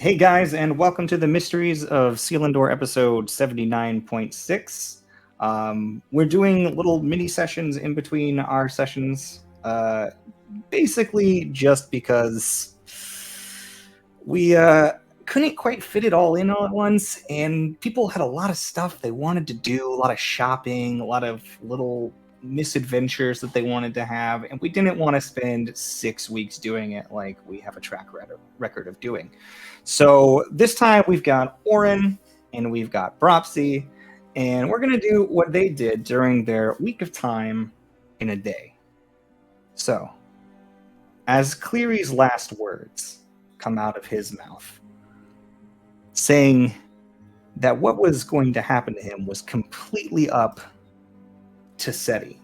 Hey guys, and welcome to the Mysteries of Selindor episode 79.6. We're doing little mini sessions in between our sessions, basically just because we couldn't quite fit it all in all at once, and people had a lot of stuff they wanted to do, a lot of shopping, a lot of little misadventures that they wanted to have, and we didn't want to spend 6 weeks doing it like we have a track record of doing. So this time we've got Auren and we've got Bropsy, and we're going to do what they did during their week of time in a day. So, as Cleary's last words come out of his mouth, saying that what was going to happen to him was completely up to Seti.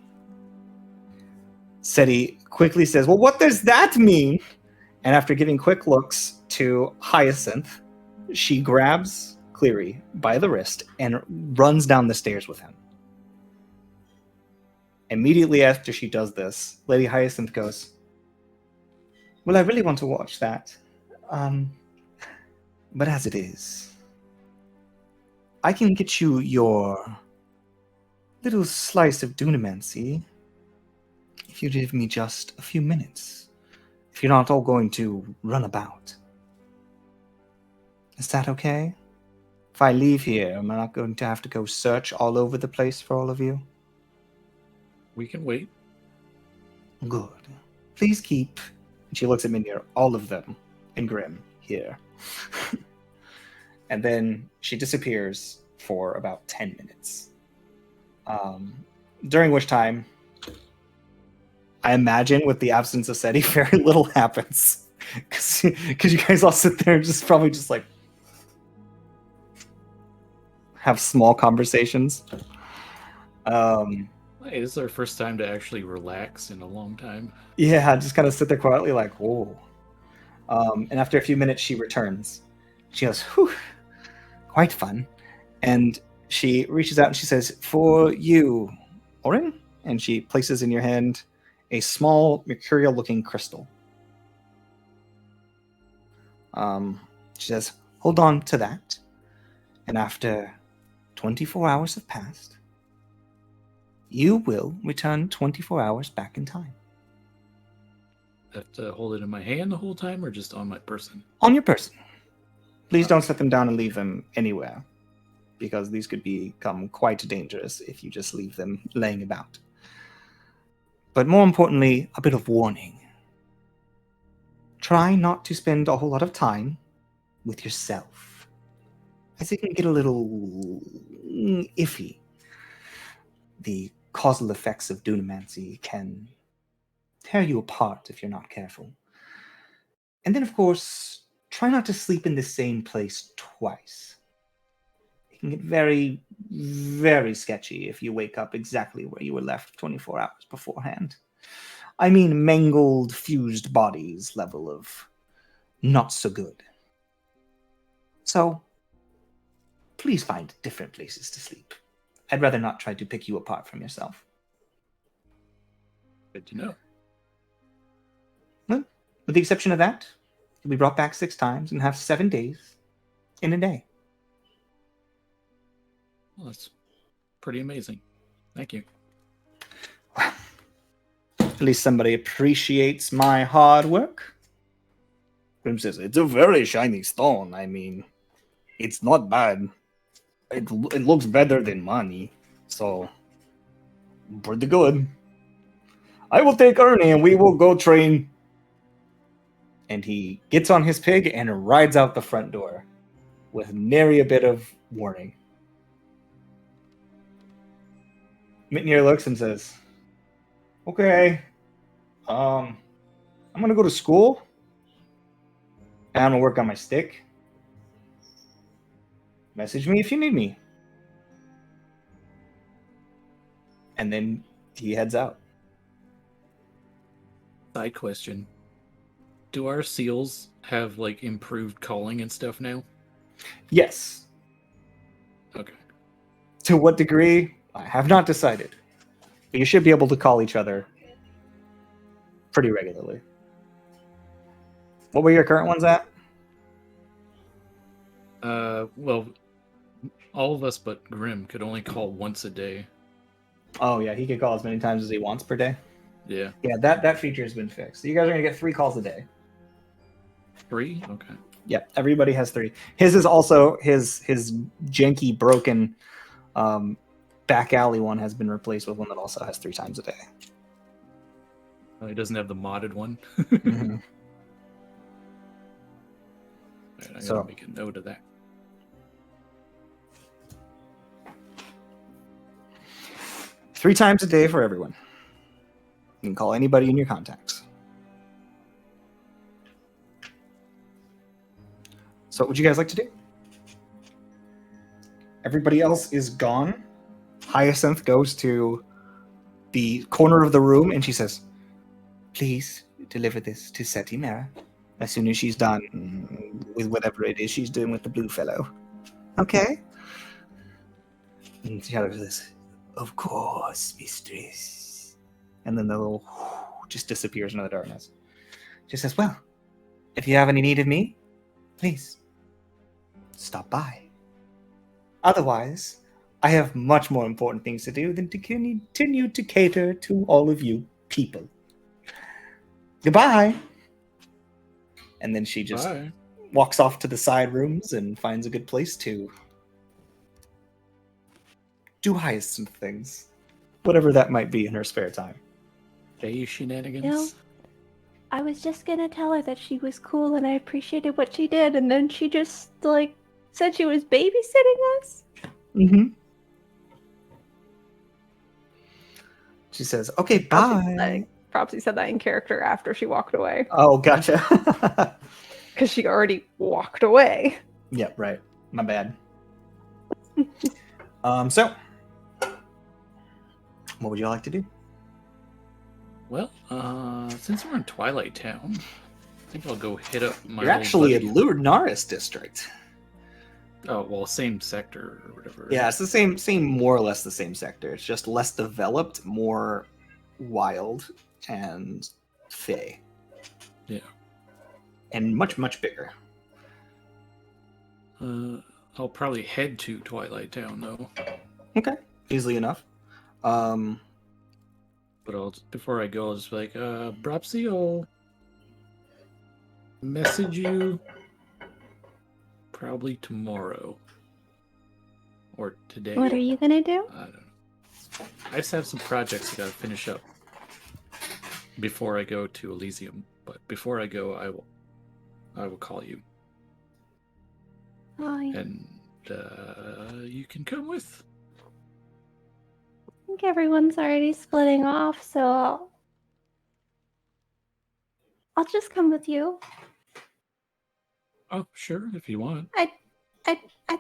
Seti quickly says, "Well, what does that mean?" And after giving quick looks to Hyacinth, she grabs Cleary by the wrist and runs down the stairs with him. Immediately after she does this, Lady Hyacinth goes, "Well, I really want to watch that. But as it is, I can get you your little slice of dunamancy if you give me just a few minutes. If you're not all going to run about. Is that okay? If I leave here, am I not going to have to go search all over the place for all of you? We can wait. Good. Please keep," and she looks at Minier, "all of them in Grim here." And then she disappears for about 10 minutes. During which time, I imagine with the absence of Seti, very little happens. Because you guys all sit there and probably just like have small conversations. Hey, this is our first time to actually relax in a long time. Yeah, just kind of sit there quietly like, whoa. And after a few minutes, she returns. She goes, "Whew, quite fun." And she reaches out and she says, "For you, Auren," and she places in your hand a small mercurial-looking crystal. She says, "Hold on to that. And after 24 hours have passed, you will return 24 hours back in time." I have to hold it in my hand the whole time or just on my person? On your person. Please don't set them down and leave them anywhere, because these could become quite dangerous if you just leave them laying about. But more importantly, a bit of warning. Try not to spend a whole lot of time with yourself, as it can get a little iffy. The causal effects of dunamancy can tear you apart if you're not careful. And then, of course, try not to sleep in the same place twice. It can get very, very sketchy if you wake up exactly where you were left 24 hours beforehand. I mean, mangled, fused bodies level of not so good. So, please find different places to sleep. I'd rather not try to pick you apart from yourself. Good to know. Well, with the exception of that, you'll be brought back 6 times and have 7 days in a day. Well, that's pretty amazing. Thank you. At least somebody appreciates my hard work. Grim says, "It's a very shiny stone. I mean, it's not bad. It looks better than money, so pretty good. I will take Ernie and we will go train." And he gets on his pig and rides out the front door with nary a bit of warning. Mitnir looks and says, "Okay, I'm gonna go to school and I'm gonna work on my stick. Message me if you need me." And then he heads out. Side question. Do our seals have, like, improved calling and stuff now? Yes. Okay. To what degree, I have not decided. But you should be able to call each other pretty regularly. What were your current ones at? Well, all of us but Grim could only call once a day. Oh yeah, he could call as many times as he wants per day. Yeah. Yeah, that feature has been fixed. So you guys are gonna get 3 calls a day. 3? Okay. Yep, everybody has 3. His is also his janky broken back alley one has been replaced with one that also has 3 times a day. He doesn't have the modded one. Mm-hmm. Right, I gotta So make a note of that. 3 times a day for everyone. You can call anybody in your contacts. So what would you guys like to do? Everybody else is gone. Hyacinth goes to the corner of the room and she says, "Please deliver this to Seti Mara as soon as she's done with whatever it is she's doing with the blue fellow." Okay? And she has this, "Of course, mistress." And then the little just disappears into the darkness. She says, "Well, if you have any need of me, please stop by. Otherwise, I have much more important things to do than to continue to cater to all of you people. Goodbye." And then she just Bye. walks off to the side rooms and finds a good place to do Hyacinth things. Whatever that might be in her spare time. Day shenanigans. You know, I was just gonna tell her that she was cool and I appreciated what she did, and then she just, like, said she was babysitting us? Mm-hmm. She says, "Okay, bye." Propsy said that in character after she walked away. Oh, gotcha. Because she already walked away. Yeah, right. My bad. So, what would you like to do? Well, since we're in Twilight Town, I think I'll go hit up my You're old actually in buddy. Lunaris district. Oh, well, same sector or whatever. Yeah, it's the same, more or less the same sector. It's just less developed, more wild, and fey. Yeah. And much bigger. I'll probably head to Twilight Town, though. Okay, easily enough. But before I go, I'll just be like, Bropsy, I'll message you probably tomorrow. Or today. What are you gonna do? I don't know. I just have some projects I gotta finish up before I go to Elysium. But before I go, I will call you. Oh, yeah. And you can come with. I think everyone's already splitting off, so I'll just come with you. Oh, sure, if you want. I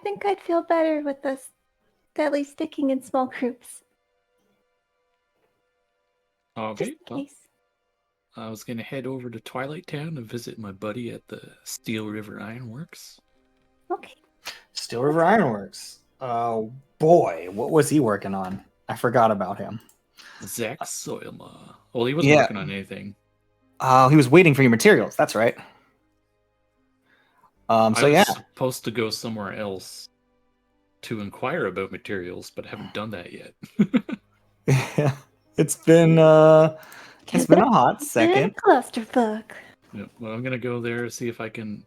think I'd feel better with us at least sticking in small groups. Okay, Just in well, case. I was gonna head over to Twilight Town to visit my buddy at the Steel River Ironworks. Okay. Steel River Ironworks. Oh boy, what was he working on? I forgot about him. Zach Soilma. Well, he wasn't Yeah. working on anything. Oh, he was waiting for your materials. That's right. So I was yeah, supposed to go somewhere else to inquire about materials, but I haven't done that yet. it's been a hot second. Clusterfuck. Yeah, well, I'm gonna go there see if I can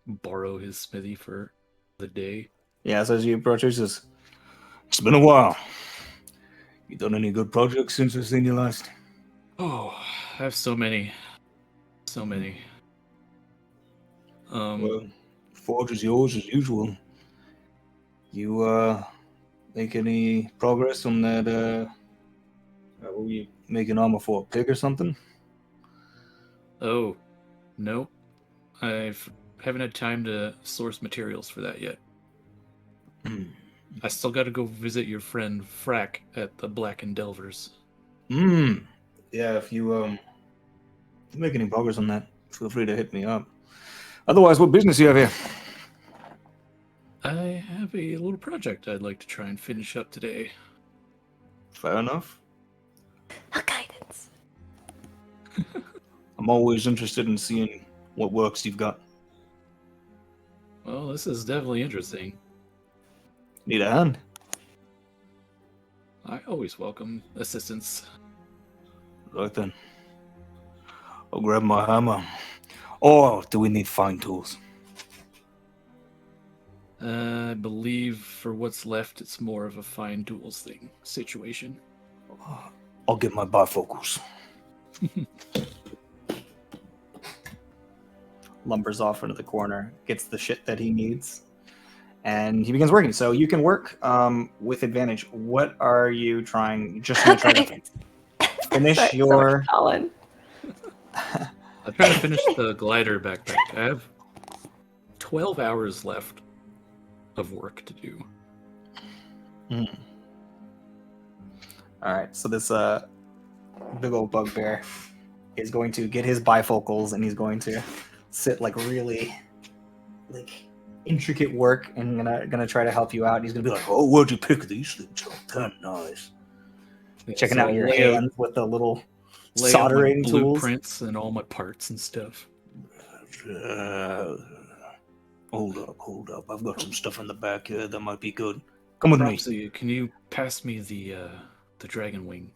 borrow his smithy for the day. Yeah, so as you approach, he says, "It's been a while. You done any good projects since I've seen you last?" Oh, I have so many. So many. Well, forge is yours as usual. You make any progress on that? Were you making armor for a pig or something? Oh, no. I haven't had time to source materials for that yet. I still got to go visit your friend Frack at the Black and Delvers. Yeah, if you make any progress on that, feel free to hit me up. Otherwise, what business you have here? I have a little project I'd like to try and finish up today. Fair enough. A guidance. I'm always interested in seeing what works you've got. Well, this is definitely interesting. Need a hand? I always welcome assistance. Right then. I'll grab my hammer. Or do we need fine tools? I believe for what's left, it's more of a fine tools thing situation. I'll get my bifocals. Lumbers off into the corner, gets the shit that he needs, and he begins working. So you can work with advantage. What are you trying? Just gonna try to finish Sorry, your. Colin. I'm trying to finish the glider backpack. I have 12 hours left of work to do. All right, so this big old bugbear is going to get his bifocals, and he's going to sit like really like intricate work, and gonna try to help you out. He's gonna be like, Oh, where'd you pick these things up? They're nice. checking So out your I'll hands with the little lay out my soldering tools. blueprints and all my parts and stuff. Hold up. I've got some stuff in the back here that might be good. Come with me. Propsy, can you pass me the dragon wing?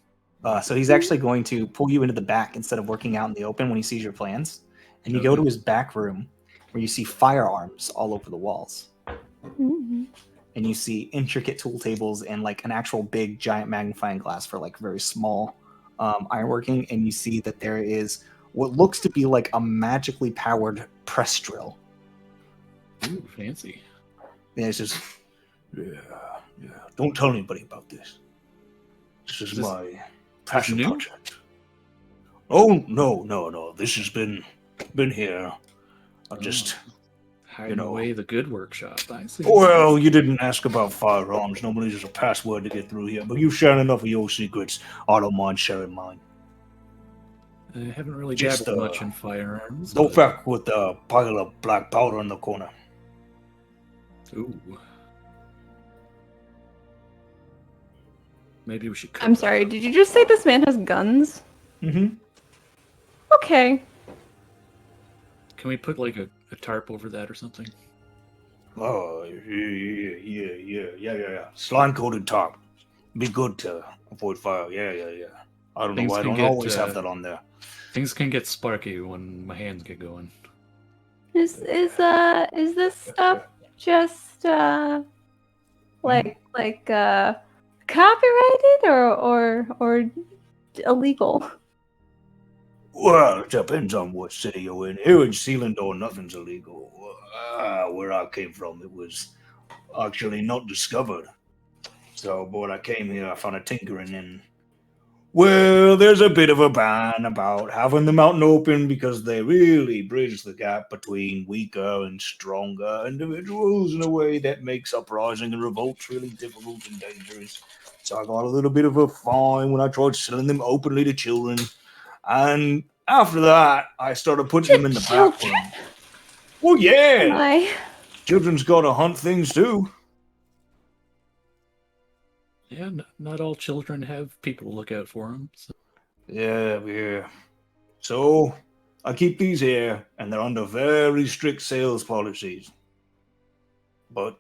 So he's actually going to pull you into the back instead of working out in the open when he sees your plans. And you go Okay. to his back room where you see firearms all over the walls. Mhm. And you see intricate tool tables and like an actual big giant magnifying glass for like very small ironworking. And you see that there is what looks to be like a magically powered press drill. Ooh, fancy. And it's just Yeah. Don't tell anybody about this. This is This- my passion new? project. Oh, no. This has been here. I just... Hiding know. away the good workshop. I see. Well, you didn't ask about firearms. Normally there's a password to get through here, but you've shared enough of your secrets. I don't mind sharing mine. I haven't really Just, dabbled much in firearms. Don't but- fuck with the pile of black powder in the corner. Ooh. Maybe we should. cook I'm that sorry, up. did you just say this man has guns? mm-hmm. Okay. Can we put like a tarp over that or something? Oh, yeah. Slime-coated top. Be good to avoid fire. Yeah. I don't know Things why I can don't get, always have that on there. Things can get sparky when my hands get going. Is this stuff just like copyrighted or illegal? Well, it depends on what city you're in. Here in Selindor, nothing's illegal. Where I came from, it was actually not discovered. So, when I came here, I found a tinkering and... Well, there's a bit of a ban about having them out and open because they really bridge the gap between weaker and stronger individuals in a way that makes uprising and revolts really difficult and dangerous. So I got a little bit of a fine when I tried selling them openly to children. And after that, I started putting them in the back Children? room. Well, yeah, My. children's got to hunt things too. Yeah, not all children have people to look out for them. So. Yeah. So, I keep these here, and they're under very strict sales policies. But,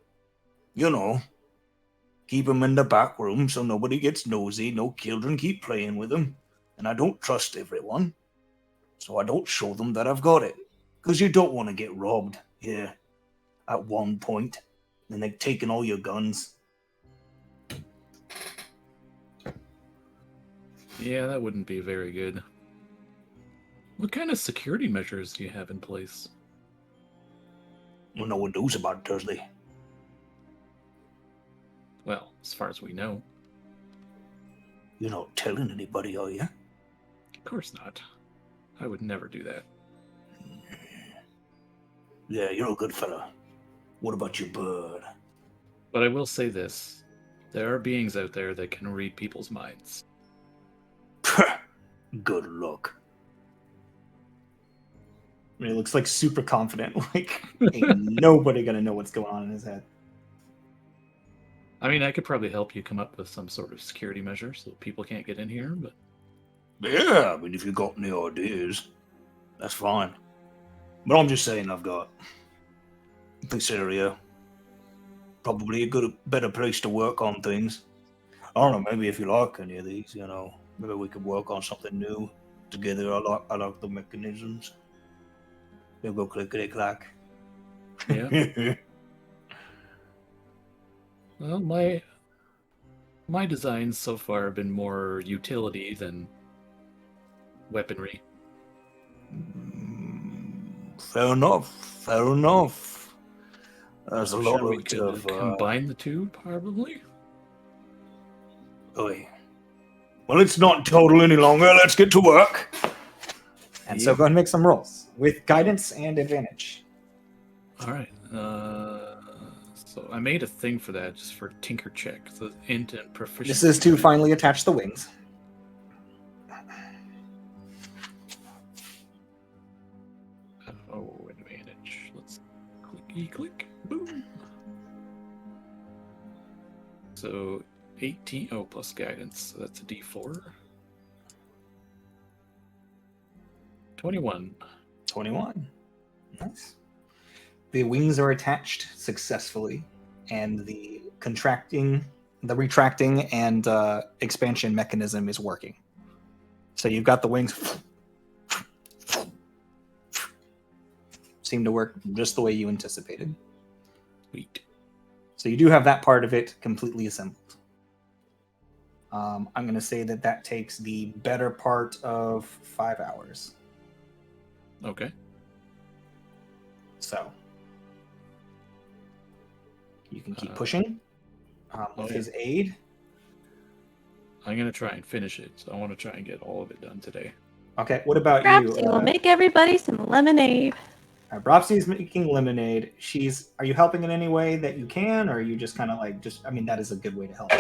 keep them in the back room so nobody gets nosy, no children keep playing with them. And I don't trust everyone, so I don't show them that I've got it. Because you don't want to get robbed here at one point, and they've taken all your guns. Yeah, that wouldn't be very good. What kind of security measures do you have in place? Well, no one knows about it, does they? Well, as far as we know. You're not telling anybody, are you? Of course not. I would never do that. Yeah, you're a good fella. What about your bird? But I will say this. There are beings out there that can read people's minds. Good luck. He looks like super confident. Like ain't nobody gonna know what's going on in his head. I mean, I could probably help you come up with some sort of security measure so people can't get in here, but Yeah, I mean, if you got any ideas, that's fine. But I'm just saying I've got this area. Probably better place to work on things. I don't know, maybe if you like any of these, maybe we could work on something new together. I like the mechanisms. They'll go clickety clack. Yeah. Well, my designs so far have been more utility than weaponry. Fair enough. There's a I'm lot sure we of could combine the two, probably. Oy. Well, it's not total any longer. Let's get to work. And so go ahead and make some rolls with guidance and advantage. All right. So I made a thing for that, just for tinker check. So int and proficiency. This is to finally attach the wings. Oh, advantage. Let's click. Boom. So 18. Oh, plus guidance. So that's a D4. 21. 21. Nice. The wings are attached successfully, and the retracting, and expansion mechanism is working. So you've got the wings seem to work just the way you anticipated. Sweet. So you do have that part of it completely assembled. I'm going to say that takes the better part of 5 hours. Okay. So you can keep pushing with his aid. I'm going to try and finish it. So I want to try and get all of it done today. Okay, what about Perhaps you? will make everybody some lemonade. Bropsy's making lemonade. Are you helping in any way that you can, or are you just kind of that is a good way to help.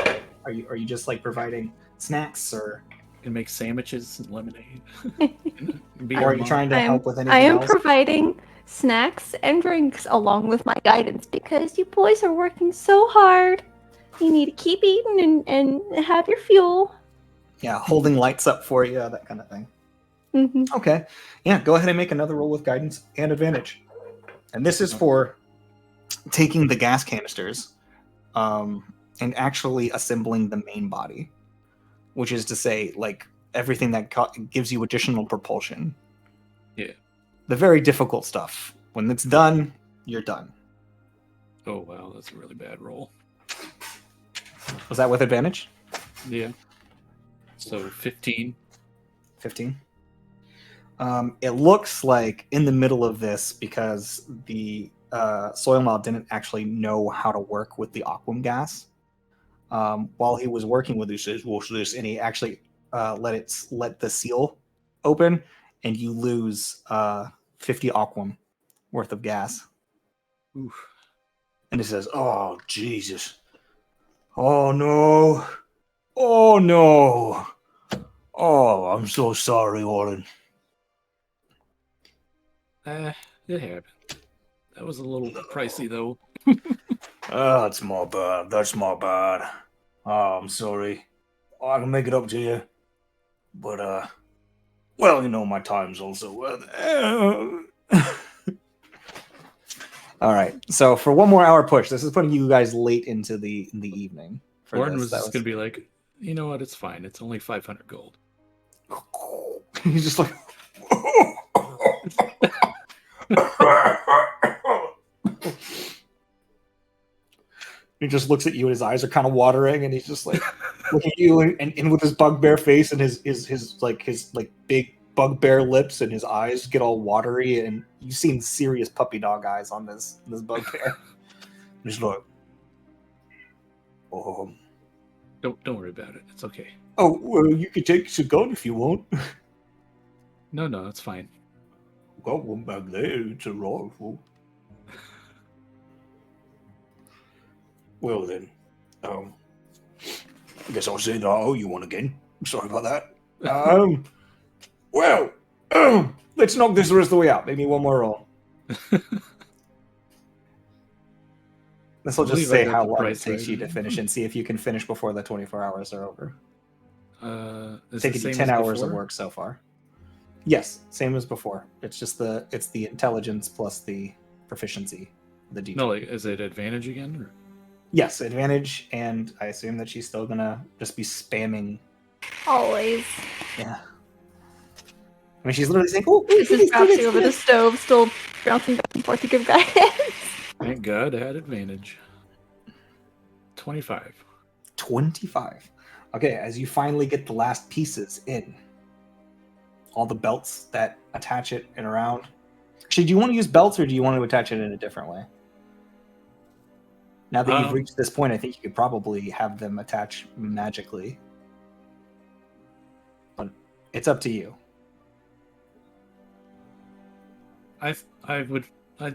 Are you just like providing snacks, or You can make sandwiches and lemonade. or are you trying to help with anything I am else? providing snacks and drinks along with my guidance because you boys are working so hard. You need to keep eating and have your fuel. Yeah, holding lights up for you, that kind of thing. Mm-hmm. Okay. Yeah, go ahead and make another roll with guidance and advantage. And this is for taking the gas canisters and actually assembling the main body, which is to say, like, everything that gives you additional propulsion. Yeah. The very difficult stuff. When it's done, you're done. Oh, wow. That's a really bad roll. Was that with advantage? Yeah. So 15. 15. It looks like in the middle of this, because the soil mob didn't actually know how to work with the aquam gas. While he was working with this, and he actually let the seal open, and you lose 50 aquam worth of gas. Oof. And it says, "Oh Jesus! Oh no! Oh no! Oh, I'm so sorry, Auren." It happened. That was a little pricey, though. That's my bad. That's my bad. Oh, I'm sorry. I can make it up to you. But, well, my time's also... All right. So for one more hour push, this is putting you guys late into the evening. Auren was just going to be like, you know what? It's fine. It's only 500 gold. He's just like... He just looks at you and his eyes are kind of watering, and he's just like looking at you and with his bugbear face and his big bugbear lips, and his eyes get all watery, and you've seen serious puppy dog eyes on this bugbear. He's like, Don't worry about it. It's okay. "Oh, well, you can take your gun if you want. No, it's fine. Got one back there. It's a rifle." Well then, I guess I'll say that I owe you one again. Sorry about that. Well, Let's knock this the rest of the way out. Maybe one more roll. This will just say how long it takes you to finish, and see if you can finish before the 24 hours are over. It's taken you 10 hours of work so far. Yes, same as before. It's just the intelligence plus the proficiency the D20. No, like, is it advantage again? Or? Yes, advantage, and I assume that she's still gonna just be spamming. Always. Yeah. I mean, she's literally saying, "Oh, This is do bouncing over the stove, still bouncing back and forth to give guidance. Thank God I had advantage. 25. 25. Okay, as you finally get the last pieces in, all the belts that attach it and around. Actually, do you want to use belts or do you want to attach it in a different way? Now that you've reached this point, I think you could probably have them attach magically. But it's up to you. I'm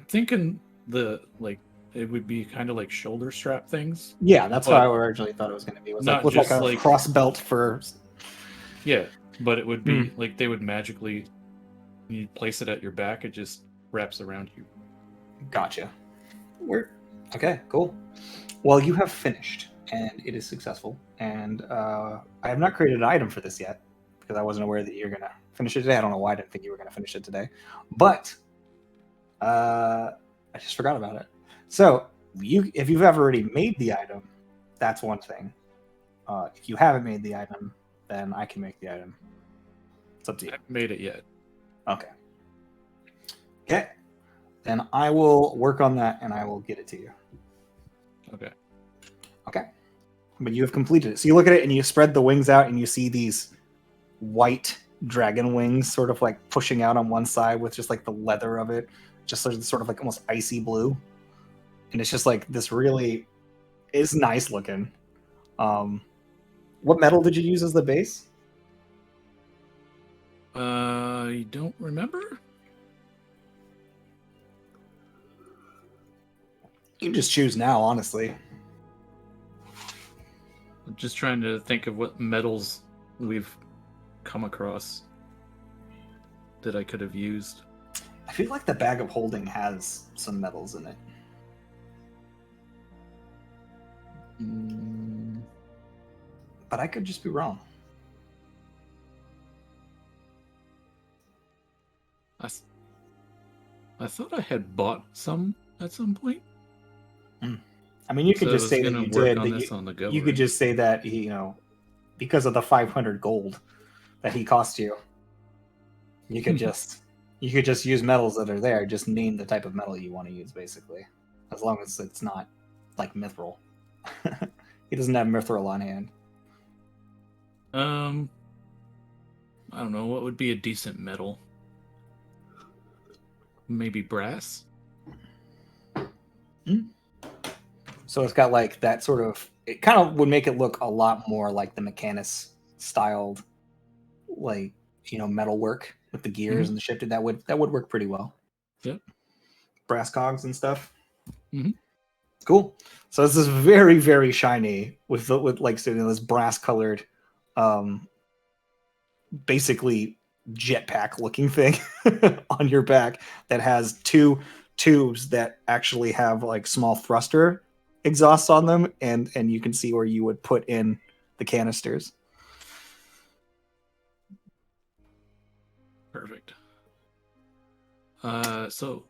thinking it would be kind of like shoulder strap things. Yeah, that's how I originally thought it was going to be. It was not with just like a cross belt for. Yeah, but it would be like they would magically. You place it at your back, it just wraps around you. Gotcha. Okay, cool. Well, you have finished, and it is successful. And I have not created an item for this yet because I wasn't aware that you're going to finish it today. I don't know why I didn't think you were going to finish it today, but I just forgot about it. So, if you've ever already made the item, that's one thing. If you haven't made the item, then I can make the item. It's up to you. I haven't made it yet. Okay. Okay. Then I will work on that and I will get it to you. Okay. Okay. But you have completed it. So you look at it and you spread the wings out and you see these white dragon wings sort of like pushing out on one side with just like the leather of it. Just sort of like almost icy blue. And it's just like this really is nice looking. What metal did you use as the base? I don't remember. You can just choose now, honestly. I'm just trying to think of what metals we've come across that I could have used. I feel like the bag of holding has some metals in it. But I could just be wrong. I thought I had bought some at some point. I mean, you could just say that you did. That you could just say that because of the 500 gold that he cost you, you could just use metals that are there. Just name the type of metal you want to use, basically, as long as it's not like mithril. He doesn't have mithril on hand. I don't know what would be a decent metal. Maybe brass. So it's got like that sort of. It kind of would make it look a lot more like the Mechanus styled, like metal work with the gears and the shifted. That would work pretty well. Yep. Brass cogs and stuff. Mm-hmm. Cool. So this is very, very shiny with like this brass colored, basically jetpack looking thing on your back that has two tubes that actually have like small thruster exhausts on them, and you can see where you would put in the canisters. Perfect. So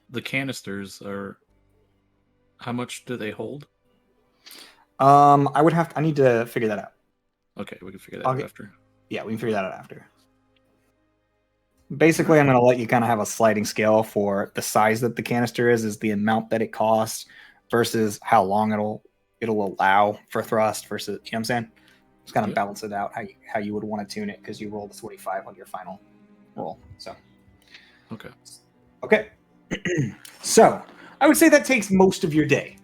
the canisters are, how much do they hold? I need to figure that out. Okay, we can figure that out after. Yeah, we can figure that out after. Basically, I'm going to let you kind of have a sliding scale for the size that the canister is the amount that it costs versus how long it'll allow for thrust versus, you know what I'm saying? Just kind of balance it out how you would want to tune it because you rolled a 25 on your final roll. So. Okay. So, I would say that takes most of your day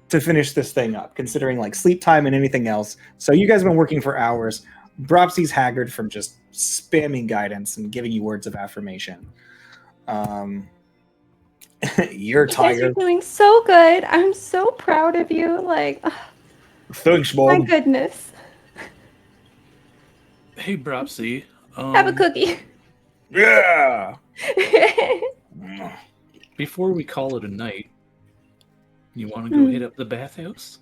to finish this thing up, considering like sleep time and anything else. So you guys have been working for hours. Dropsy's haggard from just spamming guidance and giving you words of affirmation. You're tired. You're doing so good. I'm so proud of you. Like, thanks, Mom. My goodness. Hey, Dropsy. Have a cookie. Yeah. Before we call it a night, you want to go hit up the bathhouse?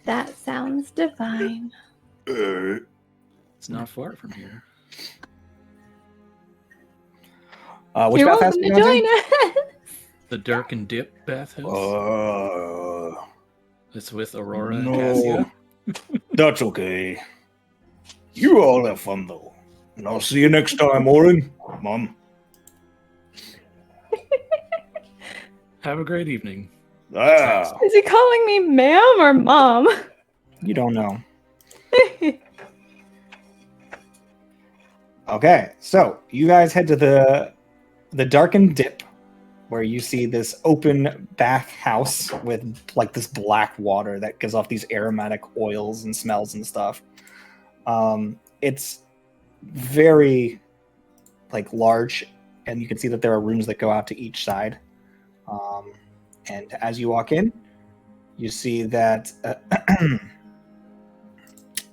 That sounds divine. It's not far from here. Which You're bathhouse welcome are you to going join us. The Dark and Dip bathhouse. It's with Aurora and no, Cassia. that's okay. You all have fun though, and I'll see you next time, Auren. Mom. Have a great evening. Ah, Is he calling me ma'am or mom? You don't know. Okay, so you guys head to the darkened dip, where you see this open bath house with like this black water that gives off these aromatic oils and smells and stuff. It's very like large, and you can see that there are rooms that go out to each side. And as you walk in, you see that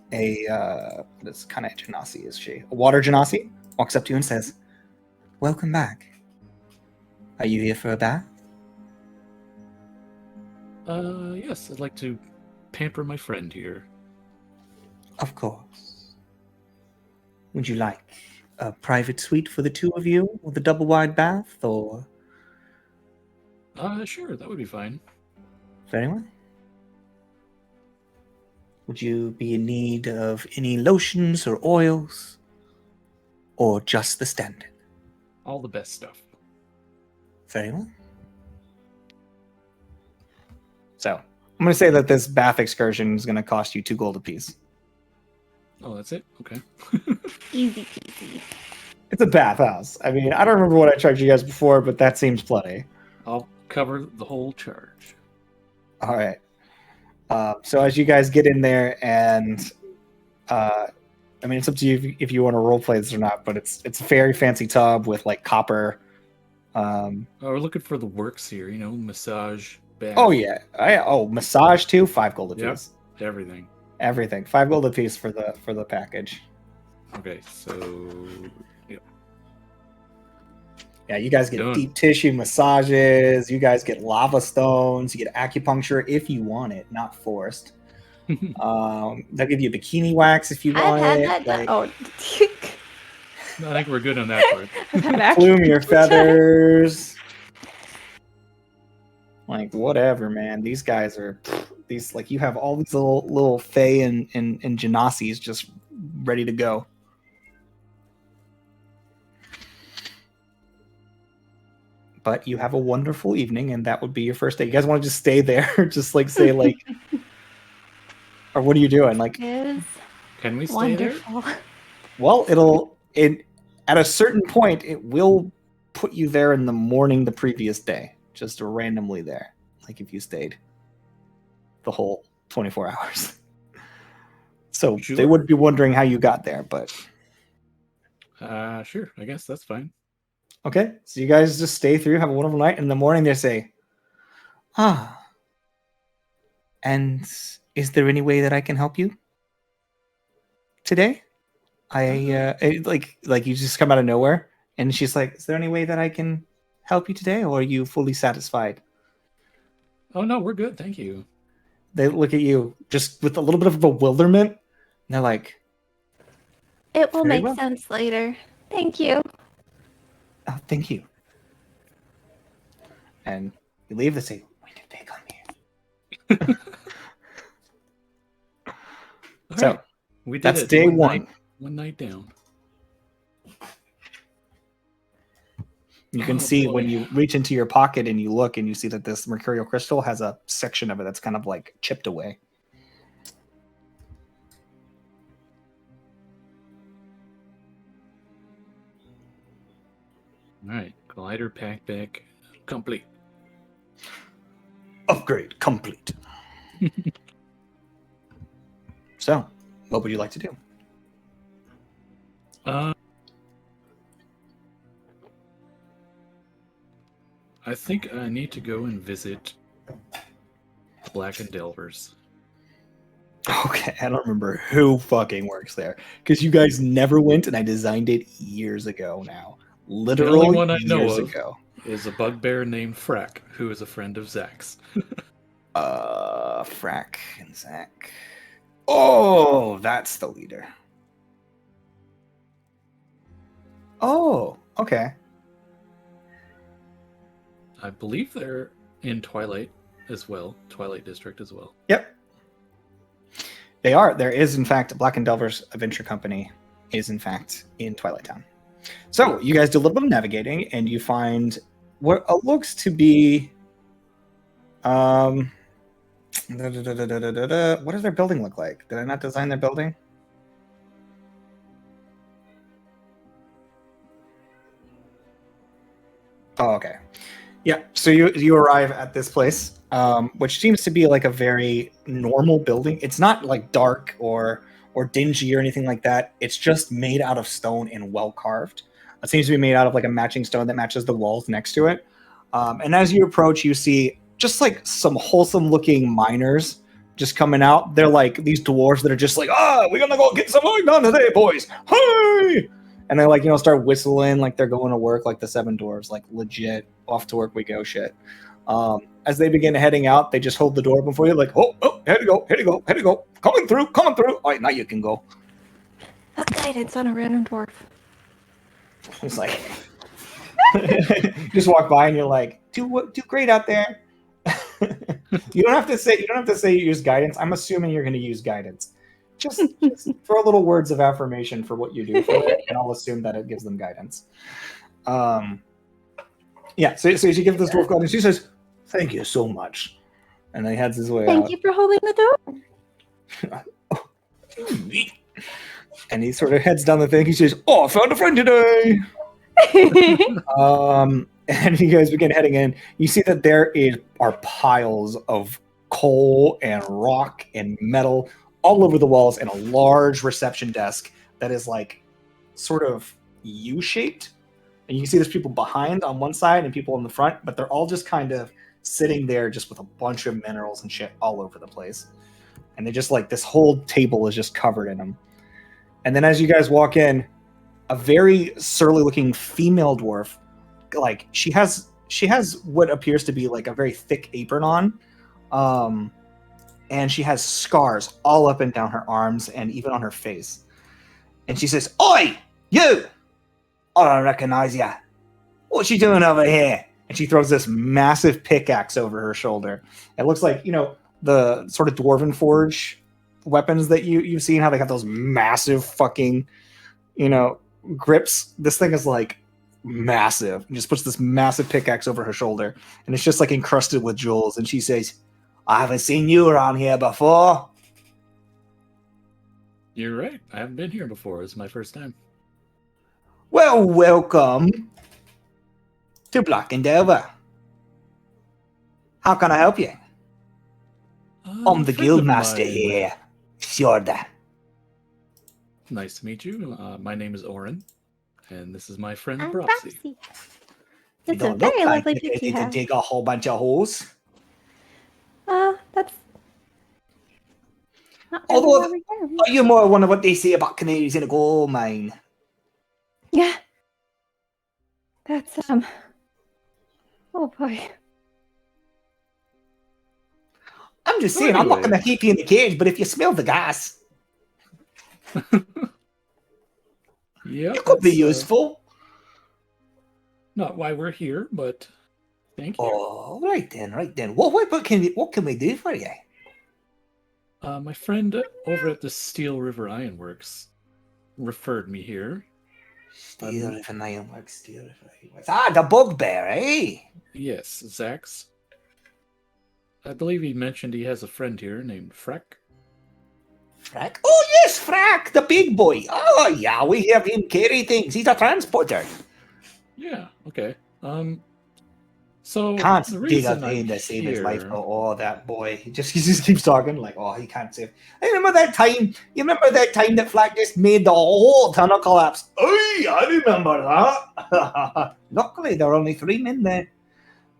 this kind of genasi is she? A water genasi walks up to you and says, "Welcome back. Are you here for a bath?" Yes, I'd like to pamper my friend here. Of course. Would you like a private suite for the two of you with a double wide bath, or? Sure, that would be fine. Very well. Would you be in need of any lotions or oils, or just the standard? All the best stuff. Very well. So, I'm going to say that this bath excursion is going to cost you 2 gold apiece. Oh, that's it? Okay. Easy peasy. It's a bathhouse. I mean, I don't remember what I charged you guys before, but that seems plenty. I'll cover the whole charge. All right. So as you guys get in there, and I mean, it's up to you if you want to roleplay this or not, but it's a very fancy tub with like copper. We're looking for the works here, massage, bath. Oh yeah, massage too. 5 gold apiece. Yep, everything. Everything. 5 gold apiece for the package. Okay, so yep. Yeah, you guys get Done. deep tissue massages. You guys get lava stones. You get acupuncture if you want it, not forced. They'll give you bikini wax if you want I've it. had that. like, Oh, I think we're good on that part. I've had plume your acupuncture. feathers. Like whatever, man. These guys are these like you have all these little fae and genasis just ready to go. But you have a wonderful evening, and that would be your first day. You guys want to just stay there, just like say like, or what are you doing? Like, Is Can we stay there? wonderful. well, at a certain point it will put you there in the morning the previous day, just randomly there, like if you stayed the whole 24 hours. So Sure. they would be wondering how you got there, but Sure. I guess that's fine. okay. So you guys just stay through, have a wonderful night, and in the morning they say, and is there any way that I can help you today? Like you just come out of nowhere, and she's like, "Is there any way that I can help you today, or are you fully satisfied?" Oh no, we're good. Thank you. They look at you just with a little bit of bewilderment, and they're like, It will Very make well. sense later. Thank you. "Oh, thank you." And you leave. They say, "When did they come here?" All So right. We did that's it. day One one. night- one night down. You can Oh, see boy. when you reach into your pocket and you look, and you see that this mercurial crystal has a section of it that's kind of like chipped away. All right. Glider pack back complete. Upgrade complete. So, what would you like to do? I think I need to go and visit Black and Delvers. Okay, I don't remember who fucking works there because you guys never went, and I designed it years ago now. Literally one I know years of. ago. Is a bugbear named Frack, who is a friend of Zach's. Frack and Zach. Oh, that's the leader. Oh, okay. I believe they're in Twilight as well. Twilight District as well. Yep. They are. There is, in fact, Black and Delver's Adventure Company is, in fact, in Twilight Town. So you guys do a little bit of navigating, and you find what looks to be... what does their building look like? Did I not design their building? Oh, okay. Yeah, so you arrive at this place, which seems to be like a very normal building. It's not like dark or dingy or anything like that. It's just made out of stone and well carved. It seems to be made out of like a matching stone that matches the walls next to it. And as you approach, you see just like some wholesome looking miners just coming out. They're like these dwarves that are just like, we're gonna go get some work done today, boys. Hey! And they like, start whistling like they're going to work, like the seven dwarves, like legit off to work we go shit. As they begin heading out, they just hold the door open for you, like, oh, here you go, coming through. All right, now you can go. A guidance on a random dwarf. It's like, just walk by and you're like, do great out there. You don't have to say you use guidance. I'm assuming you're going to use guidance. Just throw little words of affirmation for what you do for it, and I'll assume that it gives them guidance. Yeah, so she gives this dwarf guidance. She says, "Thank you so much," and then he heads his way out. Thank you for holding the door. And he sort of heads down the thing. He says, "Oh, I found a friend today." And you guys begin heading in. You see that there are piles of coal and rock and metal all over the walls, and a large reception desk that is like sort of U-shaped. And you can see there's people behind on one side and people in the front, but they're all just kind of sitting there just with a bunch of minerals and shit all over the place. And they're just like, this whole table is just covered in them. And then as you guys walk in, a very surly looking female dwarf, like she has what appears to be like a very thick apron on. And she has scars all up and down her arms and even on her face. And she says, "Oi, you! I don't recognize you. What's she doing over here?" And she throws this massive pickaxe over her shoulder. It looks like, the sort of Dwarven Forge weapons that you've seen, how they have those massive fucking, grips. This thing is like massive. And just puts this massive pickaxe over her shoulder. And it's just like encrusted with jewels. And she says, "I haven't seen you around here before." You're right. I haven't been here before. It's my first time. "Well, welcome to Black and Delver. How can I help you?" "I'm the guildmaster here, Fjorda." Nice to meet you. My name is Auren, and this is my friend I'm Broxy. Broxy. You It's a don't look very like lovely you pixie ready to hat. dig a whole bunch of holes. That's not Although- really why we're here. Are you more one of what they say about canaries in a gold mine? Yeah. That's oh boy. I'm just saying, I'm not Anyway. going to keep you in the cage, but if you smell the gas, Yeah, you could be useful. Not why we're here, but thank you. Oh, right then. What can we do for you? My friend over at the Steel River Ironworks referred me here. Steel River Ironworks, Steel River Ironworks. Ah, the bugbear, eh? Yes, Zax. I believe he mentioned he has a friend here named Freck. Frack? Oh, yes, Frack, the big boy. Oh, yeah, we have him carry things. He's a transporter. Yeah, okay. So Can't the dig a reason thing I'm to save his life. here- Oh, that boy. He just keeps talking like, oh, he can't save. I remember that time. You remember that time that Flack just made the whole tunnel collapse? Oh, I remember that. Luckily, there were only 3 men there.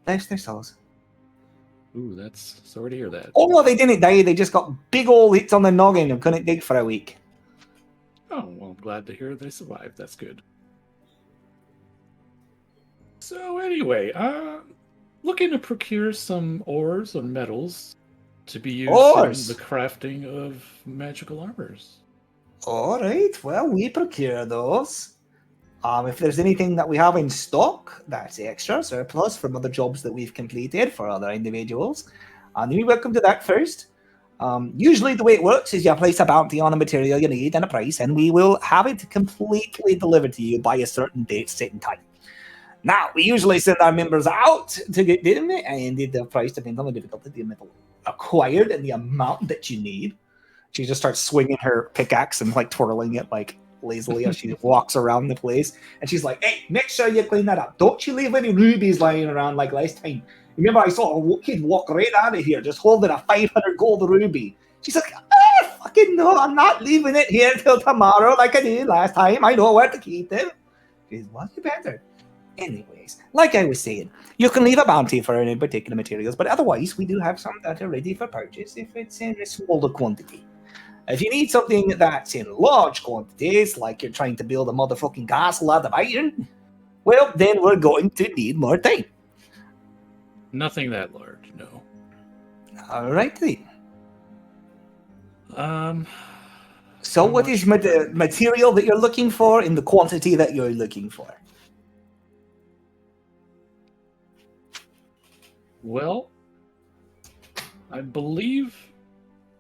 Bless their souls. Ooh, that's sorry to hear that. Oh, no, they didn't die. They just got big old hits on the noggin and couldn't dig for a week. Oh, well, I'm glad to hear they survived. That's good. So anyway, looking to procure some ores or metals to be used Ores? in the crafting of magical armors. All right. Well, we procure those. If there's anything that we have in stock that's extra surplus from other jobs that we've completed for other individuals, then you're welcome to that first. Usually the way it works is you place a bounty on a material you need and a price, and we will have it completely delivered to you by a certain date, set, and time. Now, we usually send our members out to get them, and the price depends on the difficulty, the metal acquired, and the amount that you need. She just starts swinging her pickaxe and like twirling it like lazily as she walks around the place. And she's like, "Hey, make sure you clean that up. Don't you leave any rubies lying around like last time. Remember, I saw a kid walk right out of here just holding a 500 gold ruby." She's like, fucking no, I'm not leaving it here till tomorrow like I did last time. I know where to keep them. She's, well, you better. Anyways, like I was saying, you can leave a bounty for any particular materials, but otherwise we do have some that are ready for purchase if it's in a smaller quantity. If you need something that's in large quantities, like you're trying to build a motherfucking castle out of iron, well, then we're going to need more time. Nothing that large, no. Alright then. So how what is much- material that you're looking for in the quantity that you're looking for? Well, I believe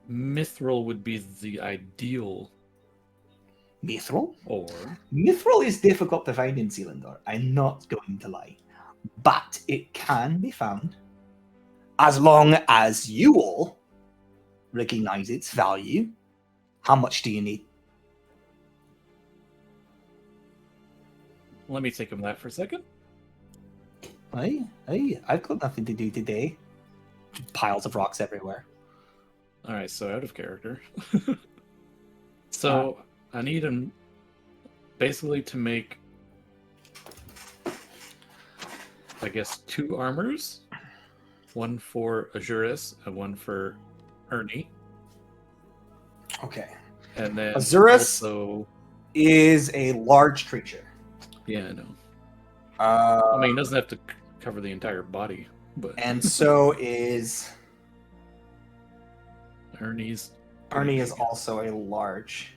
mithril would be the ideal Mithril? ore. Mithril is difficult to find in Selindor, I'm not going to lie. But it can be found as long as you all recognize its value. How much do you need? Let me think of that for a second. Hey, I've got nothing to do today. Piles of rocks everywhere. All right, so out of character. So I need him basically to make, I guess, 2 armors. One for Azuris and one for Ernie. Okay. And then Azuris also, is a large creature. yeah, I know. I Uh, mean, he doesn't have to cover the entire body, but and so is Ernie's Arnie is also a large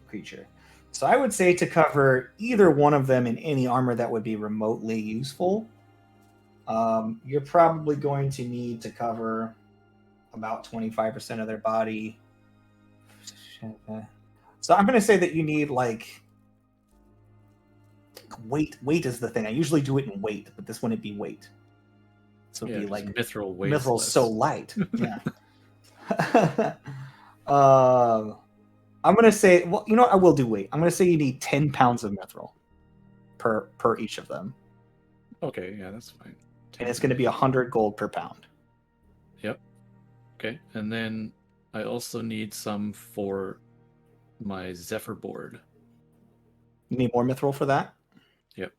creature. So I would say to cover either one of them in any armor that would be remotely useful, you're probably going to need to cover about 25% of their body. So I'm going to say that you need like weight. Weight is the thing. I usually do it in weight, but this wouldn't be weight. So it'd be like mithril weighs Mithril's less. so light. Yeah. I'm gonna say, well, you know what? I will do weight. I'm gonna say you need 10 pounds of mithril per each of them, Okay, yeah, that's fine. and it's gonna be 100 gold per pound. Yep. Okay, and then I also need some for my Zephyr board. You need more mithril for that. Yep.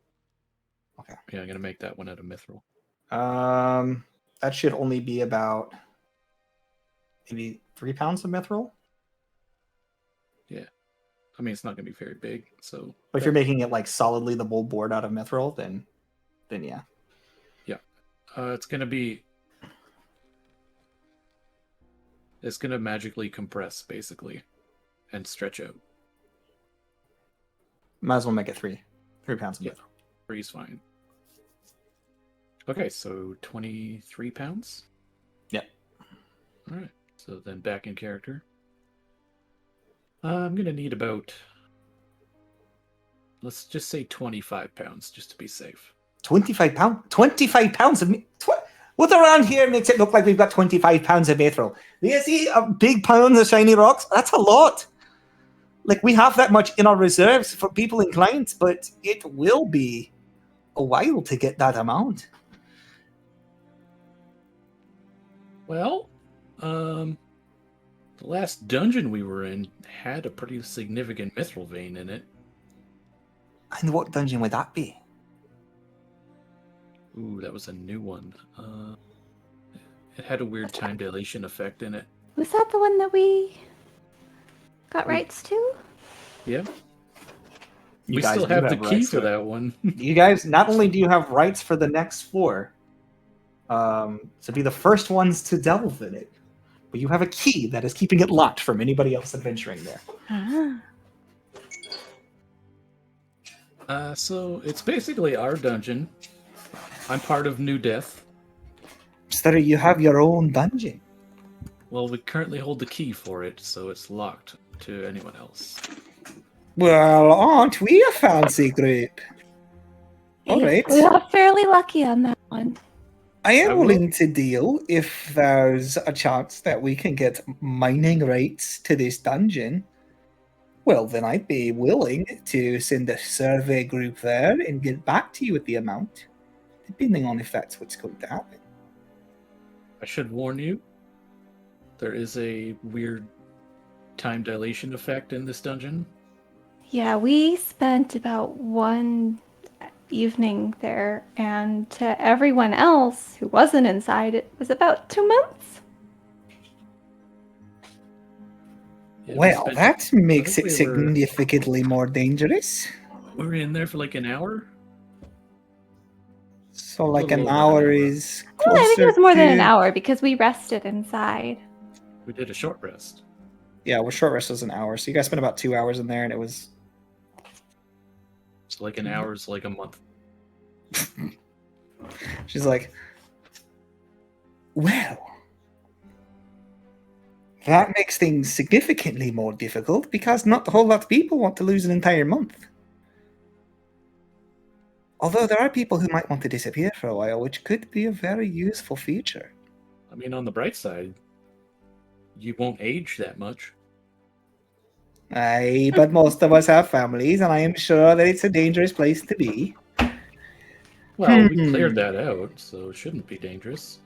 Okay. Yeah, I'm gonna make that one out of mithril. That should only be about maybe 3 pounds of mithril. I mean, it's not gonna be very big, so. But if you're making it like solidly the whole board out of mithril, then yeah. It's gonna be. It's gonna magically compress, basically, and stretch out. Might as well make it 3 pounds of Yeah. mithril. 3's fine. Okay, so 23 pounds? Yep. Alright, so then back in character. I'm gonna need about, let's just say 25 pounds, just to be safe. 25 pounds? 25 pounds of what around here makes it look like we've got 25 pounds of mithril? Do you see a big pound of shiny rocks? That's a lot. Like, we have that much in our reserves for people in clients, but it will be a while to get that amount. Well, the last dungeon we were in had a pretty significant mithril vein in it. And what dungeon would that be? Ooh, that was a new one. It had a weird time dilation effect in it. Was that the one that we got rights to? Yeah. You We guys still do have the key rights for to it. that one. You guys, not only do you have rights for the next 4, to be the first ones to delve in it, but you have a key that is keeping it locked from anybody else adventuring there. Ah. So it's basically our dungeon. I'm part of New Death. So you have your own dungeon. Well, we currently hold the key for it, so it's locked to anyone else. Well, aren't we a fancy group? All right. We got fairly lucky on that one. I am I will- willing to deal if there's a chance that we can get mining rights to this dungeon. Well, then I'd be willing to send a survey group there and get back to you with the amount, depending on if that's what's going to happen. I should warn you, there is a weird time dilation effect in this dungeon. Yeah, we spent about one evening there, and to everyone else who wasn't inside, it was about 2 months. Yeah, we Well, spent- that makes I it think we were- significantly more dangerous. We were in there for like an hour. So, like, little an over an hour hour. is Well, I think it closer was more than an to- hour because we rested inside. We did a short rest. Yeah, well, short rest was an hour. So you guys spent about 2 hours in there, and it was... So like an hour is like a month. She's like, well, that makes things significantly more difficult because not a whole lot of people want to lose an entire month. Although there are people who might want to disappear for a while, which could be a very useful feature. I mean, on the bright side, you won't age that much. Aye, but most of us have families, and I am sure that it's a dangerous place to be. Well, we cleared that out, so it shouldn't be dangerous.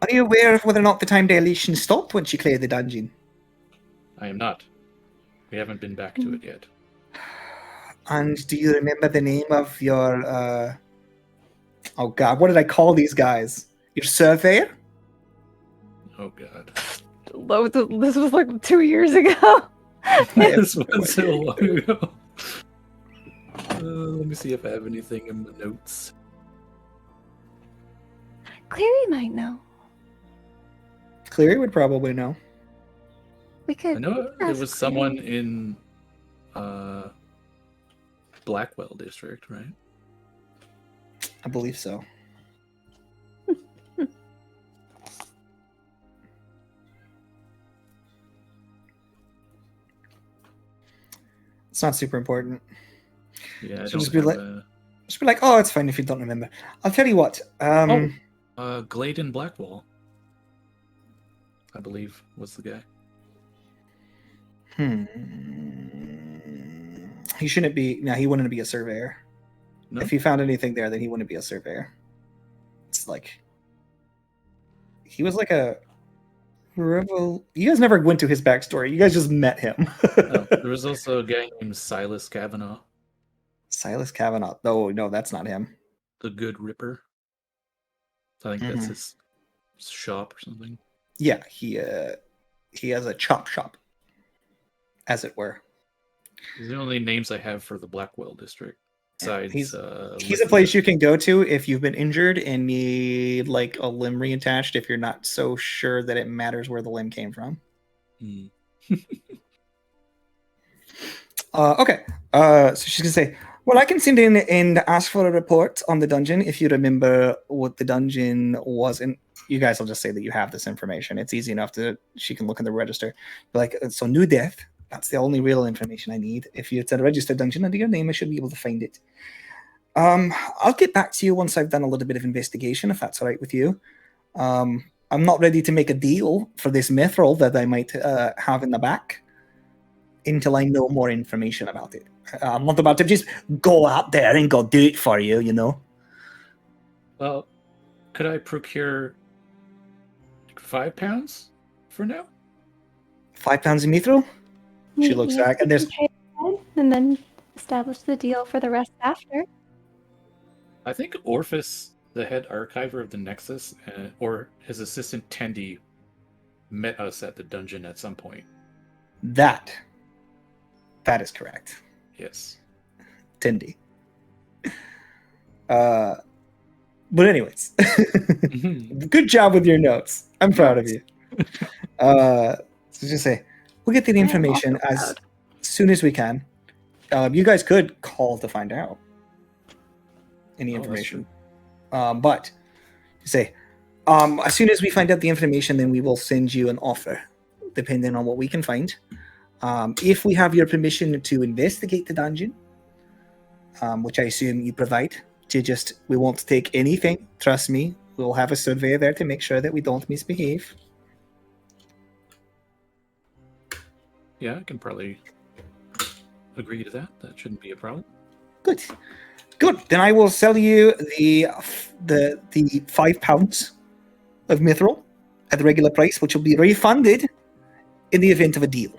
Are you aware of whether or not the time dilation stopped once you cleared the dungeon? I am not. We haven't been back to it yet. And do you remember the name of your, oh god, what did I call these guys? Your surveyor? Oh god. This was like 2 years ago. This was so long ago. Let me see if I have anything in the notes. Clary might know. Cleary would probably know. We could. I know there ask was someone Clary. in Blackwell district, right? I believe so. It's not super important. Yeah, I So don't just be have like- a... Just be like, oh, it's fine if you don't remember. I'll tell you what. Gladen Blackwall, I believe, was the guy. He shouldn't be. No, he wouldn't be a surveyor. No? If he found anything there, then he wouldn't be a surveyor. It's like he was like a rebel. You guys never went to his backstory. You guys just met him. Oh, there was also a guy named Silas Kavanaugh, Silas Kavanaugh. Oh no, that's not him. the Good Ripper. I think that's Mhm. his shop or something. Yeah, he has a chop shop, as it were. These are the only names I have for the Blackwell district. Besides, He's Liffey. a place you can go to if you've been injured and need like a limb reattached if you're not so sure that it matters where the limb came from. Hmm. Okay. So she's gonna say, well, I can send in and ask for a report on the dungeon if you remember what the dungeon was. And you guys will just say that you have this information. It's easy enough to, she can look in the register. Like, so New Death, that's the only real information I need. If it's a registered dungeon under your name, I should be able to find it. I'll get back to you once I've done a little bit of investigation, if that's all right with you. I'm not ready to make a deal for this mithril that I might have in the back until I know more information about it. I'm not about to just go out there and go do it for you, you know? Well, could I procure 5 pounds for now? 5 pounds of mithril? She looks Maybe back, and there's- we can trade it and then establish the deal for the rest after. I think Orphis, the head archiver of the Nexus, or his assistant Tendi, met us at the dungeon at some point. That is correct. Yes. Tindy. But anyways, good job with your notes. I'm proud of you. So just say, we'll get the I am information also as proud. soon as we can. You guys could call to find out any Oh, that's information. But say, as soon as we find out the information, then we will send you an offer, depending on what we can find. If we have your permission to investigate the dungeon, which I assume you provide, we won't take anything. Trust me, we'll have a surveyor there to make sure that we don't misbehave. Yeah, I can probably agree to that. That shouldn't be a problem. Good. Then I will sell you the £5 of mithril at the regular price, which will be refunded in the event of a deal.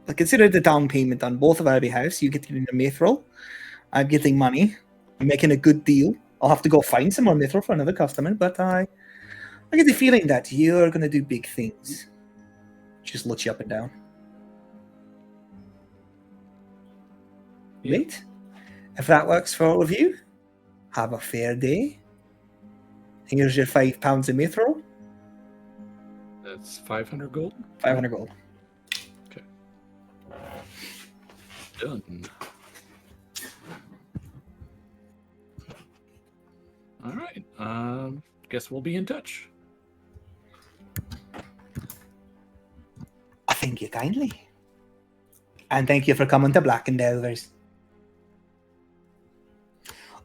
But consider the down payment on both of our behalves. You get the mithril. I'm getting money. I'm making a good deal. I'll have to go find some more mithril for another customer, but I get the feeling that you're going to do big things. Just looks you up and down. Yeah. Great. If that works for all of you, have a fair day. Here's your £5 of mithril. That's 500 gold. 500 gold. Done. All right. Guess we'll be in touch. Thank you kindly. And thank you for coming to Black and Delvers.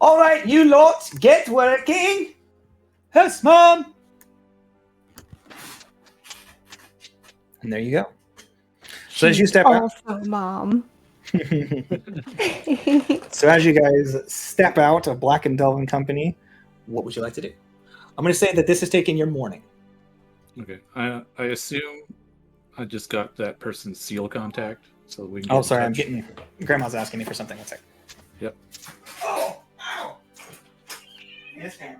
All right, you lot, get working. Yes, Mom. And there you go. So as you step out, Also, Mom. so as you guys step out of Black and Delvin Company, what would you like to do? I'm going to say that this is taking your morning. Okay. I assume I just got that person's seal contact, so we can. Oh, sorry, I'm getting. Grandma's asking me for something. One sec. Yep. Oh, ow. Yes, ma'am.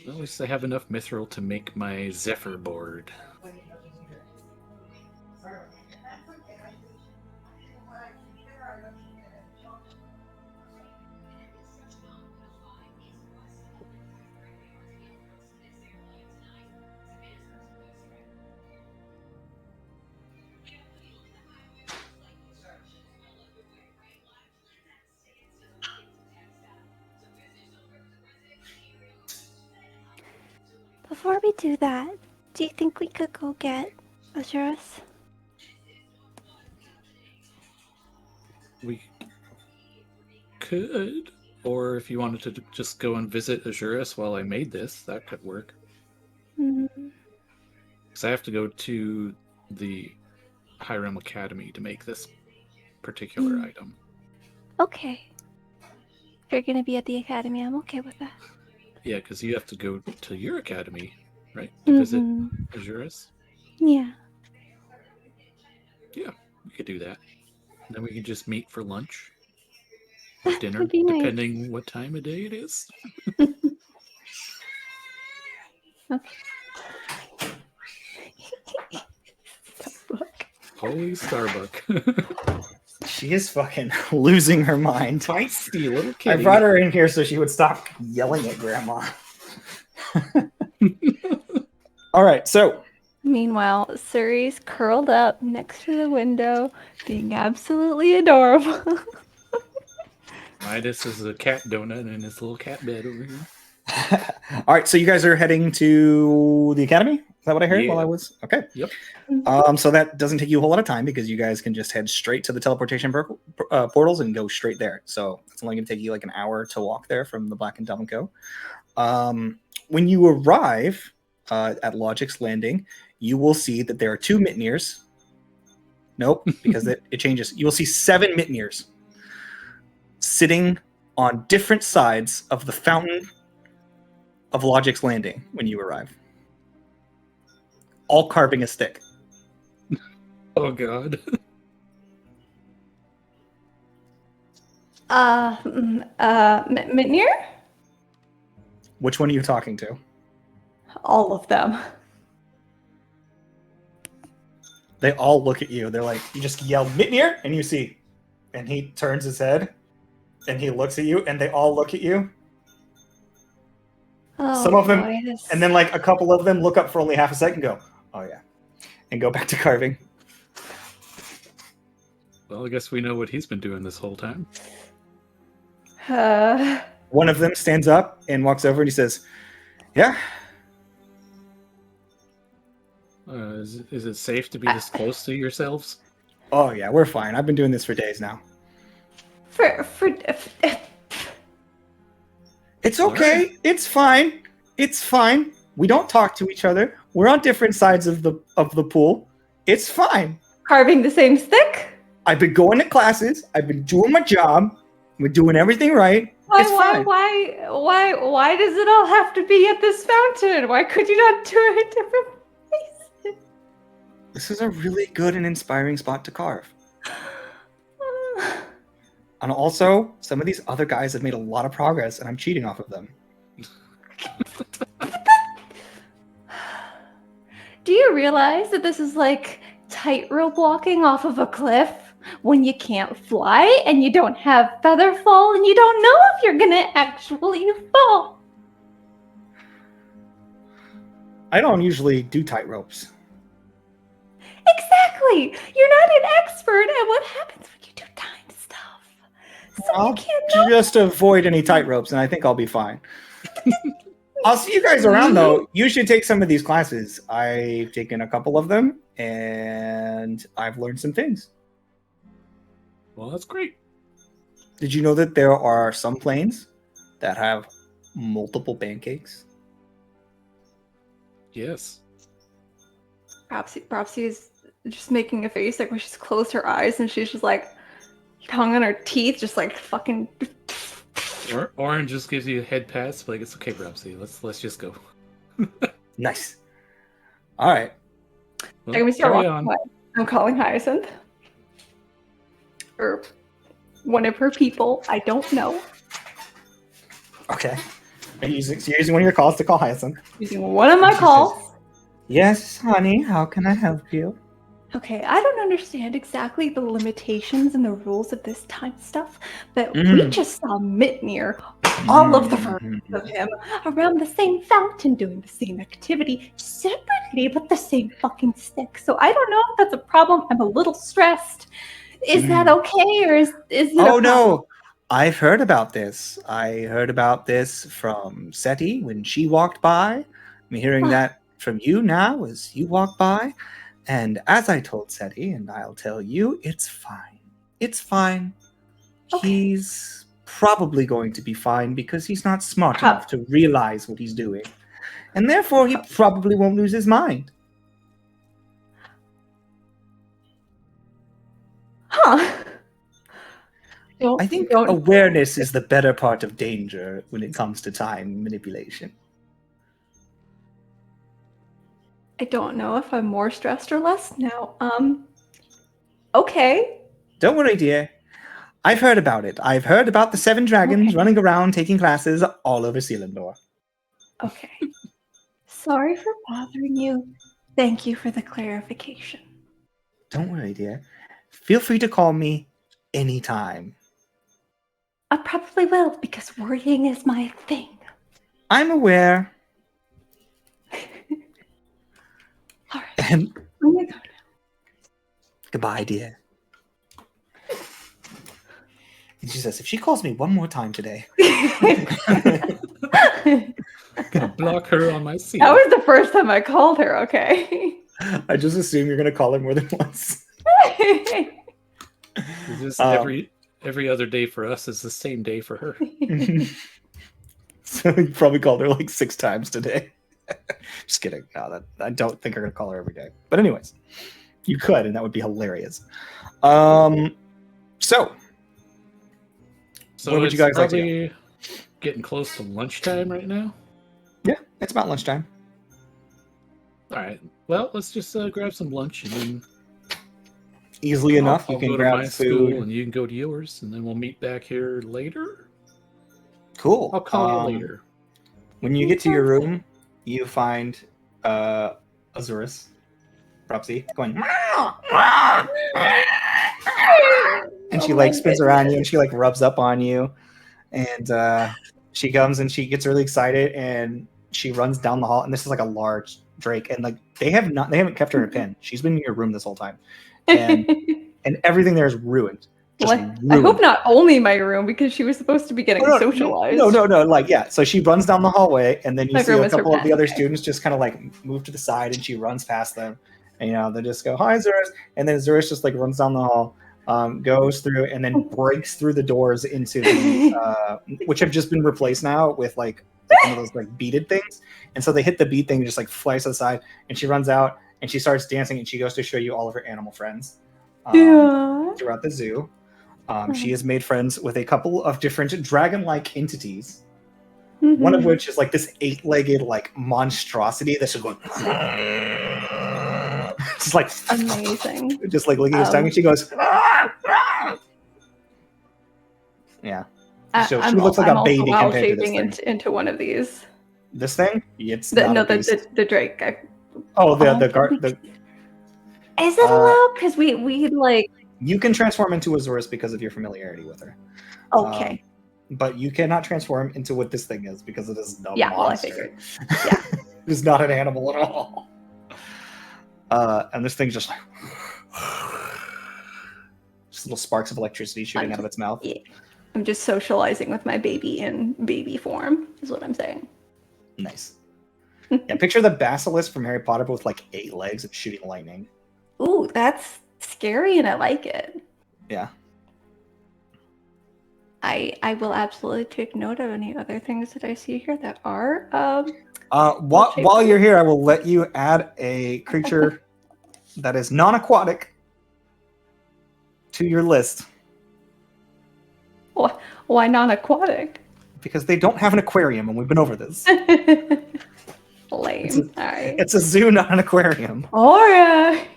At least I have enough mithril to make my Zephyr board. Before we do that, do you think we could go get Azurus? We could, or if you wanted to just go and visit Azurus while I made this, that could work. Mm-hmm. Because I have to go to the High Realm Academy to make this particular item. Okay. If you're gonna be at the academy, I'm okay with that. Yeah, because you have to go to your academy, right? To visit Azurus. Yeah. Yeah, we could do that. And then we can just meet for lunch. Or dinner, That'd be nice. depending what time of day it is. Okay. Holy Starbuck. She is fucking losing her mind. Feisty little I kitty. brought her in here so she would stop yelling at Grandma. All right, so Meanwhile, Suri's curled up next to the window, being absolutely adorable. Midas is a cat donut in his little cat bed over here. all right, so you guys are heading to the academy? Is that what I heard while I Yeah. was? Okay. Yep. So that doesn't take you a whole lot of time because you guys can just head straight to the teleportation portals and go straight there. So it's only going to take you like an hour to walk there from the Black and Devil Co. When you arrive at Logic's Landing, you will see that there are 2 Mitneers. Nope, because it changes. You will see 7 Mitneers sitting on different sides of the fountain of Logic's Landing when you arrive. All carving a stick. Oh god. Mitnir? Which one are you talking to? All of them. They all look at you. They're like, you just yell, Mitnir, and you see. And he turns his head, and he looks at you, and they all look at you. Oh, Some of them, boy, this- and then like a couple of them look up for only half a second and go, oh yeah. And go back to carving. Well, I guess we know what he's been doing this whole time. One of them stands up and walks over and he says, "Yeah, Is it safe to be this close to yourselves? oh yeah, we're fine. I've been doing this for days now. It's okay. Alright. It's fine. It's fine. We don't talk to each other. We're on different sides of the pool. It's fine. Carving the same stick? I've been going to classes. I've been doing my job. We're doing everything right. It's fine. Why does it all have to be at this fountain? Why could you not do it at different places? This is a really good and inspiring spot to carve. And also, some of these other guys have made a lot of progress, and I'm cheating off of them. Do you realize that this is like tightrope walking off of a cliff when you can't fly and you don't have feather fall and you don't know if you're gonna actually fall? I don't usually do tight ropes. Exactly! You're not an expert at what happens when you do timed stuff. So I'll you can't know. just avoid any tight ropes, and I think I'll be fine. I'll see you guys around, though. You should take some of these classes. I've taken a couple of them, and I've learned some things. Well, that's great. Did you know that there are some planes that have multiple pancakes? Yes. Perhaps is just making a face like when she's closed her eyes and she's just like tongue on her teeth, just like fucking. Auren just gives you a head pass, like it's okay, Robsy. Let's just go. Nice. All right. Well, I'm gonna start carry walking on. away. I'm calling Hyacinth. Or one of her people. I don't know. Okay. You're using one of your calls to call Hyacinth. Using one of my calls. Yes, honey. How can I help you? Okay, I don't understand exactly the limitations and the rules of this time stuff, but we Mhm. just saw Mitnir, all of the versions of him, around the same fountain doing the same activity separately but the same fucking stick. So I don't know if that's a problem. I'm a little stressed. Is that okay, or is it Oh, a no. problem? I've heard about this. I heard about this from Seti when she walked by. I'm hearing that from you now as you walk by. And as I told Seti, and I'll tell you, it's fine. It's fine. Okay. He's probably going to be fine because he's not smart Prob- enough to realize what he's doing. And therefore, he probably won't lose his mind. Huh. I think don't awareness is the better part of danger when it comes to time manipulation. I don't know if I'm more stressed or less now. Okay. Don't worry, dear. I've heard about it. I've heard about the 7 dragons Okay. running around taking classes all over Selindor. Okay. Sorry for bothering you. Thank you for the clarification. Don't worry, dear. Feel free to call me anytime. I probably will because worrying is my thing. I'm aware. All right. And I'm gonna go goodbye, dear. And she says, if she calls me one more time today, now. Gonna block her on my seat. That was the first time I called her, okay? I just assume you're going to call her more than once. It's just Um, every other day for us is the same day for her. So you probably called her like 6 times today. Just kidding. No, I don't think I'm going to call her every day. But anyways, you could, and that would be hilarious. So So Where would it's you guys like to go? probably getting close to lunchtime right now. yeah, it's about lunchtime. All right. Well, let's just grab some lunch and then Easily enough, I'll you can go to my grab school food. and you can go to yours, and then we'll meet back here later. Cool. I'll call you later. When you get to your room, you find Azurus, Propsy, going, and she like spins around you and she like rubs up on you, and she comes and she gets really excited and she runs down the hall, and this is like a large drake, and like they haven't kept her in a pen. She's been in your room this whole time, and and everything there is ruined. Just Well, I hope ruined. not only my room, because she was supposed to be getting No, socialized. no. Like, yeah. So she runs down the hallway, and then you My see room a is her couple of pen, the other okay. students just kind of like move to the side, and she runs past them. And they just go, "Hi, Zurus," and then Zurus just like runs down the hall, goes through, and then breaks through the doors into the which have just been replaced now with like one of those like beaded things. And so they hit the bead thing, and just like flies to the side, and she runs out, and she starts dancing, and she goes to show you all of her animal friends Yeah. throughout the zoo. She has made friends with a couple of different dragon-like entities. One of which is like this 8-legged like monstrosity that's just going, just like Amazing. just like licking his tongue, and she goes, yeah. So she looks like I'm a also baby wild compared to this shaping thing. into one of these. This thing? It's not a beast. The Drake. Oh, the guard. Is it allowed? Because we like. You can transform into Azorus because of your familiarity with her. Okay. But you cannot transform into what this thing is because it is a Yeah. monster. Well, I figured. Yeah. It is not an animal at all. And this thing's just like just little sparks of electricity shooting out of its mouth. Yeah. I'm just socializing with my baby in baby form, is what I'm saying. Nice. Yeah, picture the basilisk from Harry Potter, but with like 8 legs and shooting lightning. Ooh, that's scary, and I like it. Yeah. I will absolutely take note of any other things that I see here that are. While you're here, I will let you add a creature that is non-aquatic to your list. Why non-aquatic? Because they don't have an aquarium, and we've been over this. Lame. All right. It's a zoo, not an aquarium. Alright.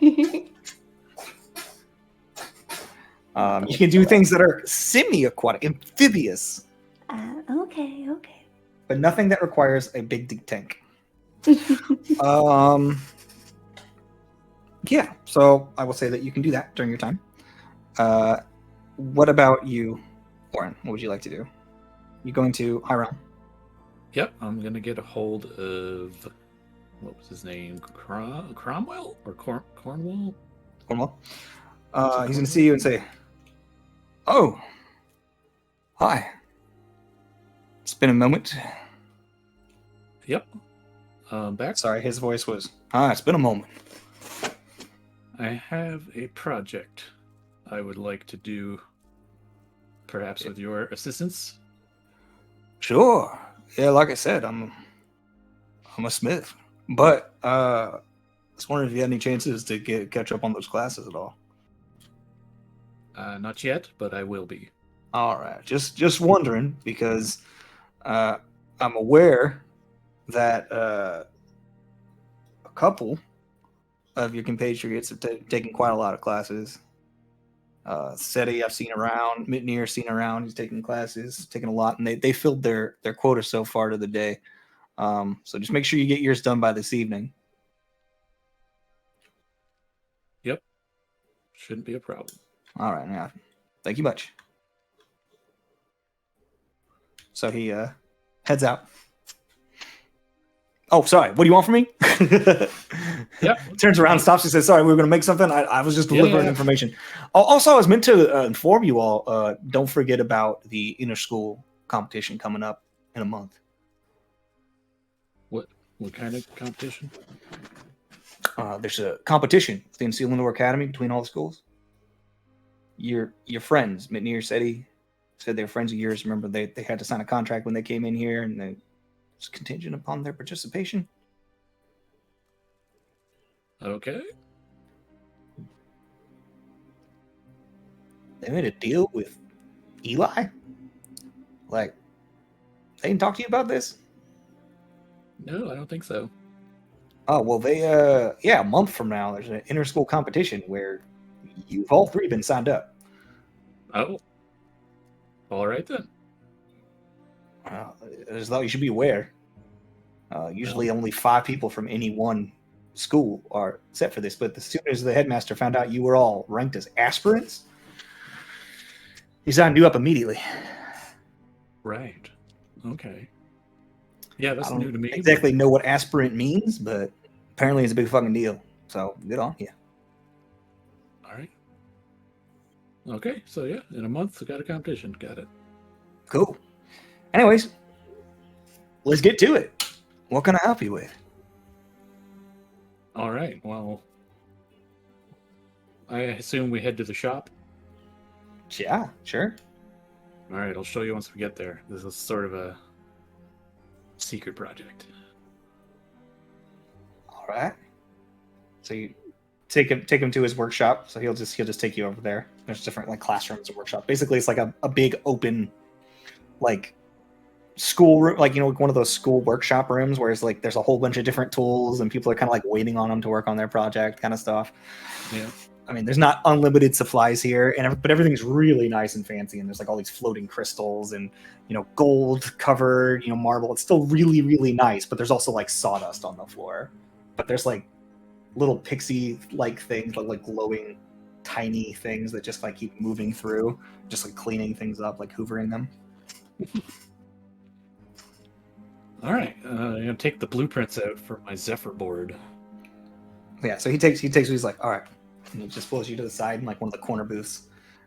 You can do things that are semi-aquatic, amphibious, Okay. but nothing that requires a big tank. Yeah, so I will say that you can do that during your time. What about you, Auren? What would you like to do? You going to high realm? Yep, I'm gonna get a hold of what was his name, Cromwell or Cornwall? Cornwall. He's going to see you and say, "Oh, hi. It's been a moment." Yep. Back. Sorry, his voice was, "Hi, it's been a moment." I have a project I would like to do, perhaps with your assistance. Sure. Yeah, like I said, I'm a smith. But I was wondering if you had any chances to catch up on those classes at all. Not yet, but I will be. All right. Just wondering because I'm aware that a couple of your compatriots have taken quite a lot of classes. Seti, I've seen around. Mitnir, seen around. He's taking classes, taking a lot, and they filled their quota so far to the day. So just make sure you get yours done by this evening. Yep. Shouldn't be a problem. All right, yeah. Thank you much. So he heads out. Oh, sorry. What do you want from me? Yep. Turns around, stops, and says, "Sorry, we were going to make something. I was just delivering information." Also, I was meant to inform you all. Don't forget about the inter-school competition coming up in a month. What kind of competition? There's a competition within Selindor Academy between all the schools. Your friends, Mitnir, Seti, said they're friends of yours. Remember, they had to sign a contract when they came in here, and it's contingent upon their participation. Okay. They made a deal with Eli? Like, they didn't talk to you about this? No, I don't think so. Oh, well, a month from now, there's an inter-school competition where you've all three been signed up. Oh. All right, then. I just thought you should be aware. Usually only 5 people from any one school are set for this, but as soon as the headmaster found out you were all ranked as aspirants, he signed you up immediately. Right. Okay. Yeah, that's new to me. Exactly know what aspirant means, but apparently it's a big fucking deal. So good on you. All right. Okay, so yeah, in a month, I got a competition. Got it. Cool. Anyways, let's get to it. What can I help you with? All right, well, I assume we head to the shop. Yeah, sure. All right, I'll show you once we get there. This is sort of a secret project. All right. So you take him to his workshop. So he'll just take you over there. There's different like classrooms and workshop. Basically, it's like a big open like school room, like one of those school workshop rooms where it's like there's a whole bunch of different tools and people are kind of like waiting on them to work on their project, kind of stuff. Yeah. I mean, there's not unlimited supplies here, but everything's really nice and fancy. And there's like all these floating crystals and gold covered, marble. It's still really really nice, but there's also like sawdust on the floor. But there's like little pixie like things, like glowing tiny things that just like keep moving through, just like cleaning things up, like hoovering them. All right, I'm gonna take the blueprints out for my Zephyr board. Yeah, so he takes he's like, all right, and he just pulls you to the side in like one of the corner booths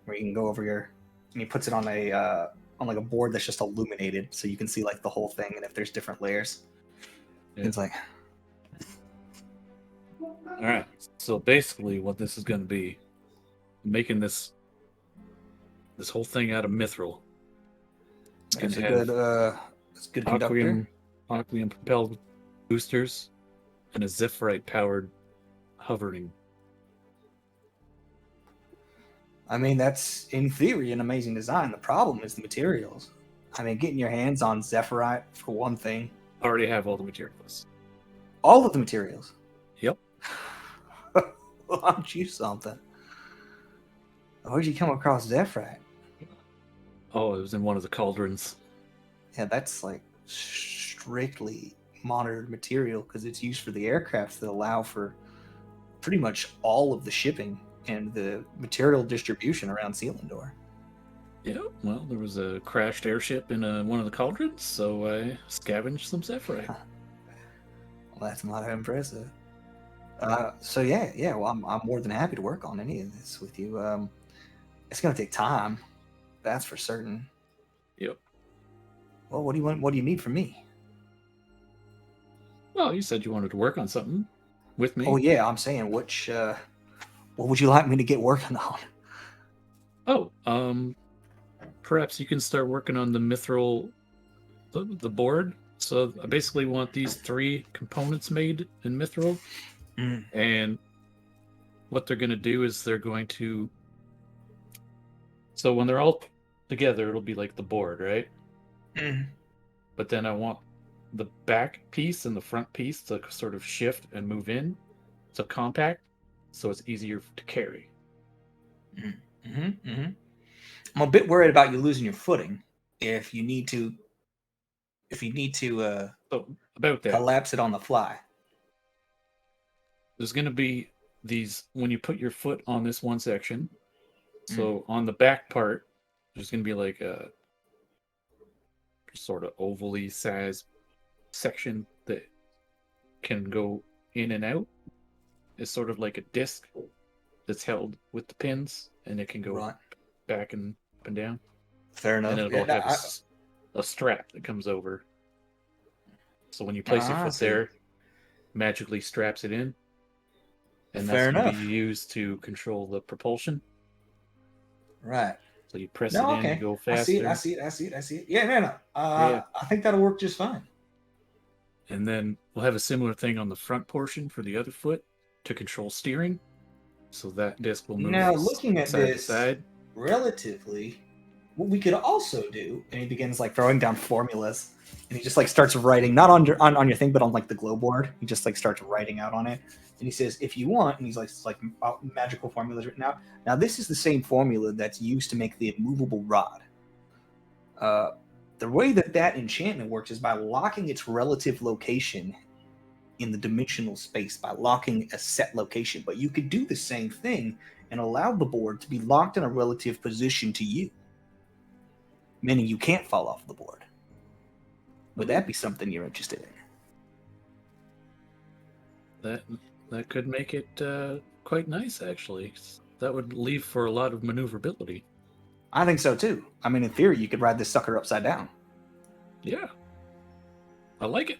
where you can go over your, and he puts it on like a board that's just illuminated so you can see like the whole thing and if there's different layers. Yeah. It's like, All right, so basically, what this is gonna be, making this whole thing out of mithril. it's a good conductor. Aquarium propelled boosters, and a Zephyrite powered hovering. I mean, that's in theory an amazing design. The problem is the materials. I mean, getting your hands on Zephyrite for one thing. Already have all the materials. All of the materials. Yep. Well, aren't you something? Where'd you come across Zephyrite? Oh, it was in one of the cauldrons. Yeah, that's like strictly monitored material because it's used for the aircrafts that allow for pretty much all of the shipping and the material distribution around Selindor. Yeah, well, there was a crashed airship in one of the cauldrons, so I scavenged some Zephyrite. Well, that's not impressive. So yeah. Well, I'm more than happy to work on any of this with you. It's gonna take time, that's for certain. Yep. Well, what do you want? What do you need from me? Well, you said you wanted to work on something with me. Oh yeah, I'm saying what would you like me to get working on? Oh, perhaps you can start working on the mithril, the board. So I basically want these 3 components made in mithril, and what they're going to do is they're going to. So when they're all together, it'll be like the board, right? But then I want the back piece and the front piece to sort of shift and move in, so compact, so it's easier to carry. I'm a bit worried about you losing your footing if you need to So about that, collapse it on the fly. there's going to be these when you put your foot on this one section. So on the back part, there's going to be like a sort of ovally sized section that can go in and out. It's sort of like a disc that's held with the pins, and it can go Right. back and up and down. Fair enough. And it'll have a strap that comes over. So when you place your foot there, magically straps it in. And that's going to be used to control the propulsion. Right. So you press it in, you go faster. I see it. Yeah, no. I think that'll work just fine. And then we'll have a similar thing on the front portion for the other foot to control steering. So that disc will move Now, looking at side to this side. relatively, what we could also do, and he begins like throwing down formulas, and he just like starts writing, not on your thing, but on like the glow board. He just like starts writing out on it, and he says, if you want, and he's like magical formulas written out. Now, this is the same formula that's used to make the immovable rod. The way that enchantment works is by locking its relative location in the dimensional space, by locking a set location. But you could do the same thing and allow the board to be locked in a relative position to you, meaning you can't fall off the board. Would that be something you're interested in? That could make it quite nice, actually. that would leave for a lot of maneuverability. I think so too. I mean, in theory, you could ride this sucker upside down. Yeah. I like it.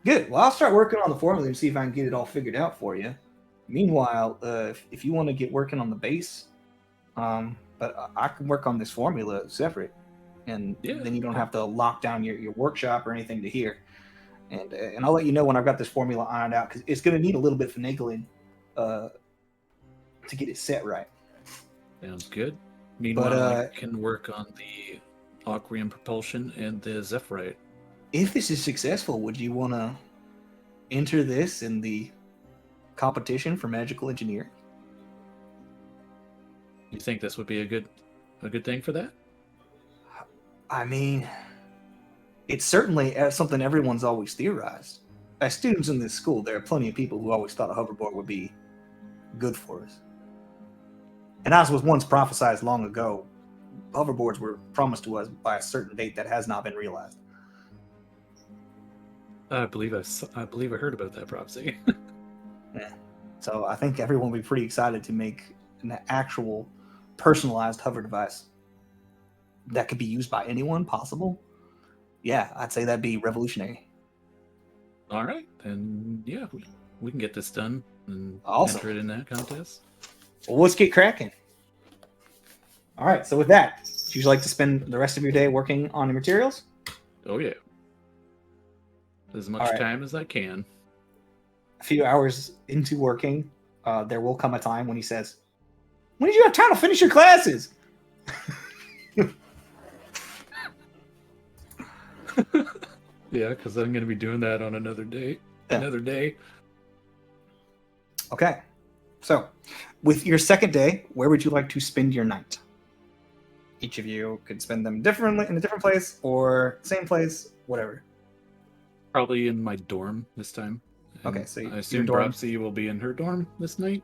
Good. Well, I'll start working on the formula and see if I can get it all figured out for you. Meanwhile, if you want to get working on the base, but I can work on this formula separate, and then you don't have to lock down your workshop or anything to here. And I'll let you know when I've got this formula ironed out, because it's going to need a little bit of finagling to get it set right. Sounds good. Meanwhile, I can work on the Auren propulsion and the Zephyrite. If this is successful, would you want to enter this in the competition for magical engineering? You think this would be a good thing for that? I mean, it's certainly something everyone's always theorized. As students in this school, there are plenty of people who always thought a hoverboard would be good for us. And as was once prophesied long ago, hoverboards were promised to us by a certain date that has not been realized. I believe I heard about that prophecy. Yeah. So I think everyone will be pretty excited to make an actual personalized hover device that could be used by anyone possible. Yeah, I'd say that'd be revolutionary. All right, then yeah, we can get this done and Awesome. enter it in that contest. Well, let's get cracking. All right, so with that, would you like to spend the rest of your day working on the materials? Oh yeah. As much time as I can. A few hours into working, there will come a time when he says, "When did you have time to finish your classes?" Yeah, because I'm going to be doing that on another day. Yeah. Another day. Okay. So, with your second day, where would you like to spend your night? Each of you could spend them differently in a different place or same place, whatever. Probably in my dorm this time. And okay, so I assume Brapsy will be in her dorm this night.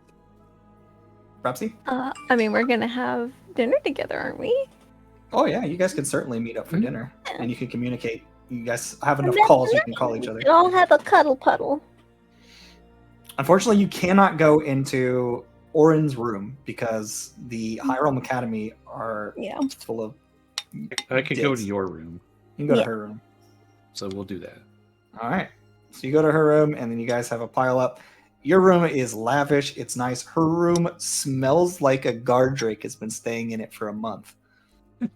Brapsy? I mean, we're gonna have dinner together, aren't we? Oh yeah, you guys can certainly meet up for dinner, and you can communicate. You guys have enough calls you can call each other. We all have a cuddle puddle. Unfortunately, you cannot go into Auren's room because the High Realm Academy are full of. I could go to your room. You can go to her room. So we'll do that. All right. So you go to her room, and then you guys have a pile up. Your room is lavish. It's nice. Her room smells like a guard drake has been staying in it for a month.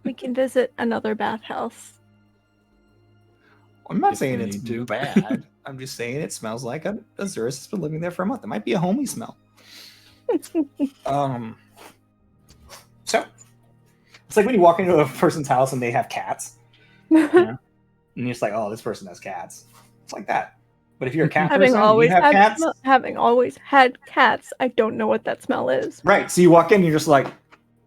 We can visit another bathhouse. I'm not saying it's bad. I'm just saying it smells like Azurus has been living there for a month. It might be a homey smell. So it's like when you walk into a person's house and they have cats. You know? And you're just like, oh, this person has cats. It's like that. But if you're a cat person, you have cats. Having always had cats, I don't know what that smell is. Right. So you walk in, you're just like,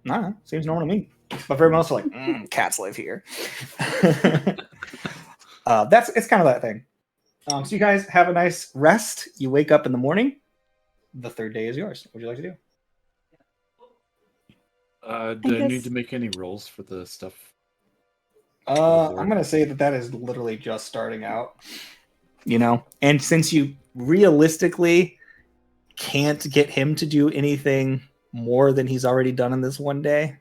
nah, seems normal to me. But for everyone else, are like, cats live here. It's kind of that thing. So you guys have a nice rest. You wake up in the morning. The third day is yours. What would you like to do? Do I need to make any rolls for the stuff? I'm going to say that is literally just starting out. You know? And since you realistically can't get him to do anything more than he's already done in this one day.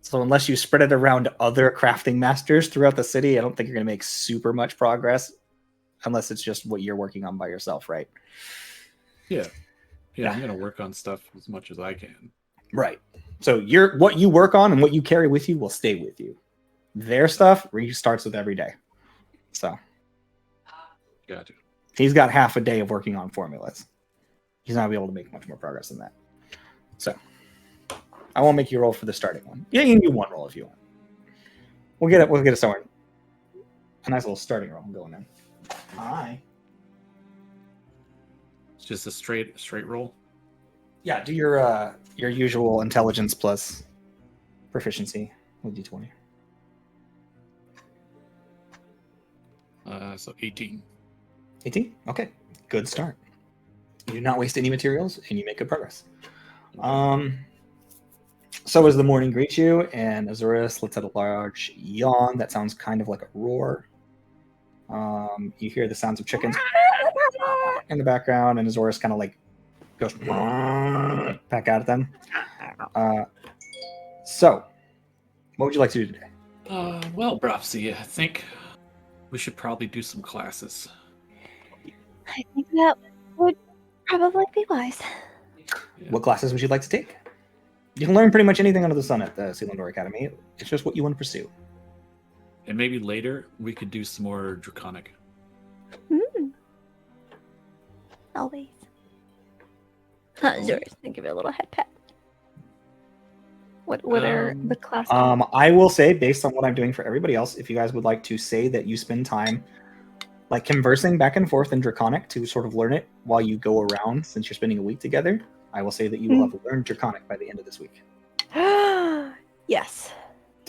So unless you spread it around other crafting masters throughout the city, I don't think you're going to make super much progress. Unless it's just what you're working on by yourself, right? Yeah, I'm going to work on stuff as much as I can. Right. So what you work on and what you carry with you will stay with you. Their stuff restarts with every day. So. Gotcha. He's got half a day of working on formulas. He's not going to be able to make much more progress than that. So. I won't make you roll for the starting one. Yeah, you can do one roll if you want. We'll get it started. A nice little starting roll going in. Hi. It's just a straight roll. Yeah, do your usual intelligence plus proficiency with D20. So 18. 18? Okay. Good start. You do not waste any materials and you make good progress. So as the morning greets you, and Azurus lets out a large yawn that sounds kind of like a roar. You hear the sounds of chickens in the background, and Azurus kind of like Goes back out at them. So, what would you like to do today? Well, Brofsy, I think we should probably do some classes. I think that would probably be wise. Yeah. What classes would you like to take? You can learn pretty much anything under the sun at the Selindor Academy. It's just what you want to pursue. And maybe later we could do some more Draconic. Always. Yours. And give it a little head pat. What are the classes? I will say, based on what I'm doing for everybody else, if you guys would like to say that you spend time like conversing back and forth in Draconic to sort of learn it while you go around, since you're spending a week together, I will say that you will have learned Draconic by the end of this week. Yes.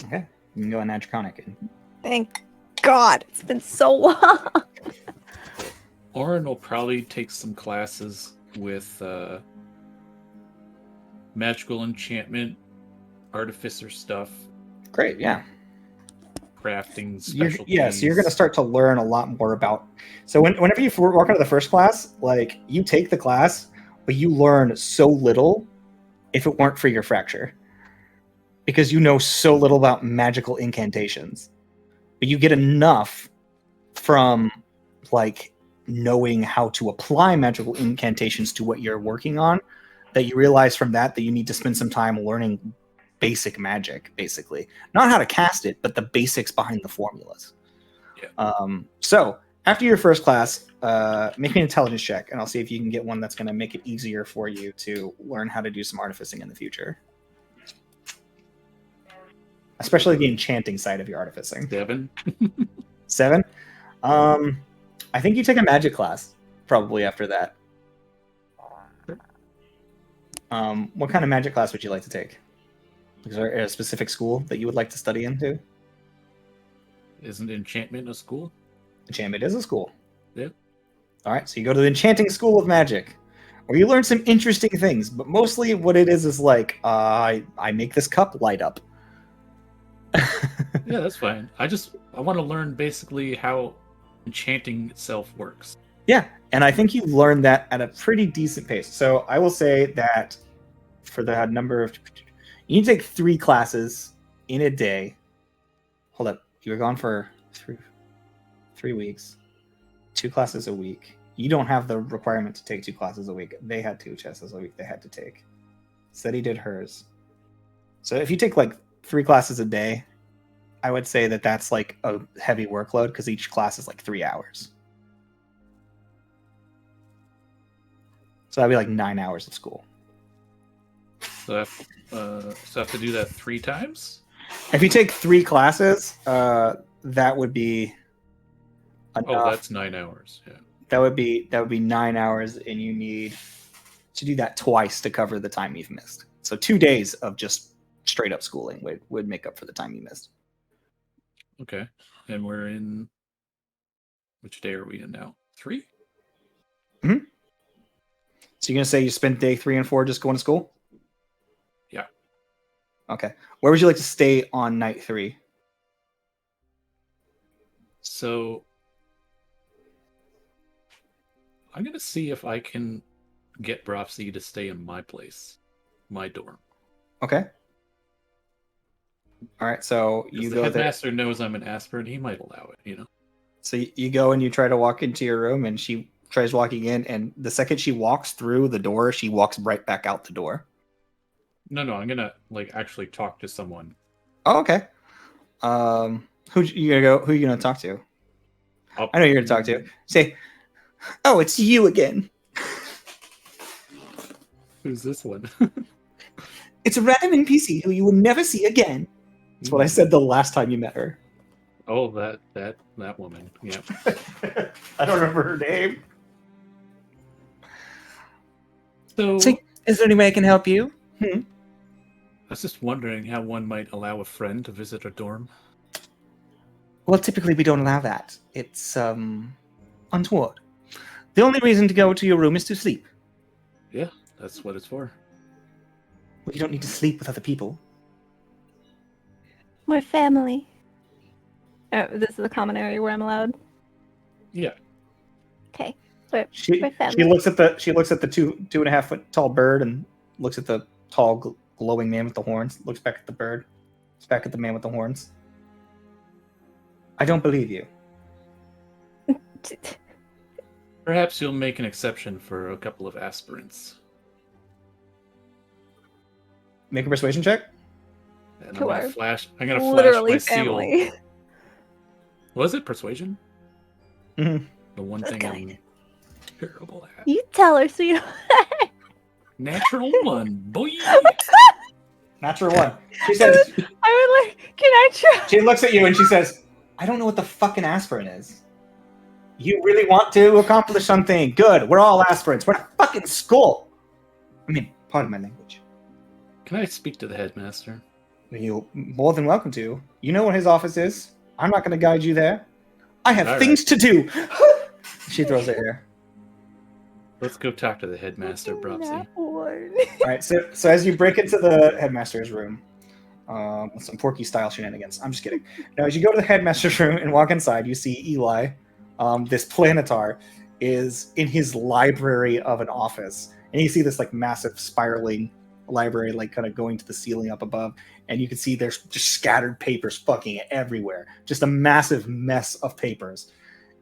Okay, you can go and add Draconic. Thank God. It's been so long. Auren will probably take some classes with magical enchantment, artificer stuff, Great, yeah. crafting You're, specialties. yeah, so you're going to start to learn a lot more about. So whenever you walk into the first class, like you take the class, but you learn so little if it weren't for your fracture, because you know so little about magical incantations, but you get enough from like knowing how to apply magical incantations to what you're working on that you realize from that you need to spend some time learning basic magic, basically. Not how to cast it, but the basics behind the formulas. Yeah. So after your first class, make me an intelligence check, and I'll see if you can get one that's going to make it easier for you to learn how to do some artificing in the future. Especially the enchanting side of your artificing. 7. 7? I think you take a magic class probably after that. What kind of magic class would you like to take? Is there a specific school that you would like to study into? Isn't enchantment a school? Enchantment is a school. Yeah. All right, so you go to the Enchanting School of Magic, where you learn some interesting things, but mostly what it is like, I make this cup light up. Yeah, that's fine. I want to learn basically how enchanting itself works. Yeah, and I think you learn that at a pretty decent pace. So I will say that for the number of... You need to take 3 classes in a day. Hold up. You were gone for 3 weeks. 2 classes a week. You don't have the requirement to take 2 classes a week. They had 2 classes a week they had to take. Seti did hers. So if you take like 3 classes a day, I would say that that's like a heavy workload because each class is like 3 hours. So that'd be like 9 hours of school. So I have to do that 3 times? If you take 3 classes, that would be enough. Oh, that's 9 hours. Yeah. That would be 9 hours, and you need to do that twice to cover the time you've missed. So 2 days of just straight up schooling would make up for the time you missed. Okay. And we're in... Which day are we in now? 3? Mm-hmm. So you're going to say you spent day 3 and 4 just going to school? Yeah. Okay. Where would you like to stay on night 3? So I'm going to see if I can get Brofsy to stay in my place, my dorm. Okay. All right, so you The go there. headmaster knows I'm an aspirant. He might allow it, you know? So you go and you try to walk into your room, and she tries walking in, and the second she walks through the door, she walks right back out the door. No, I'm going to actually talk to someone. Oh, okay. Who you gonna talk to? I know you're gonna talk to. Say, "Oh, it's you again." Who's this one? It's a random NPC who you will never see again. That's what I said the last time you met her. Oh, that woman. Yeah. I don't remember her name. So, Is there any way I can help you? I was just wondering how one might allow a friend to visit a dorm. Well, typically we don't allow that. It's untoward. The only reason to go to your room is to sleep. Yeah, that's what it's for. Well, you don't need to sleep with other people. We're family. This is a common area where I'm allowed. Yeah. Okay. She family. looks at the 2.5 foot tall bird and looks at the tall glowing man with the horns. Looks back at the bird. Looks back at the man with the horns. I don't believe you. Perhaps you'll make an exception for a couple of aspirants. Make a persuasion check. And Who I'm are gonna flash my Literally seal. family. Was it persuasion? Mm-hmm. The one That's thing good. I'm terrible at. You tell her, sweetheart. Natural 1, boy. Natural 1. She says. I would like. Can I try? She looks at you and she says, "I don't know what the fucking aspirant is. You really want to accomplish something? Good. We're all aspirants. We're not fucking school. I mean, pardon my language. Can I speak to the headmaster? You're more than welcome to. You know what his office is. I'm not going to guide you there. I have All things to do." She throws her hair. Let's go talk to the headmaster, Bropsy. That one. All right. So as you break into the headmaster's room, with some Porky style shenanigans. I'm just kidding. Now, as you go to the headmaster's room and walk inside, you see Eli. This planetar is in his library of an office, and you see this like massive spiraling library, like kind of going to the ceiling up above, and you can see there's just scattered papers fucking everywhere, just a massive mess of papers.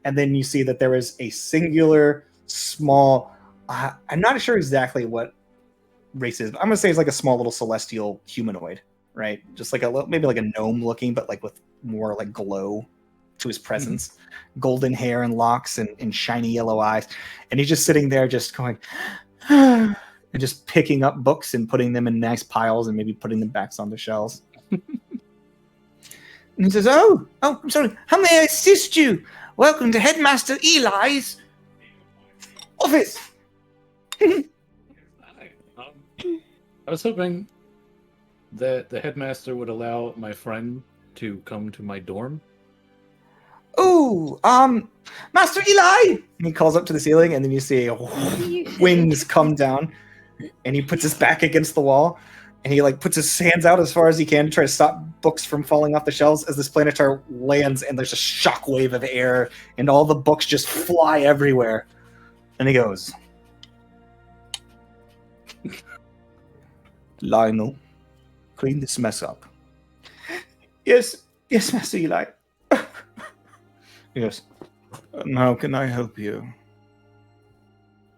And then you see that there is a singular small, I'm not sure exactly what race it is, but I'm gonna say it's like a small little celestial humanoid, right? Just like a little, maybe like a gnome looking, but like with more like glow to his presence, golden hair and locks and shiny yellow eyes, and he's just sitting there just going and just picking up books and putting them in nice piles and maybe putting them back on the shelves. And he says, oh, I'm sorry, how may I assist you? Welcome to Headmaster Eli's office. I was hoping that the headmaster would allow my friend to come to my dorm. Oh, Master Eli! And he calls up to the ceiling, and then you see wings come down, and he puts his back against the wall, and he like puts his hands out as far as he can to try to stop books from falling off the shelves as this planetar lands, and there's a shockwave of air, and all the books just fly everywhere. And he goes, Lionel, clean this mess up. Yes, Master Eli. Yes. How can I help you?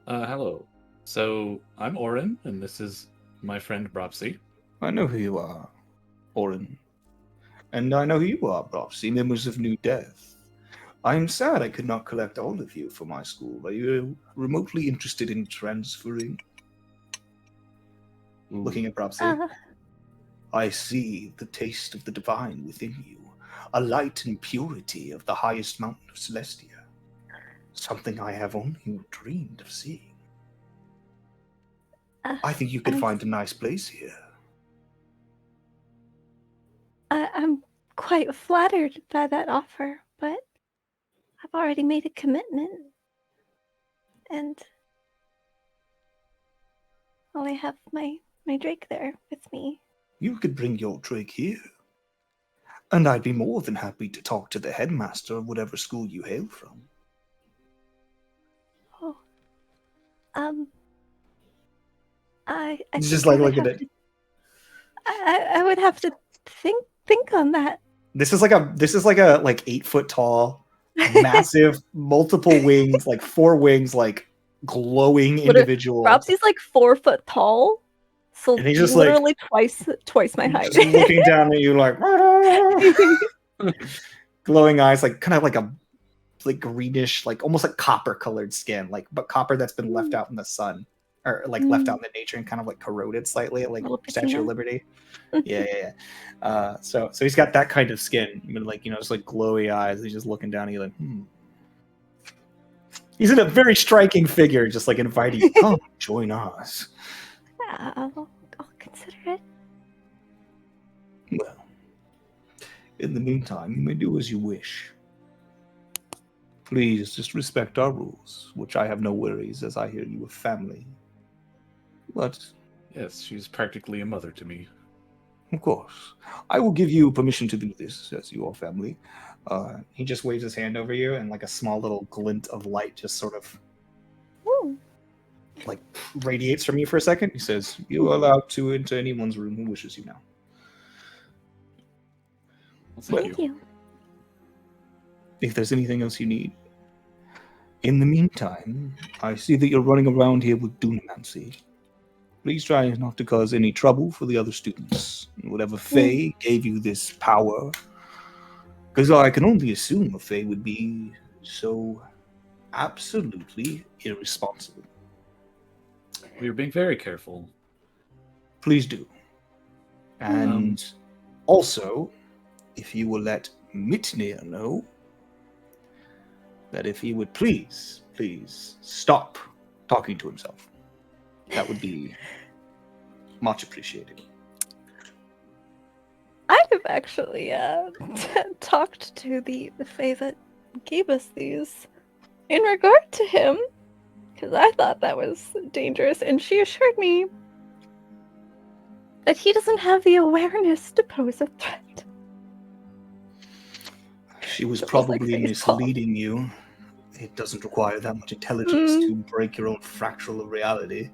Hello. So, I'm Auren, and this is my friend Bropsy. I know who you are, Auren. And I know who you are, Bropsy, members of New Death. I am sad I could not collect all of you for my school. Are you remotely interested in transferring? Looking at Bropsy. I see the taste of the divine within you. A light and purity of the highest mountain of Celestia. Something I have only dreamed of seeing. I think you could find a nice place here. I'm quite flattered by that offer, but I've already made a commitment. And I have my Drake there with me. You could bring your Drake here. And I'd be more than happy to talk to the headmaster of whatever school you hail from. Oh. I He's think just I like would looking have at to- I would have to think on that. This is like a 8 foot tall, massive, multiple wings, like 4 wings, like glowing individual. Bropsy's like 4 foot tall, so And he's just literally twice my height. Just looking down at you like glowing eyes, like kind of like a like greenish, like almost like copper colored skin, like but copper that's been left out in the sun or like left out in the nature and kind of like corroded slightly, like Statue patina. of Liberty. Yeah. So he's got that kind of skin, like just like glowy eyes. He's just looking down. And he's like, He's in a very striking figure, just like inviting you, come join us. I'll consider it. Well, in the meantime, you may do as you wish. Please just respect our rules, which I have no worries as I hear you a family. But, Yes, she's practically a mother to me. of course, I will give you permission to do this as you are family. He just waves his hand over you, and like a small little glint of light just sort of radiates from you for a second. He says, "You are allowed to enter anyone's room who wishes you now." Well, thank Thank you. you. If there's anything else you need. In the meantime, I see that you're running around here with Dunamancy. Please try not to cause any trouble for the other students. Whatever Fae gave you this power, because I can only assume a Fae would be so absolutely irresponsible. We were being very careful. Please do. And also, if you will let Mitnir know that if he would please stop talking to himself, that would be much appreciated. I have actually talked to the Fae that gave us these in regard to him, because I thought that was dangerous, and she assured me that he doesn't have the awareness to pose a threat. She was It was like probably face palm. misleading you. It doesn't require that much intelligence to break your own fractal of reality.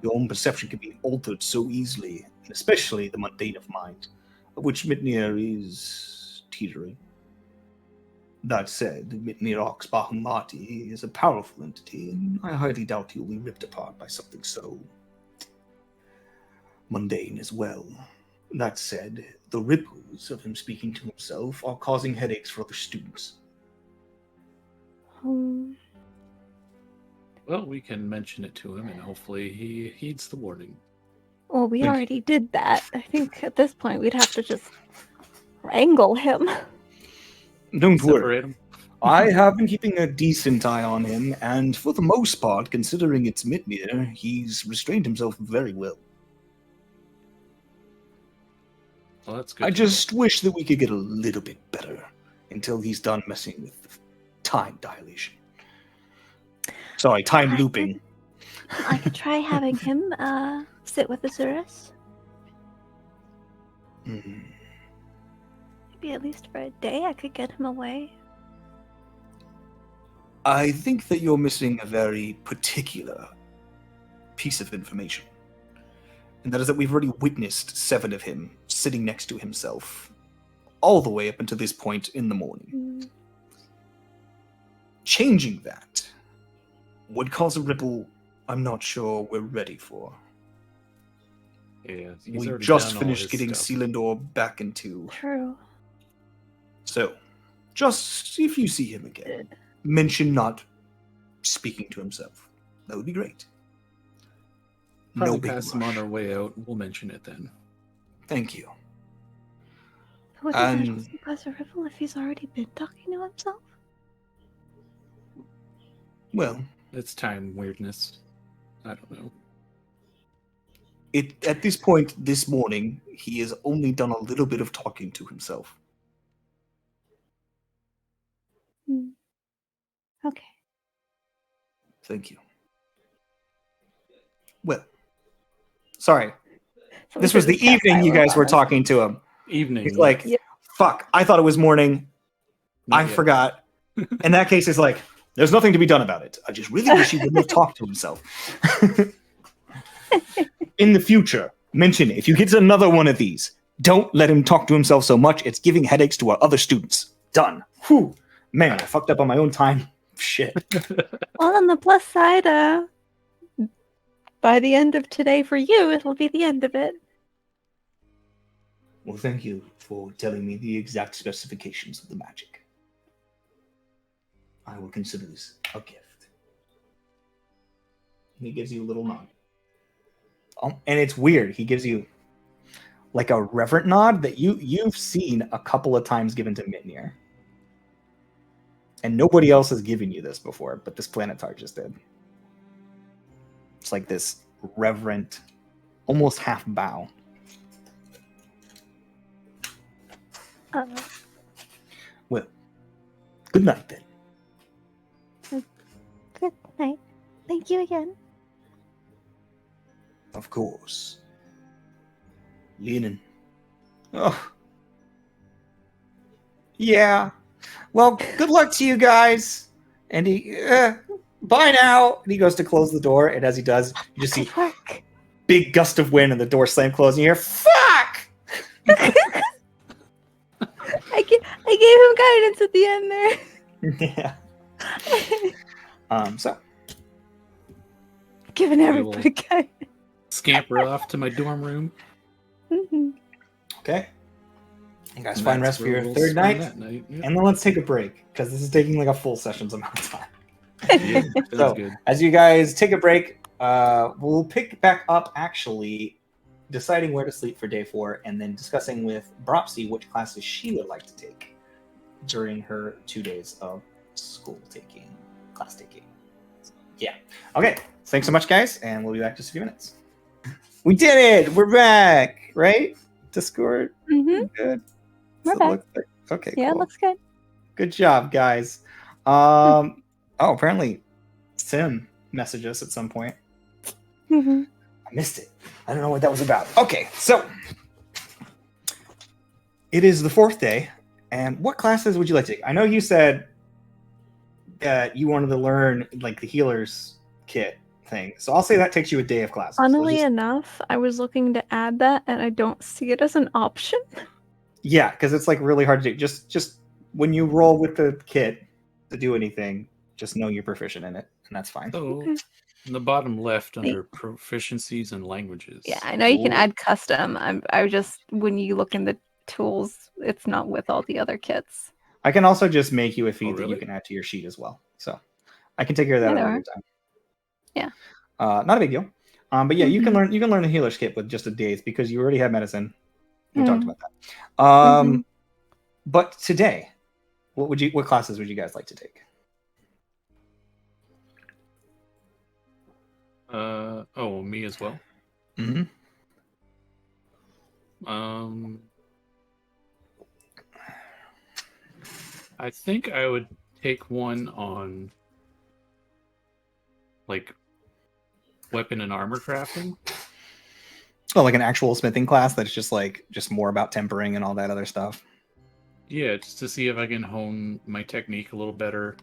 Your own perception can be altered so easily, and especially the mundane of mind, of which Mitnir is teetering. That said, Mitnir Ox Bahumati is a powerful entity, and I highly doubt he'll be ripped apart by something so mundane as well. That said, the ripples of him speaking to himself are causing headaches for other students. Well, we can mention it to him, and hopefully he heeds the warning. Well, we Thank already did that. I think at this point we'd have to just wrangle him. Don't worry. Separate him. I have been keeping a decent eye on him, and for the most part, considering it's Mitnir, he's restrained himself very well. Well, that's good. I to just wish that we could get a little bit better until he's done messing with the time dilation. Sorry, time looping. I could try having him sit with Azurus. Hmm. Maybe at least for a day I could get him away. I think that you're missing a very particular piece of information. And that is that we've already witnessed 7 of him sitting next to himself all the way up until this point in the morning. Changing that would cause a ripple I'm not sure we're ready for. Yeah, he's We already just done all finished his getting stuff. Selindor back into. True. So, just if you see him again, mention not speaking to himself. That would be great. Probably No big pass him on rush. our way out. We'll mention it then. Thank you. Wouldn't that also cause a ripple if he's already been talking to himself? Well, It's time weirdness. I don't know. at this point this morning, he has only done a little bit of talking to himself. Okay. Thank you. Well, sorry. Somebody This was should the just cast evening you silence guys on were us. talking to him. Evening. He's like, Yeah. fuck, I thought it was morning. Not I yet. forgot. In that case, it's like, there's nothing to be done about it. I just really wish he wouldn't have talked to himself. In the future, mention it. If you get another one of these, don't let him talk to himself so much. It's giving headaches to our other students. Done. Whew. Man, I fucked up on my own time. Shit. Well, on the plus side, by the end of today for you, it'll be the end of it. Well, thank you for telling me the exact specifications of the magic. I will consider this a gift. And he gives you a little nod. And it's weird. He gives you like a reverent nod that you've seen a couple of times given to Mitnir. And nobody else has given you this before, but this Planetar just did. It's like this reverent, almost half bow. Well, good night then. Good night. Thank you again. Of course. Lenin. Oh. Yeah. Well, good luck to you guys. And he bye now. And he goes to close the door, and as he does, you just see Good work. big gust of wind and the door slam closed, and you hear, fuck! I gave him guidance at the end there. Yeah. So Giving We everybody will- guidance. Scamper off to my dorm room. Mhm. okay, you guys and find that's rest for where your we'll third spend night, that night. Yep. and then let's take a break because this is taking like a full session's amount of time. Yeah, sounds So good. as you guys take a break, we'll pick back up actually deciding where to sleep for day 4, and then discussing with Bropsy which classes she would like to take during her 2 days of class taking. Yeah. Okay. Thanks so much, guys, and we'll be back in just a few minutes. We did it! We're back, right? Discord. Mhm. Good. We're So it back. looks like- okay. Yeah, it cool. looks good. Good job, guys. Oh, apparently Sim messaged us at some point. Mhm. I missed it. I don't know what that was about. Okay, so it is the 4th day, and what classes would you like to take? I know you said that you wanted to learn like the healer's kit thing, so I'll say that takes you a day of classes. So Funnily just- enough, I was looking to add that, and I don't see it as an option. yeah, because it's like really hard to do. Just when you roll with the kit to do anything, just know you're proficient in it, and that's fine. So, Okay. in the bottom left under proficiencies and languages. Yeah, I know you can Ooh. add custom. I just when you look in the tools, it's not with all the other kits. I can also just make you a feed that you really? can add to your sheet as well. So I can take care of that Yeah, at there another are. time. Yeah. Not a big deal. But yeah, you can Mhm. learn the healer's kit with just a days because you already have medicine. We talked Mm. about that. Mhm. But today, what classes would you guys like to take? Me as well. Mm-hmm. I think I would take one on like weapon and armor crafting. Oh, like an actual smithing class that's just more about tempering and all that other stuff. Yeah, just to see if I can hone my technique a little better.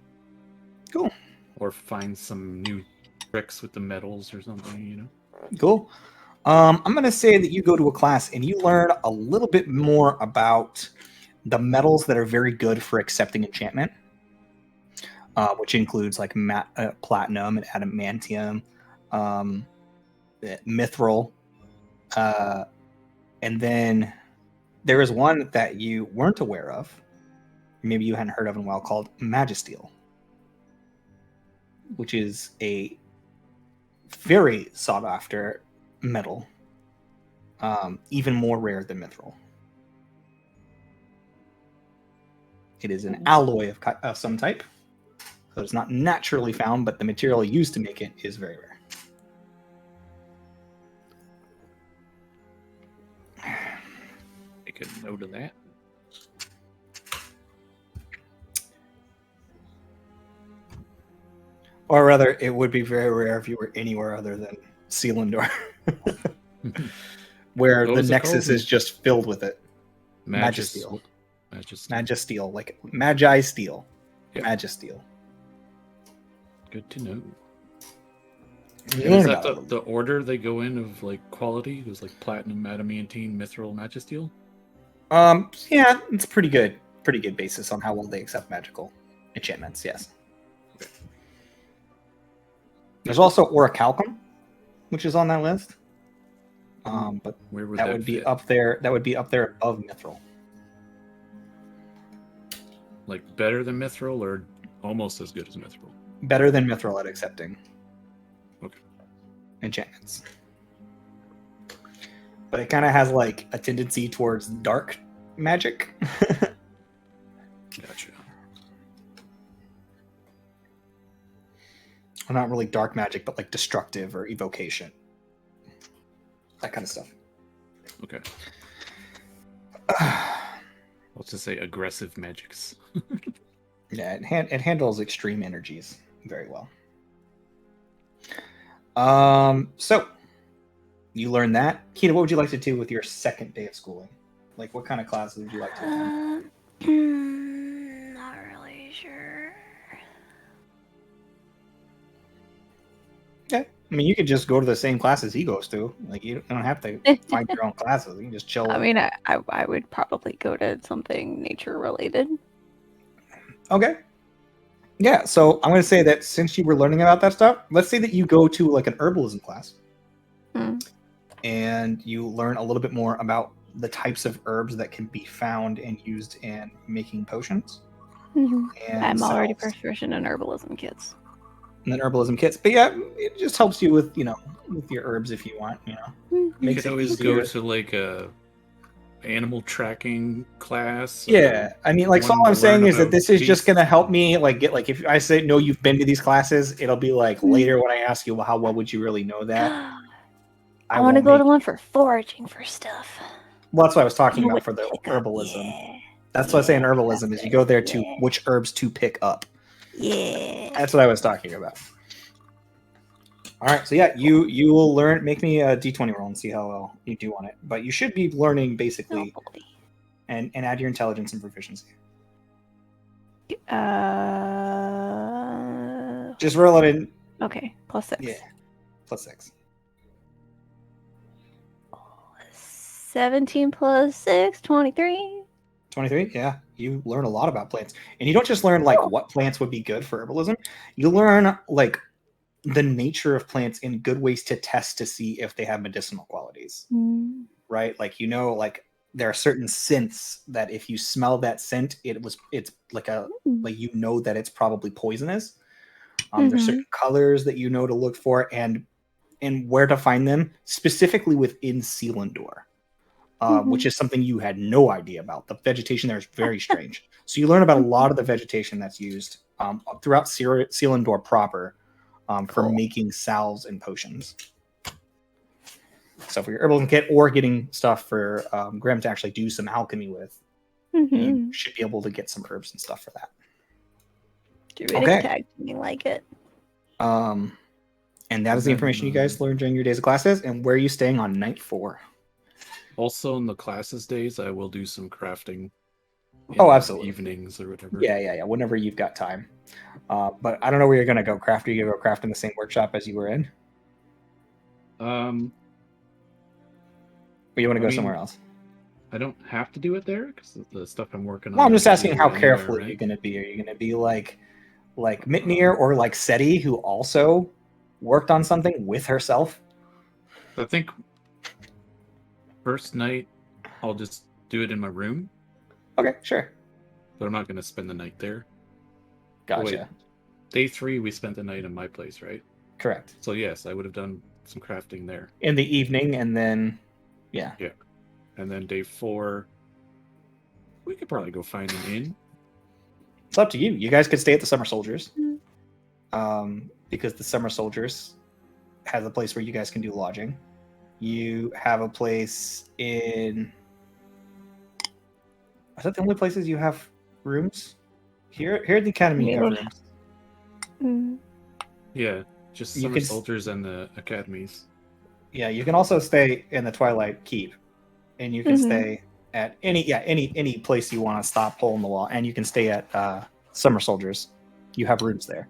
Cool. Or find some new tricks with the metals or something, you know. Cool. I'm gonna say that you go to a class and you learn a little bit more about the metals that are very good for accepting enchantment, which includes like platinum and adamantium, mithril, and then there is one that you weren't aware of, maybe you hadn't heard of in a while, called Magisteel, which is a very sought after metal, even more rare than mithril. It is an alloy of some type, so it's not naturally found, but the material used to make it is very rare. Take a note of that. Or rather, it would be very rare if you were anywhere other than Selindor, where What the was it Nexus called? is just filled with it. Magisteel. Magisteel, like Magi Steel. Yep. Magisteel. Good to know. You And learn is that about it. the order they go in of like quality? It was like platinum, adamantine, mithril, magisteel. Yeah, it's pretty good basis on how well they accept magical enchantments. Yes. Okay. There's also orichalcum, which is on that list. But Where would that would be fit? up there. That would be up there above mithril. Like better than mithril or almost as good as mithril? Better than mithril at accepting. Okay. Enchantments. But it kind of has like a tendency towards dark magic. Gotcha. Well, not really dark magic, but like destructive or evocation. That kind of stuff. Okay. Let's just say aggressive magics. Yeah, it handles extreme energies very well. So you learn that. Kita, what would you like to do with your second day of schooling? Like, what kind of classes would you like to attend? Not really sure. Yeah, I mean, you could just go to the same classes he goes to. Like, you don't have to find your own classes. You can just chill. I mean, I would probably go to something nature related. Okay. Yeah, so I'm going to say that since you were learning about that stuff, let's say that you go to like an herbalism class and you learn a little bit more about the types of herbs that can be found and used in making potions. Mm-hmm. And I'm already salves. proficient in herbalism kits. And then herbalism kits. But yeah, it just helps you with, with your herbs if you want, You Makes could it always easier. go to like a animal tracking class. Yeah, I mean, like, so one all I'm to saying learn is that about this is just beasts. gonna help me, like, get like if I say no, you've been to these classes, it'll be like later when I ask you, well, how well would you really know that? I want to won't go make to one you- for foraging for stuff. Well, that's what I was talking You about would for the pick up, herbalism. yeah. That's what I say in herbalism is that's you go there it, to yeah. which herbs to pick up. Yeah. That's what I was talking about. All right, so yeah, you will learn. Make me a d20 roll and see how well you do on it. But you should be learning basically, Oh, boy. and add your intelligence and proficiency. Just roll it in. Okay, +6. Yeah, +6. 17 + 6, 23. 23. Yeah, you learn a lot about plants, and you don't just learn like what plants would be good for herbalism. You learn like the nature of plants and good ways to test to see if they have medicinal qualities. Right? Like, like there are certain scents that if you smell that scent, it's like that it's probably poisonous. There's certain colors that to look for and where to find them, specifically within Selindor, which is something you had no idea about. The vegetation there is very strange. So you learn about a lot of the vegetation that's used throughout Selindor proper for making salves and potions. So for your herbalism kit or getting stuff for Graham to actually do some alchemy with, you should be able to get some herbs and stuff for that. Druidic tag teaming like it. And that is the information you guys learned during your days of classes. And where are you staying on night 4? Also, in the classes days, I will do some crafting. Oh, absolutely. Evenings or whatever. Yeah. Whenever you've got time. But I don't know where you're going to go craft. Are you going to go craft in the same workshop as you were in? Or you want to go somewhere else? I don't have to do it there because the stuff I'm working on. Well, I'm just asking how anywhere, careful right? you're going to be. Are you going to be like Mitnir or like Seti, who also worked on something with herself? I think first night I'll just do it in my room. Okay, sure. But I'm not going to spend the night there. Gotcha. Oh, wait. Day 3, we spent the night in my place, right? Correct. So yes, I would have done some crafting there. In the evening, and then, yeah. Yeah. And then day 4, we could probably go find an inn. It's up to you. You guys could stay at the Summer Soldiers. Because the Summer Soldiers has a place where you guys can do lodging. You have a place in... Is that the only places you have rooms? Here at the Academy, you have rooms. Yeah, just Summer Soldiers and the academies. Yeah, you can also stay in the Twilight Keep, and you can stay at any place you want to stop, hole in the wall, and you can stay at Summer Soldiers. You have rooms there.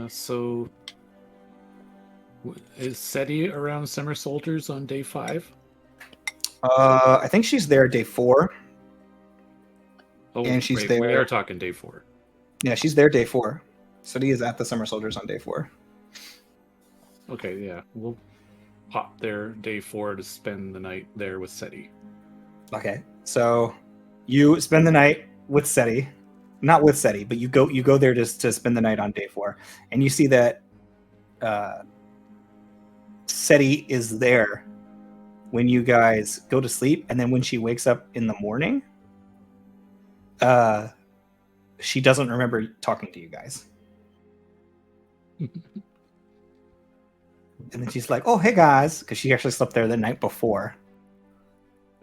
So is Seti around Summer Soldiers on day 5? I think she's there day 4. Oh, and she's there. We are talking day 4. Yeah, she's there day 4. Seti is at the Summer Soldiers on day 4. Okay, yeah, we'll pop there day 4 to spend the night there with Seti. Okay, so you spend the night with Seti, not with Seti, but you go there just to spend the night on day 4, and you see that Seti is there when you guys go to sleep, and then when she wakes up in the morning, she doesn't remember talking to you guys. And then she's like, "Oh, hey guys," because she actually slept there the night before.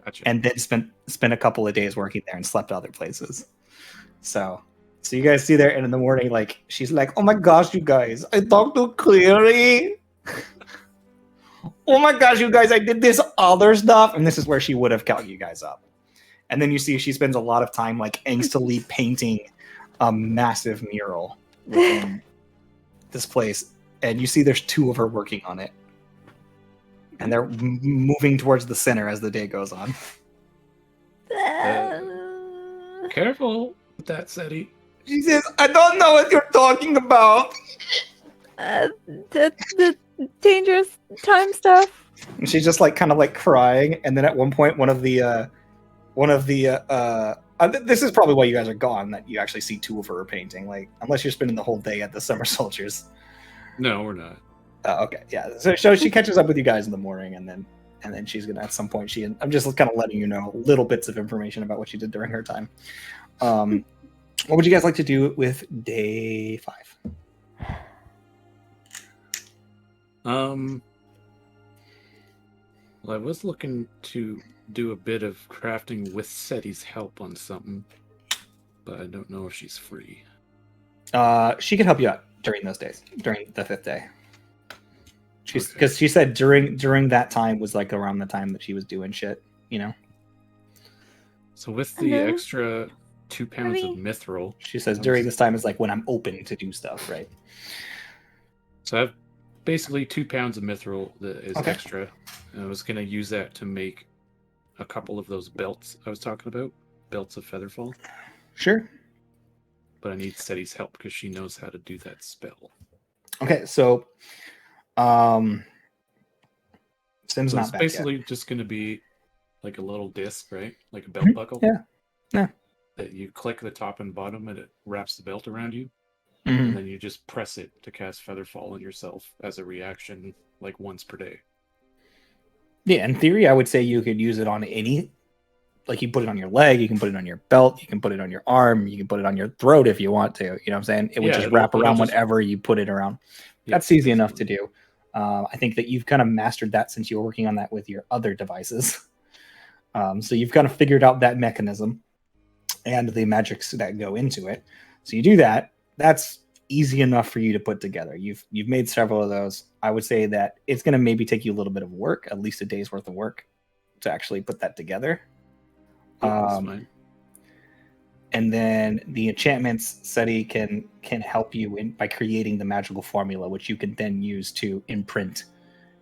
Gotcha. And then spent a couple of days working there and slept other places. So you guys see there, and in the morning, like she's like, "Oh my gosh, you guys, I talked to Cleary. Oh my gosh, you guys, I did this other stuff," and this is where she would have caught you guys up. And then you see she spends a lot of time like angstily painting a massive mural within this place, and you see there's 2 of her working on it, and they're moving towards the center as the day goes on. Careful with that, SETI. She says, "I don't know what you're talking about." The dangerous time stuff. And she's just like kind of like crying, and then at one point, this is probably why you guys are gone. That you actually see 2 of her painting, like unless you're spending the whole day at the Summer Soldiers. No, we're not. Okay, yeah. So she catches up with you guys in the morning, and then she's gonna at some point. I'm just kind of letting you know little bits of information about what she did during her time. What would you guys like to do with day 5? Well, I was looking to do a bit of crafting with SETI's help on something, but I don't know if she's free. She can help you out during those days, during the 5th day. Because she said during that time was like around the time that she was doing shit, you know. So with the extra 2 pounds of mithril, she says during this time is like when I'm open to do stuff, right? So I have basically 2 pounds of mithril that is extra, and I was gonna use that to make a couple of those belts I was talking about, belts of Featherfall. Sure. But I need SETI's help because she knows how to do that spell. Okay, so Sim's not it's back basically yet. just going to be like a little disc, right? Like a belt buckle. Yeah. That you click the top and bottom, and it wraps the belt around you, Mm-hmm. and then you just press it to cast Featherfall on yourself as a reaction, like once per day. Yeah, in theory, I would say you could use it on any. Like you put it on your leg, you can put it on your belt, you can put it on your arm, you can put it on your throat if you want to. You know what I'm saying? It would just wrap around whenever you put it around. That's easy enough to do. I think that you've kind of mastered that since you were working on that with your other devices. So you've kind of figured out that mechanism and the magics that go into it. So you do that. That's easy enough for you to put together. You've made several of those. I would say that it's going to maybe take you a little bit of work, at least a day's worth of work, to actually put that together. That's fine. And then the enchantments SETI can help you by creating the magical formula, which you can then use to imprint.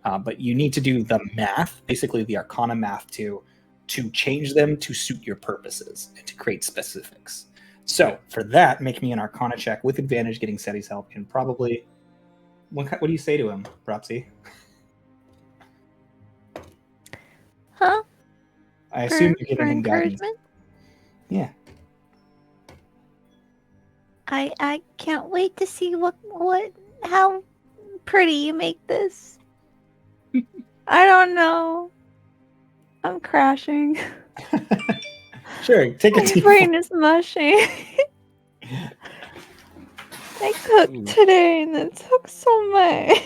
But you need to do the math, basically the Arcana math, to change them to suit your purposes and to create specifics. So for that, make me an Arcana check with advantage, getting SETI's help, and probably what do you say to him, Propsy? Huh? I assume you're giving him guidance. Encouragement? Yeah. I can't wait to see how pretty you make this. I don't know. I'm crashing. Sure, take a My deep brain is mushing. I cooked today and it took so much.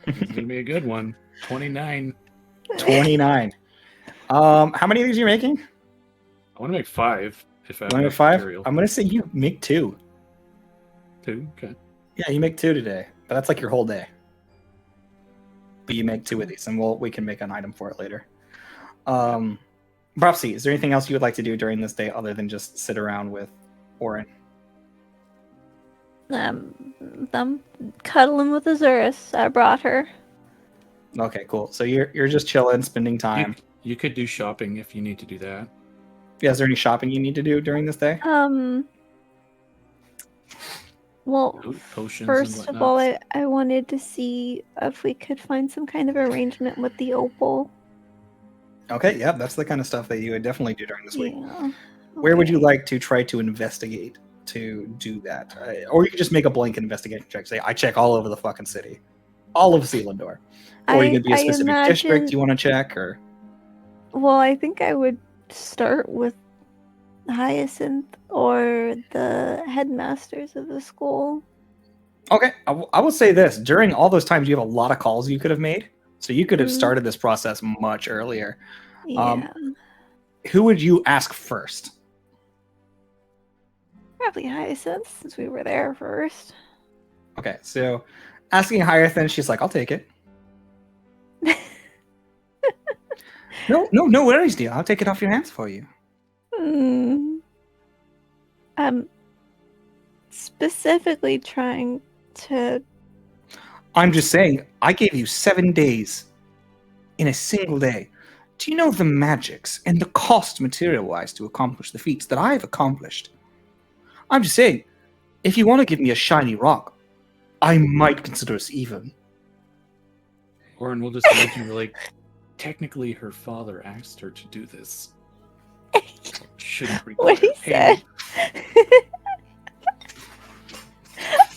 It's gonna be a good one. 29. 29. How many of these are you making? I want to make 5. If I You want to make 5? material. I'm gonna say you make 2. 2? Okay. Yeah, you make 2 today, but that's like your whole day. But you make 2 of these, and we can make an item for it later. Propsy, is there anything else you would like to do during this day other than just sit around with Auren? I'm cuddling with Azurus. I brought her. Okay, cool. So you're just chilling, spending time. You could do shopping if you need to do that. Yeah, is there any shopping you need to do during this day? Well, Potions first of all, I wanted to see if we could find some kind of arrangement with the opal. Okay, yeah, that's the kind of stuff that you would definitely do during this week. Yeah. Where would you like to try to investigate to do that? Or you could just make a blanket investigation check. Say, I check all over the fucking city. All of Selindor. Or you could be a specific district you want to check, or... Well, I think I would start with Hyacinth or the headmasters of the school. Okay, I will say this. During all those times, you have a lot of calls you could have made. So you could have started this process much earlier. Yeah. Who would you ask first? Probably Hyacinth, since we were there first. Okay, so asking Hyacinth, she's like, I'll take it. No worries, dear. I'll take it off your hands for you. specifically trying to... I'm just saying, I gave you 7 days in a single day. Do you know the magics and the cost material-wise to accomplish the feats that I've accomplished? I'm just saying, if you want to give me a shiny rock, I might consider us even. Auren will just mention, like, technically her father asked her to do this. Shouldn't require What he payment. said.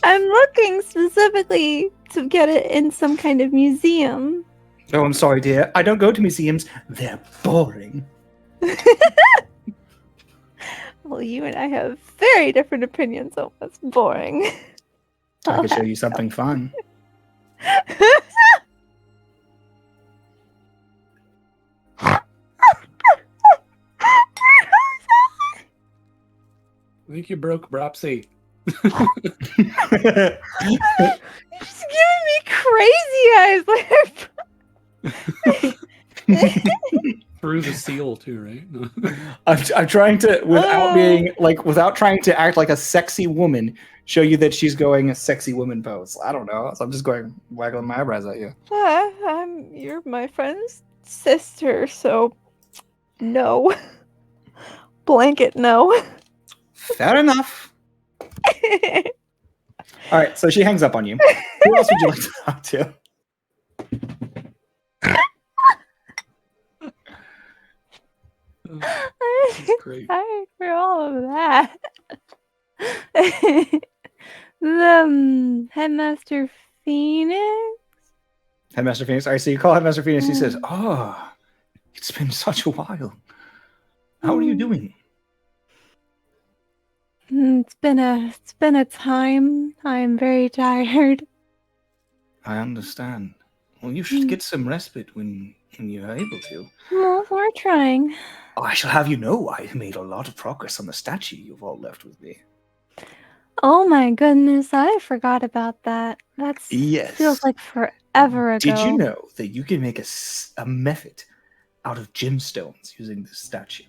I'm looking specifically to get it in some kind of museum. Oh, I'm sorry, dear. I don't go to museums. They're boring. Well, you and I have very different opinions on what's boring. I could show you something fun. I think you broke Bropsy. You're just giving me crazy eyes. Through the seal too, right? I'm trying to, without trying to act like a sexy woman, show you that she's going a sexy woman pose. I don't know. So I'm just going waggling my eyebrows at you. You're my friend's sister, so no. Blanket no. Fair enough. All right, so she hangs up on you. Who else would you like to talk to? That's great. Sorry for all of that. Headmaster Phoenix? Headmaster Phoenix. All right, so you call Headmaster Phoenix. He says, "Oh, it's been such a while. How are you doing?" It's been a time. I'm very tired. I understand. Well, you should get some respite when you're able to. Well, we're trying. I shall have you know I made a lot of progress on the statue you've all left with me. Oh my goodness, I forgot about that. Yes. Feels like forever ago. Did you know that you can make a method out of gemstones using this statue?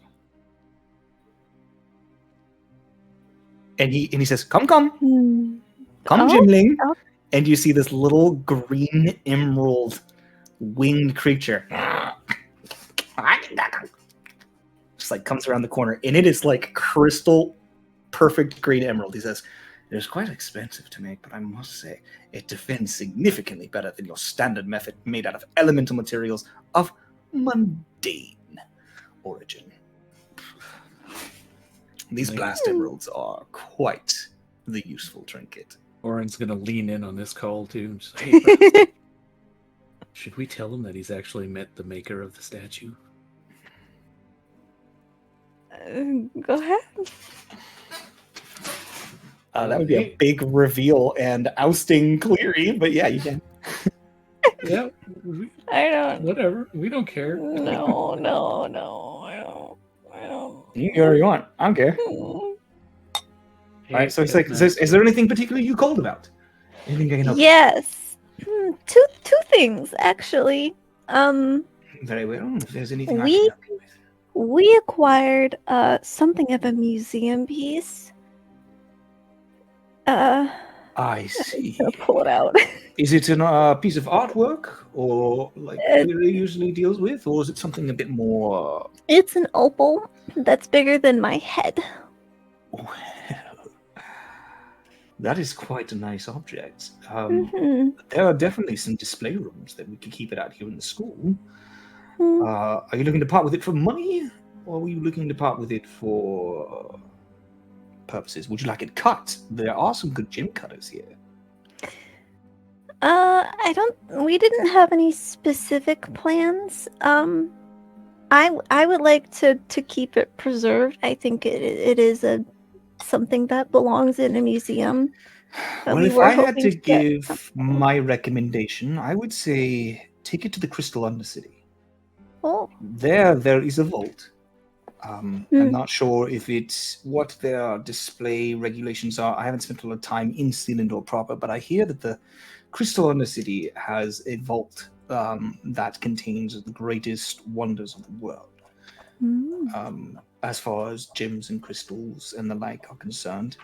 And he says, "Come, come, Oh, Jimling." oh. And you see this little green emerald winged creature. Just like comes around the corner, and it is like crystal perfect green emerald. He says, "It is quite expensive to make, but I must say it defends significantly better than your standard method made out of elemental materials of mundane origin. These blast emeralds are quite the useful trinket." Auren's gonna lean in on this call too. Just, hey, Bropsy, should we tell him that he's actually met the maker of the statue? Go ahead. That would be a big reveal and ousting Cleary, but yeah, you can. Yeah, I don't. whatever. We don't care. No, I don't. You can go wherever you want. I don't care. Hey, All right, so he's like, is there anything particular you called about? Anything I can help? Yes. Two things actually. Very well. If there's anything I We- can help you with. We acquired something of a museum piece. I see. Gonna pull it out. Is it a piece of artwork, or like Cleary usually deals with, or is it something a bit more? It's an opal that's bigger than my head. Well, that is quite a nice object. There are definitely some display rooms that we could keep it out here in the school. Are you looking to part with it for money, or are you looking to part with it for purposes? Would you like it cut? There are some good gem cutters here. We didn't have any specific plans. I would like to keep it preserved. I think it is something that belongs in a museum. Well, if I had to give my recommendation, I would say take it to the Crystal Undercity. Oh. There is a vault. I'm not sure if it's what their display regulations are. I haven't spent a lot of time in Selindor proper, but I hear that the Crystal Undercity has a vault that contains the greatest wonders of the world. As far as gems and crystals and the like are concerned.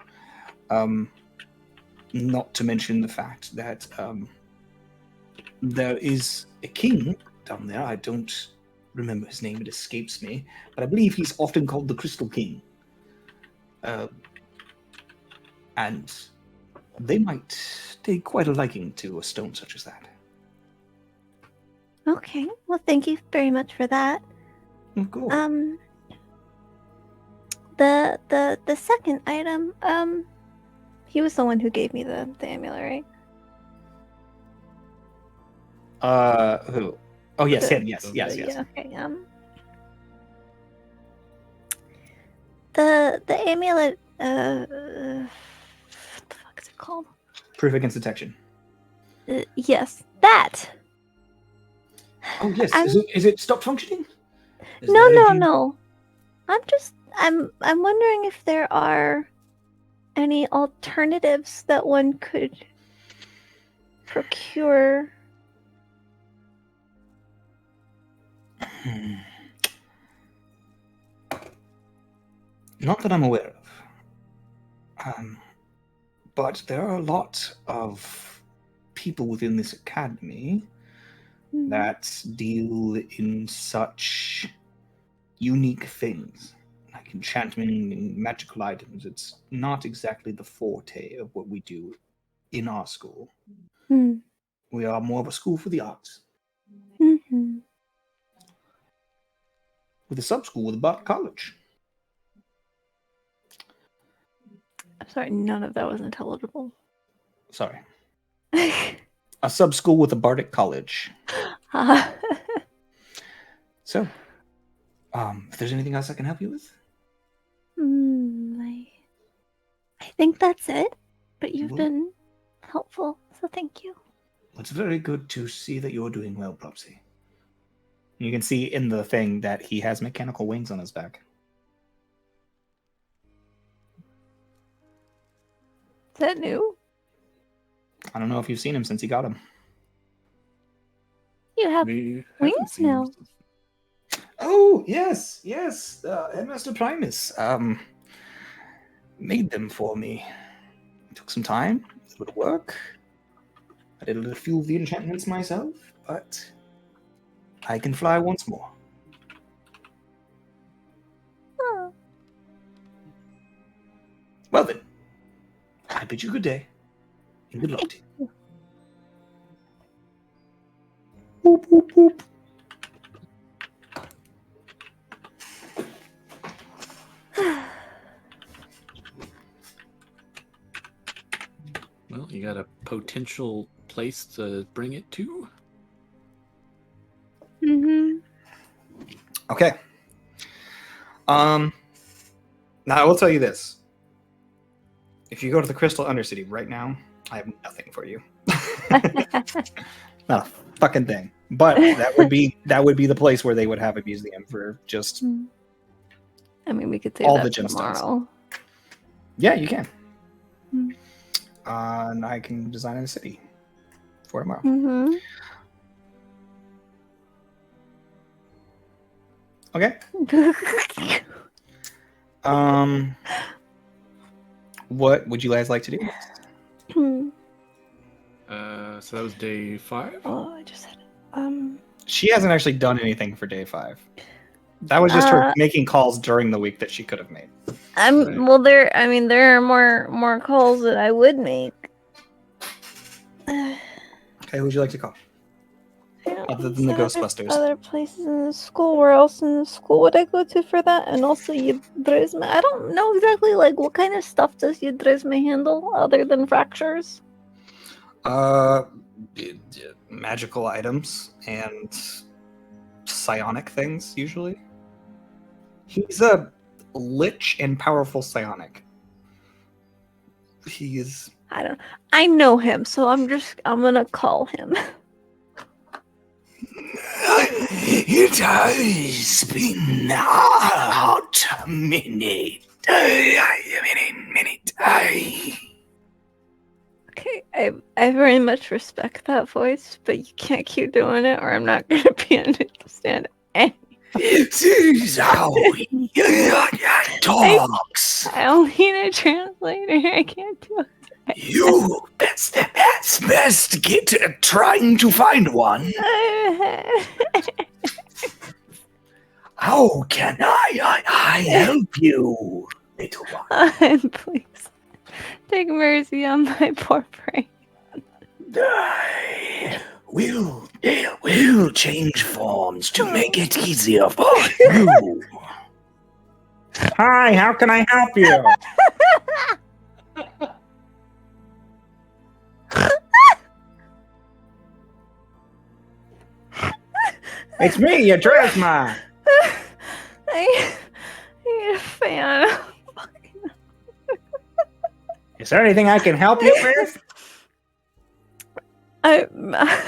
Not to mention the fact that there is a king down there. I don't remember his name, it escapes me, but I believe he's often called the Crystal King. And they might take quite a liking to a stone such as that. Okay, well, thank you very much for that. Of course. The second item, he was the one who gave me the amulet, right? Who? Oh, yes, him. Yes. Yeah, okay. The amulet. What the fuck is it called? Proof against detection. Yes, that. Oh, yes. Is it stopped functioning? No. I'm wondering if there are any alternatives that one could procure. Not that I'm aware of. But there are a lot of people within this academy that deal in such unique things, like enchantment and magical items. It's not exactly the forte of what we do in our school. We are more of a school for the arts. Mm-hmm. With a sub-school with a Bard college. I'm sorry, none of that was intelligible. Sorry. A sub-school with a bardic college. So, if there's anything else I can help you with? I think that's it, but you've been helpful, so thank you. It's very good to see that you're doing well, Propsy. You can see in the thing that he has mechanical wings on his back. Is that new? I don't know if you've seen him since he got him. You have We wings haven't seen him now. since- Oh, yes. Headmaster Primus made them for me. It took some time, a little bit of work. I did a few of the enchantments myself, but I can fly once more. Oh. Well then, I bid you good day, and good luck to you. Boop, boop, boop. Well, you got a potential place to bring it to? Mm-hmm. Okay. Now I will tell you this. If you go to the Crystal Undercity right now, I have nothing for you. Not a fucking thing. But that would be the place where they would have a museum for just I mean, we could say all that the gemstones. tomorrow. Yeah, you can. Hmm. And I can design a city for tomorrow. Mm-hmm. Okay. What would you guys like to do? So that was day 5? Oh, I just said it. She hasn't actually done anything for day 5. That was just her making calls during the week that she could have made. Well, there are more calls that I would make. Okay, who'd you like to call? Other than the Ghostbusters. Other places in the school. Where else in the school would I go to for that? And also Yudrizma. I don't know exactly what kind of stuff does Yudrizma handle other than fractures. Magical items and psionic things usually. He's a lich and powerful psionic. He is. I know him, so I'm gonna call him. It has been a hot minute. Okay, I very much respect that voice, but you can't keep doing it, or I'm not gonna be understand anything. This is how he talks. I'll need a translator. I can't do it. You best get trying to find one. How can I help you, little one? Please take mercy on my poor brain. We'll change forms to make it easier for you. Hi, how can I help you? It's me, your Drasma. I need a fan. Is there anything I can help you with?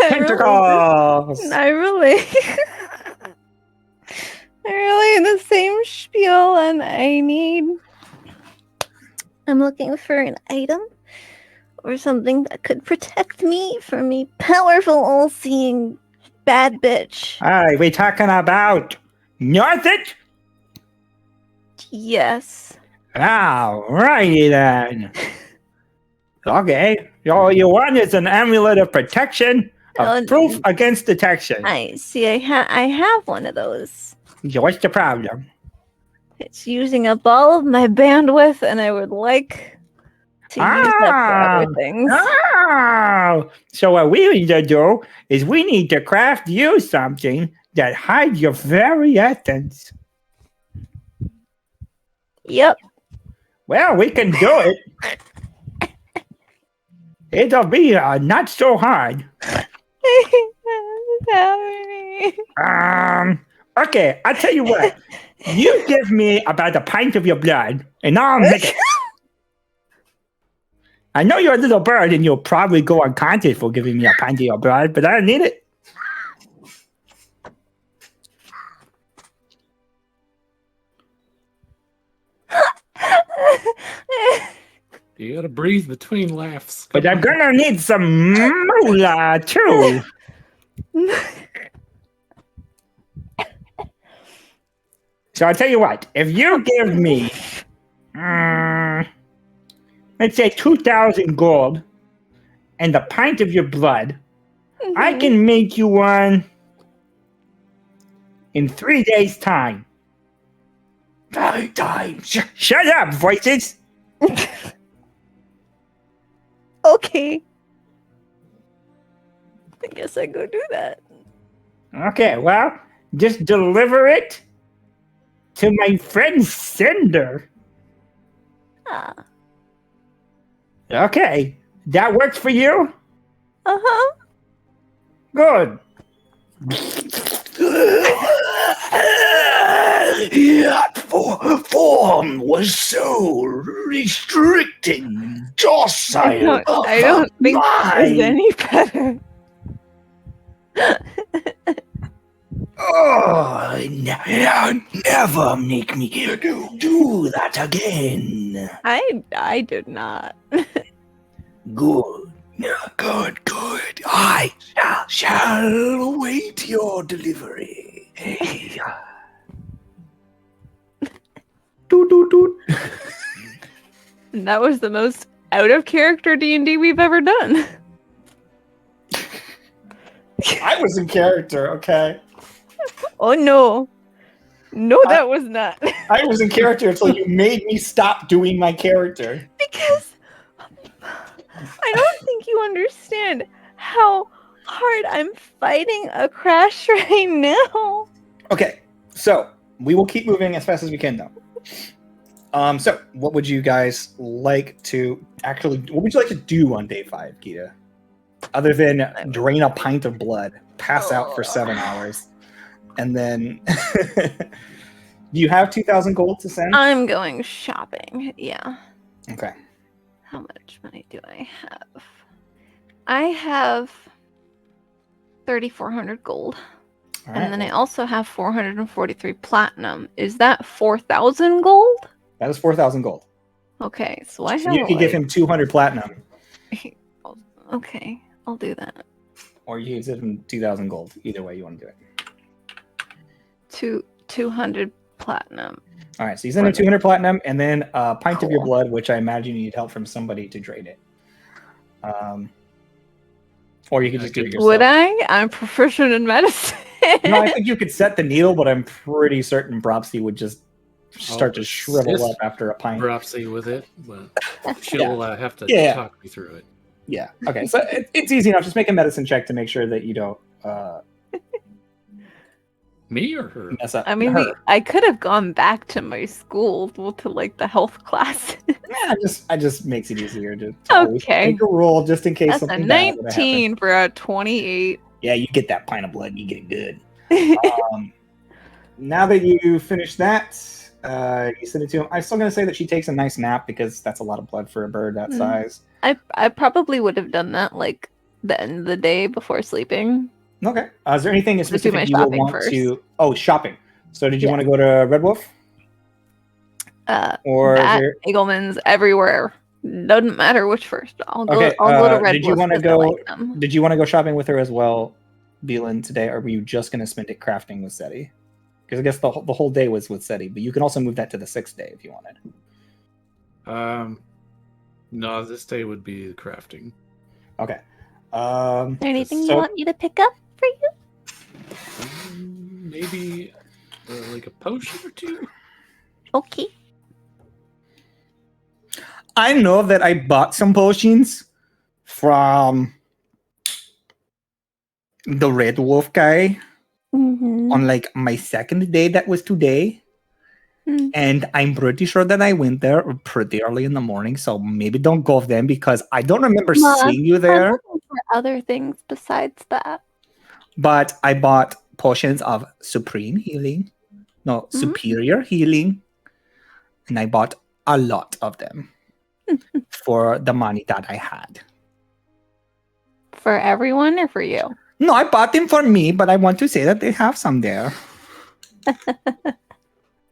Tentacles! I really the same spiel, and I'm looking for an item or something that could protect me from a powerful, all-seeing bad bitch. Hi, we talking about Northit? Yes. Alrighty then. Okay, all you want is an amulet of protection, of proof against detection. I see. I have one of those. So what's the problem? It's using up all of my bandwidth, and I would like to use that for other things. Oh, so what we need to do is we need to craft you something that hides your very essence. Yep. Well, we can do it. It'll be not so hard. Okay, I'll tell you what. You give me about a pint of your blood, and I'll make it. I know you're a little bird, and you'll probably go unconscious for giving me a pint of your blood, but I don't need it. You gotta breathe between laughs. But I'm gonna need some moolah, too. So I'll tell you what. If you give me, let's say 2,000 gold and a pint of your blood, I can make you one in 3 days' time. Shut up, voices! Okay. I guess I go do that. Okay, well, just deliver it to my friend Cinder. Ah. Okay, that works for you? Uh-huh. Good. That form was so restricting, docile. I don't think there's any better. Oh, never make me do that again. I did not. Good. I shall await your delivery. Doot, doot, doot. And that was the most out of character D&D we've ever done. I was in character, okay? Oh no. No, that was not. I was in character until you made me stop doing my character. Because I don't think you understand how hard I'm fighting a crash right now. Okay, so we will keep moving as fast as we can, though. So what would you guys like to what would you like to do on day 5, Gita? Other than drain a pint of blood, pass out for 7 hours, and then do you have 2,000 gold to send? I'm going shopping. Yeah. Okay. How much money do I have? I have 3,400 gold. All And right. then I also have 443 platinum. Is that 4,000 gold? That is 4,000 gold. Okay, so I have. So you could give him 200 platinum, Okay, I'll do that. or you could give him 2,000 gold. Either way you want to do it. 200 platinum. All right, so you send in 200 platinum, and then a pint of your Cool. blood, which I imagine you need help from somebody to drain it. Or you could just do it yourself. Would I? I'm proficient in medicine. No, I think you could set the needle, but I'm pretty certain Bropsy would just start to shrivel assist up after a pint. Bropsy with it, but she'll have to Yeah. talk me through it. Yeah. Okay. So it's easy enough. Just make a medicine check to make sure that you don't Me or her? mess up. I mean, her. I could have gone back to my school to like the health class. Yeah, I just makes it easier to always Okay. make a roll just in case That's a something bad would happen. 19 for a 28. Yeah, you get that pint of blood, you get it good. Now that you finish that, you send it to him. I'm still gonna say that she takes a nice nap because that's a lot of blood for a bird that size. I probably would have done that like the end of the day before sleeping. Okay. Is there anything do my specific you will shopping want first. to? Oh, shopping. So did you Yeah. want to go to Red Wolf? Or is That, there... Eagleman's everywhere. Doesn't matter which first. I'll go. Okay, I'll go to Red did you Wolf wanna 'cause I go- like them. Did you want to go shopping with her as well, Beelan, today, or were you just going to spend it crafting with Seti? Because I guess the whole day was with Seti, but you can also move that to the 6th day if you wanted. No, this day would be crafting. Okay. Is there anything so- you want me to pick up for you? Maybe like a potion or two. Okay. I know that I bought some potions from the Red Wolf guy Mm-hmm. on like my 2nd day, that was today. And I'm pretty sure that I went there pretty early in the morning, so maybe don't go then because I don't remember Mom, seeing you I'm there. looking for other things besides that. But I bought potions of supreme healing, no, Mhm. superior healing, and I bought a lot of them for the money that I had. For everyone or for you? No, I bought them for me, but I want to say that they have some there.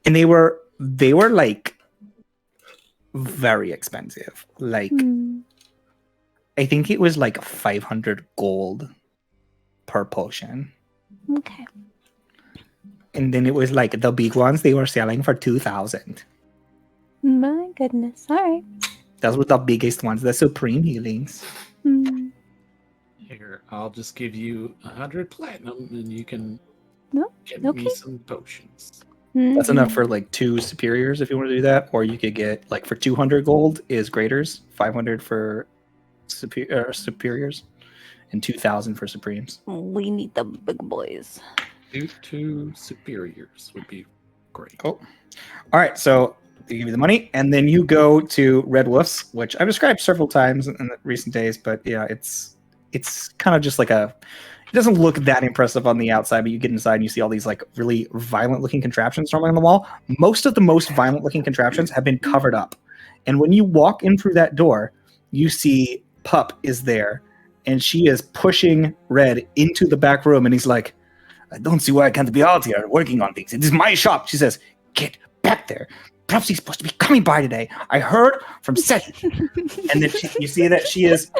And they were like very expensive. Like I think it was like 500 gold per potion. Okay. And then it was like the big ones they were selling for 2,000. My goodness. All right. Those were the biggest ones, the supreme healings. Mm. Here, I'll just give you 100 platinum, and you can No, get okay. me some potions. That's enough for like 2 superiors if you want to do that, or you could get like for 200 gold is graders, 500 for superiors, and 2,000 for supremes. We need the big boys. Two superiors would be great. Cool. All right, so they give you the money, and then you go to Red Wolf's, which I've described several times in the recent days, but yeah, it's kind of just like it doesn't look that impressive on the outside, but you get inside and you see all these like really violent looking contraptions normally on the wall. Most of the most violent looking contraptions have been covered up. And when you walk in through that door, you see Pup is there, and she is pushing Red into the back room, and he's like, I don't see why I can't be out here working on things. It is my shop. She says, get back there. Perhaps he's supposed to be coming by today. I heard from Seth. And then you see that she is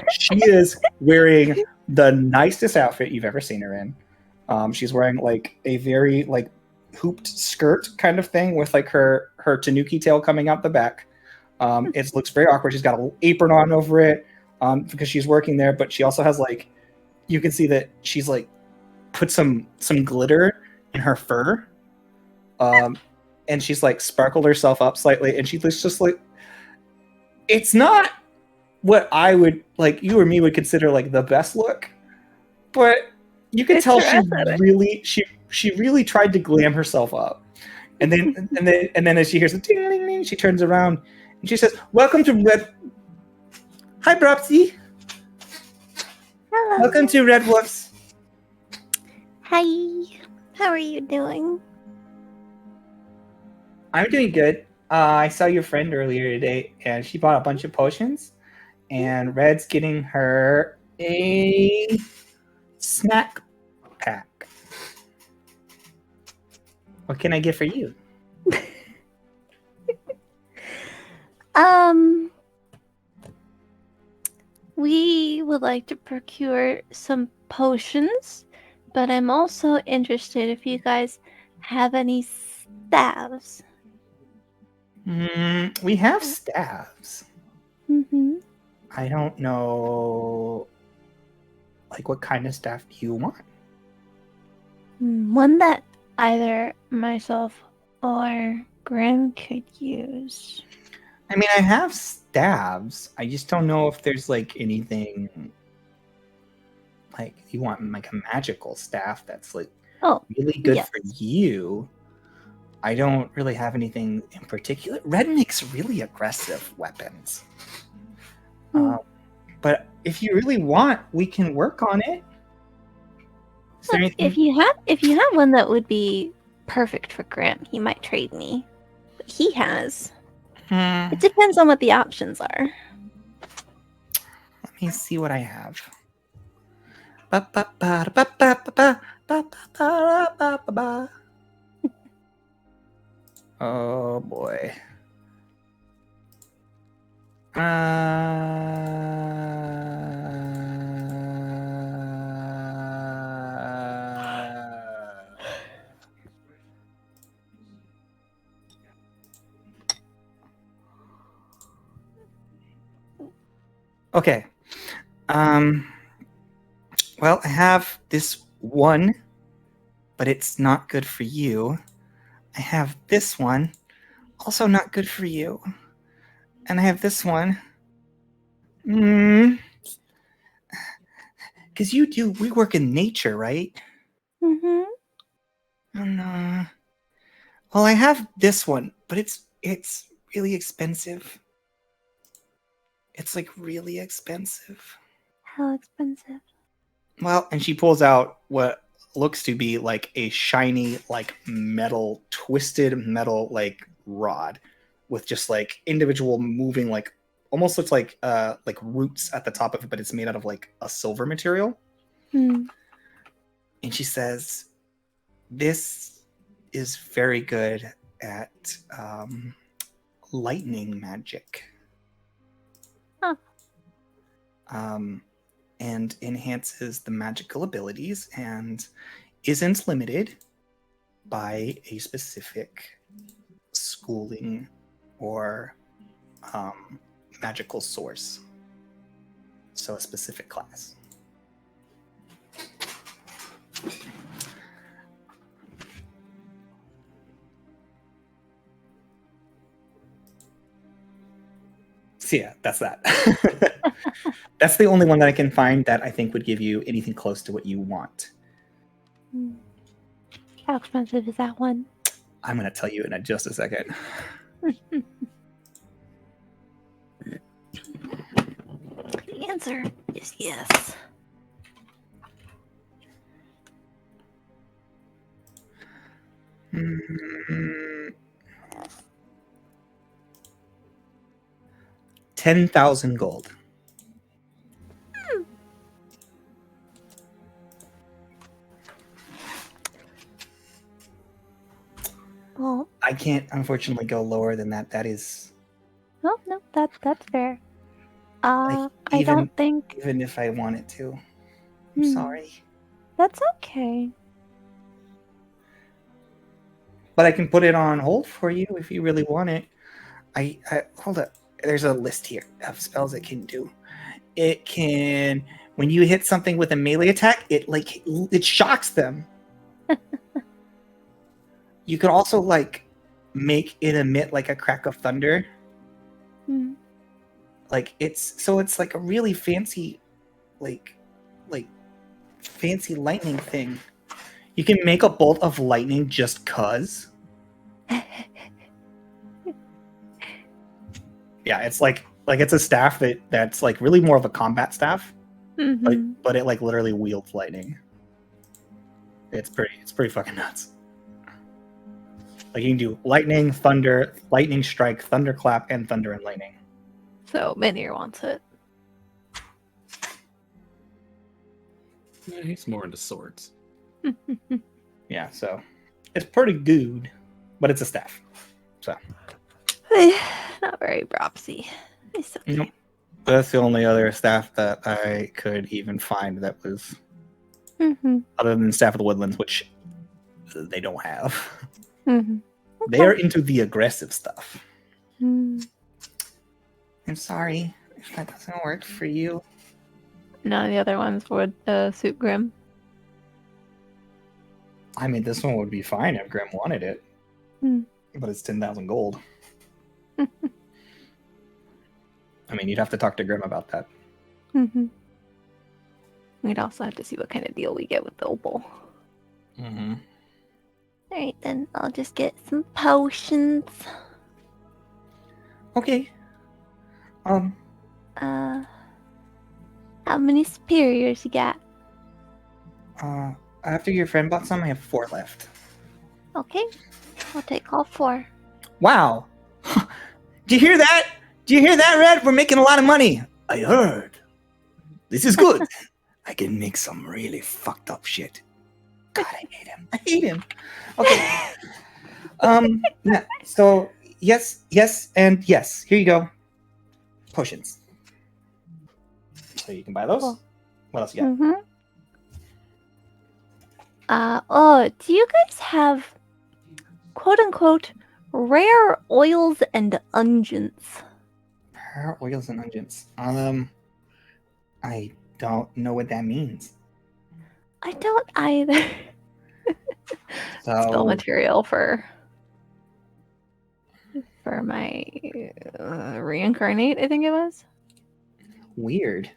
wearing the nicest outfit you've ever seen her in. She's wearing like a very like hooped skirt kind of thing with like her tanuki tail coming out the back. It looks very awkward. She's got a little apron on over it because she's working there, but she also has like, you can see that she's like put some glitter in her fur. And she's like sparkled herself up slightly, and she looks just like, it's not what I would like you or me would consider like the best look, but you can It's tell her aesthetic. she really tried to glam herself up. And then as she hears the ding, she turns around and she says, "Welcome to Red." Hi, Bropsy. Hello. Welcome to Red Wolves. Hi. How are you doing? I'm doing good. I saw your friend earlier today, and she bought a bunch of potions. And Red's getting her a snack pack. What can I get for you? We would like to procure some potions, but I'm also interested if you guys have any staves? We have staves. Mm-hmm. I don't know. Like, what kind of staff do you want? One that either myself or Graham could use. I mean, I have staves. I just don't know if there's like anything like you want like a magical staff that's like really good yes. for you. I don't really have anything in particular. Red makes really aggressive weapons. But if you really want, we can work on it. Is there Look, anything? if you have one that would be perfect for Graham, he might trade me. But he has. It depends on what the options are. Let me see what I have. Oh boy. Okay. Well, I have this one, but it's not good for you. I have this one, also not good for you. And I have this one. Because we work in nature, right? Mm-hmm. And, well, I have this one, but it's really expensive. It's like really expensive. How expensive? Well, and she pulls out what looks to be like a shiny, like metal, twisted metal, like rod with just like individual moving, like almost looks like roots at the top of it, but it's made out of like a silver material. And she says, "This is very good at lightning magic." Huh. And enhances the magical abilities and isn't limited by a specific schooling or magical source. So a specific class. So yeah, that's that. That's the only one that I can find that I think would give you anything close to what you want. How expensive is that one? I'm going to tell you in just a second. The answer is yes. Mm, 10,000 gold. Well, I can't unfortunately go lower than that. That is no, that's fair. like, I don't think even if I wanted to. I'm sorry. that's okay. But I can put it on hold for you if you really want it. I hold up. There's a list here of spells it can do. It can, when you hit something with a melee attack, it shocks them. You can also like make it emit like a crack of thunder. Like it's like a really fancy, like fancy lightning thing. You can make a bolt of lightning just cuz. Yeah, it's like it's a staff that's like really more of a combat staff, but it like literally wields lightning. It's pretty fucking nuts. Like you can do lightning, thunder, lightning strike, thunderclap, and thunder and lightning. So Manir wants it. Yeah, he's more into swords. Yeah, so it's pretty good, but it's a staff. So not very propsy. It's okay. Nope. That's the only other staff that I could even find that was other than Staff of the Woodlands, which they don't have. Mm-hmm. They're into the aggressive stuff. Mm. I'm sorry if that doesn't work for you. None of the other ones would suit Grim. I mean, this one would be fine if Grim wanted it. Hmm. But it's 10,000 gold. I mean, you'd have to talk to Grim about that. Mm-hmm. We'd also have to see what kind of deal we get with the opal. Mm-hmm. Alright, then I'll just get some potions. Okay. How many superiors you got? After your friend bought some, I have 4 left. Okay, I'll take all 4. Wow. Do you hear that? Do you hear that, Red? We're making a lot of money. I heard. This is good. I can make some really fucked up shit. God, I hate him. I hate him. Okay. Yeah, so yes, and yes. Here you go. Potions. So you can buy those. Cool. What else you got? Mm-hmm. Do you guys have quote-unquote rare oils and unguents? Rare oils and unguents. I don't know what that means. I don't either. So Spell material for my reincarnate, I think it was. weird.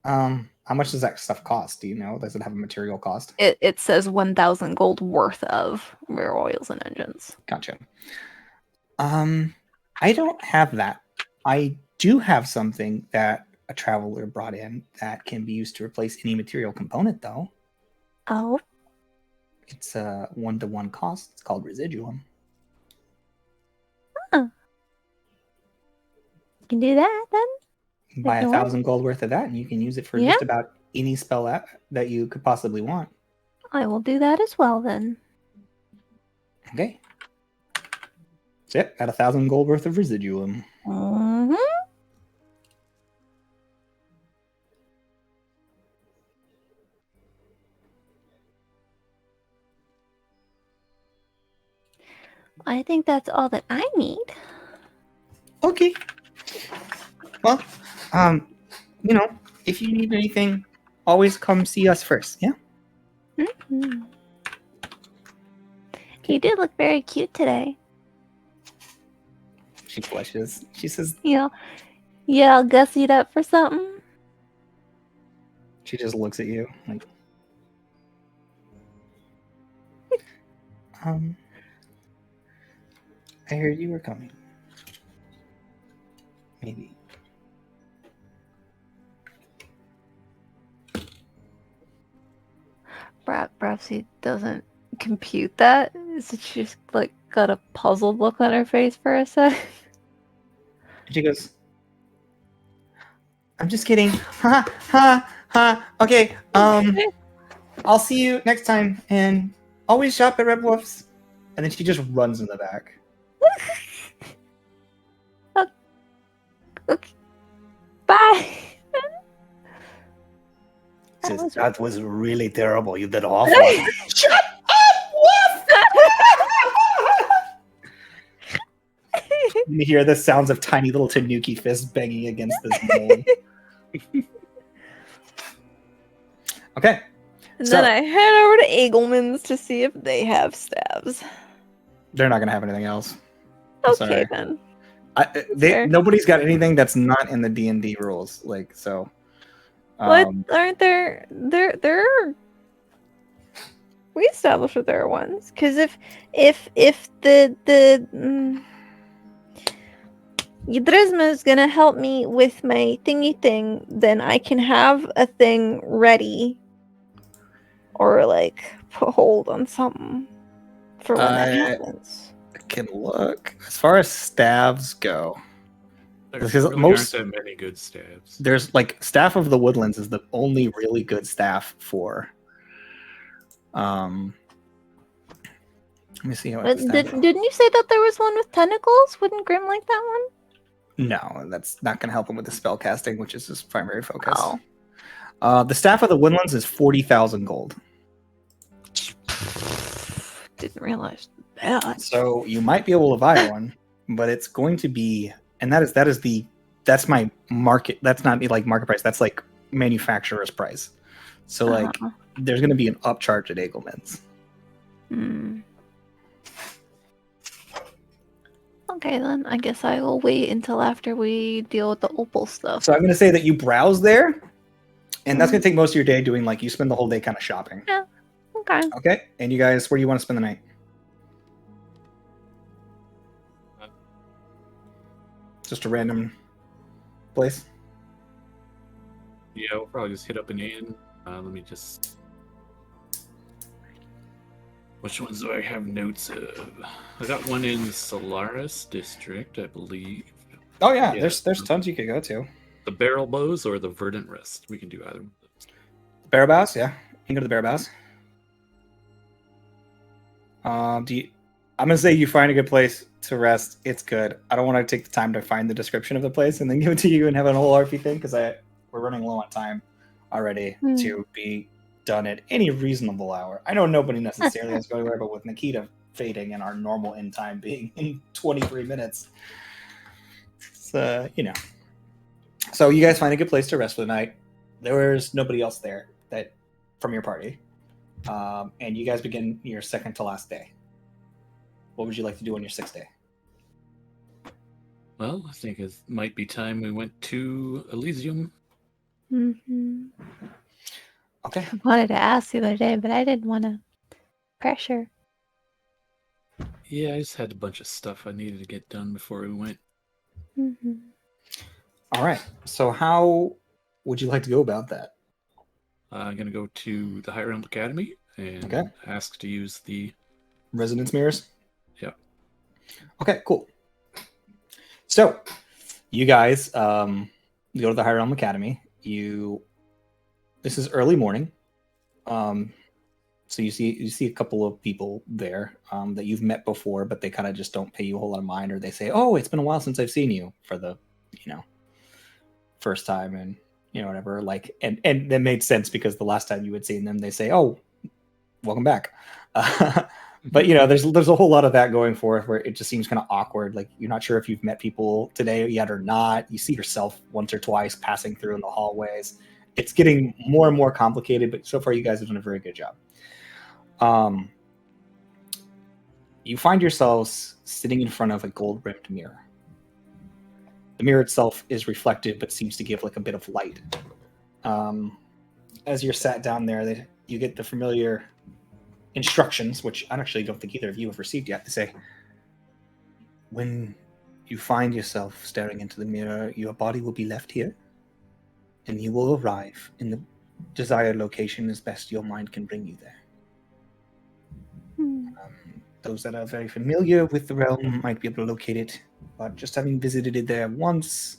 How much does that stuff cost? Do you know? Does it have a material cost? It says 1,000 gold worth of rare oils and unguents. Gotcha. I don't have that. I do have something that a traveler brought in that can be used to replace any material component, though. Oh, It's a 1-to-1 cost. It's called residuum. you can do that then. You can buy Ignore. 1,000 gold worth of that, and you can use it for Yeah. just about any spell that you could possibly want. I will do that as well then. Okay. That's it. Got 1,000 gold worth of residuum. Mm-hmm. I think that's all that I need. Okay. Well, if you need anything, always come see us first. Yeah. Mm-hmm. You did look very cute today. She flushes. She says. Yeah, I'll gussy it up for something. She just looks at you like. I heard you were coming. Maybe. Perhaps he doesn't compute that. Is she just like got a puzzled look on her face for a sec? She goes. I'm just kidding. Ha ha ha. Okay. I'll see you next time, and always shop at Red Wolf's. And then she just runs in the back. Okay. Bye. Says, that was really terrible. You did awful. Shut up, Wolf! You hear the sounds of tiny little Tanuki fists banging against this mold. Okay. And So- then I head over to Eagleman's to see if they have staves. They're not going to have anything else. I'm Okay sorry. then. Fair. Nobody's got anything that's not in the D&D rules. Like, so. What aren't there? We established that there are ones. Because if the Yadrizma is gonna help me with my thingy thing, then I can have a thing ready, or like put hold on something for when that happens. I can look. As far as staves go, There Because really most- aren't that many good stabs. there's like Staff of the Woodlands is the only really good staff for. Let me see how But it's staff. didn't you say that there was one with tentacles? Wouldn't Grim like that one? No, that's not going to help him with the spell casting, which is his primary focus. Oh. The Staff of the Woodlands is 40,000 gold. didn't realize that. So you might be able to buy one, but it's going to be, and that's my market. That's not like market price. That's like manufacturer's price. So like, there's going to be an upcharge at Eagleman's. Hmm. Okay, then I guess I will wait until after we deal with the opal stuff. So I'm going to say that you browse there, and that's going to take most of your day doing like you spend the whole day kind of shopping. Yeah. Okay. Okay, and you guys, where do you want to spend the night? Just a random place. Yeah, we'll probably just hit up an inn. Let me just. Which ones do I have notes of? I got one in Solaris District, I believe. Oh yeah, Yeah. there's tons you could go to. The Barrel Bows or the Verdant Rest. We can do either of those. Barrow Bows, yeah. You can go to the Barrow Bows. I'm gonna say you find a good place to rest. It's good. I don't want to take the time to find the description of the place and then give it to you and have a whole RP thing because we're running low on time already to be done at any reasonable hour. I know nobody necessarily has to go anywhere, but with Nikita fading and our normal end time being in 23 minutes, it's So you guys find a good place to rest for the night. There was nobody else there that from your party, and you guys begin your second to last day. What would you like to do on your 6th day? Well, I think it might be time we went to Elysium. Mm-hmm. Okay. I wanted to ask the other day, but I didn't want to pressure. Yeah, I just had a bunch of stuff I needed to get done before we went. Mm-hmm. All right. So how would you like to go about that? I'm going to go to the High Realm Academy and ask to use the resonance mirrors? Yeah. Okay, cool. So you guys go to the High Realm Academy. This is early morning. So you see a couple of people there that you've met before, but they kind of just don't pay you a whole lot of mind, or they say, "Oh, it's been a while since I've seen you," for the first time, and whatever. Like, and that made sense because the last time you had seen them, they say, "Oh, welcome back." But there's a whole lot of that going for it, where it just seems kind of awkward. Like you're not sure if you've met people today yet or not. You see yourself once or twice passing through in the hallways. It's getting more and more complicated, but so far you guys have done a very good job. You find yourselves sitting in front of a gold-rimmed mirror. The mirror itself is reflective, but seems to give like a bit of light. As you're sat down there, you get the familiar instructions, which I actually don't think either of you have received yet. They say, when you find yourself staring into the mirror, your body will be left here, and you will arrive in the desired location as best your mind can bring you there. Those that are very familiar with the realm might be able to locate it, but just having visited it there once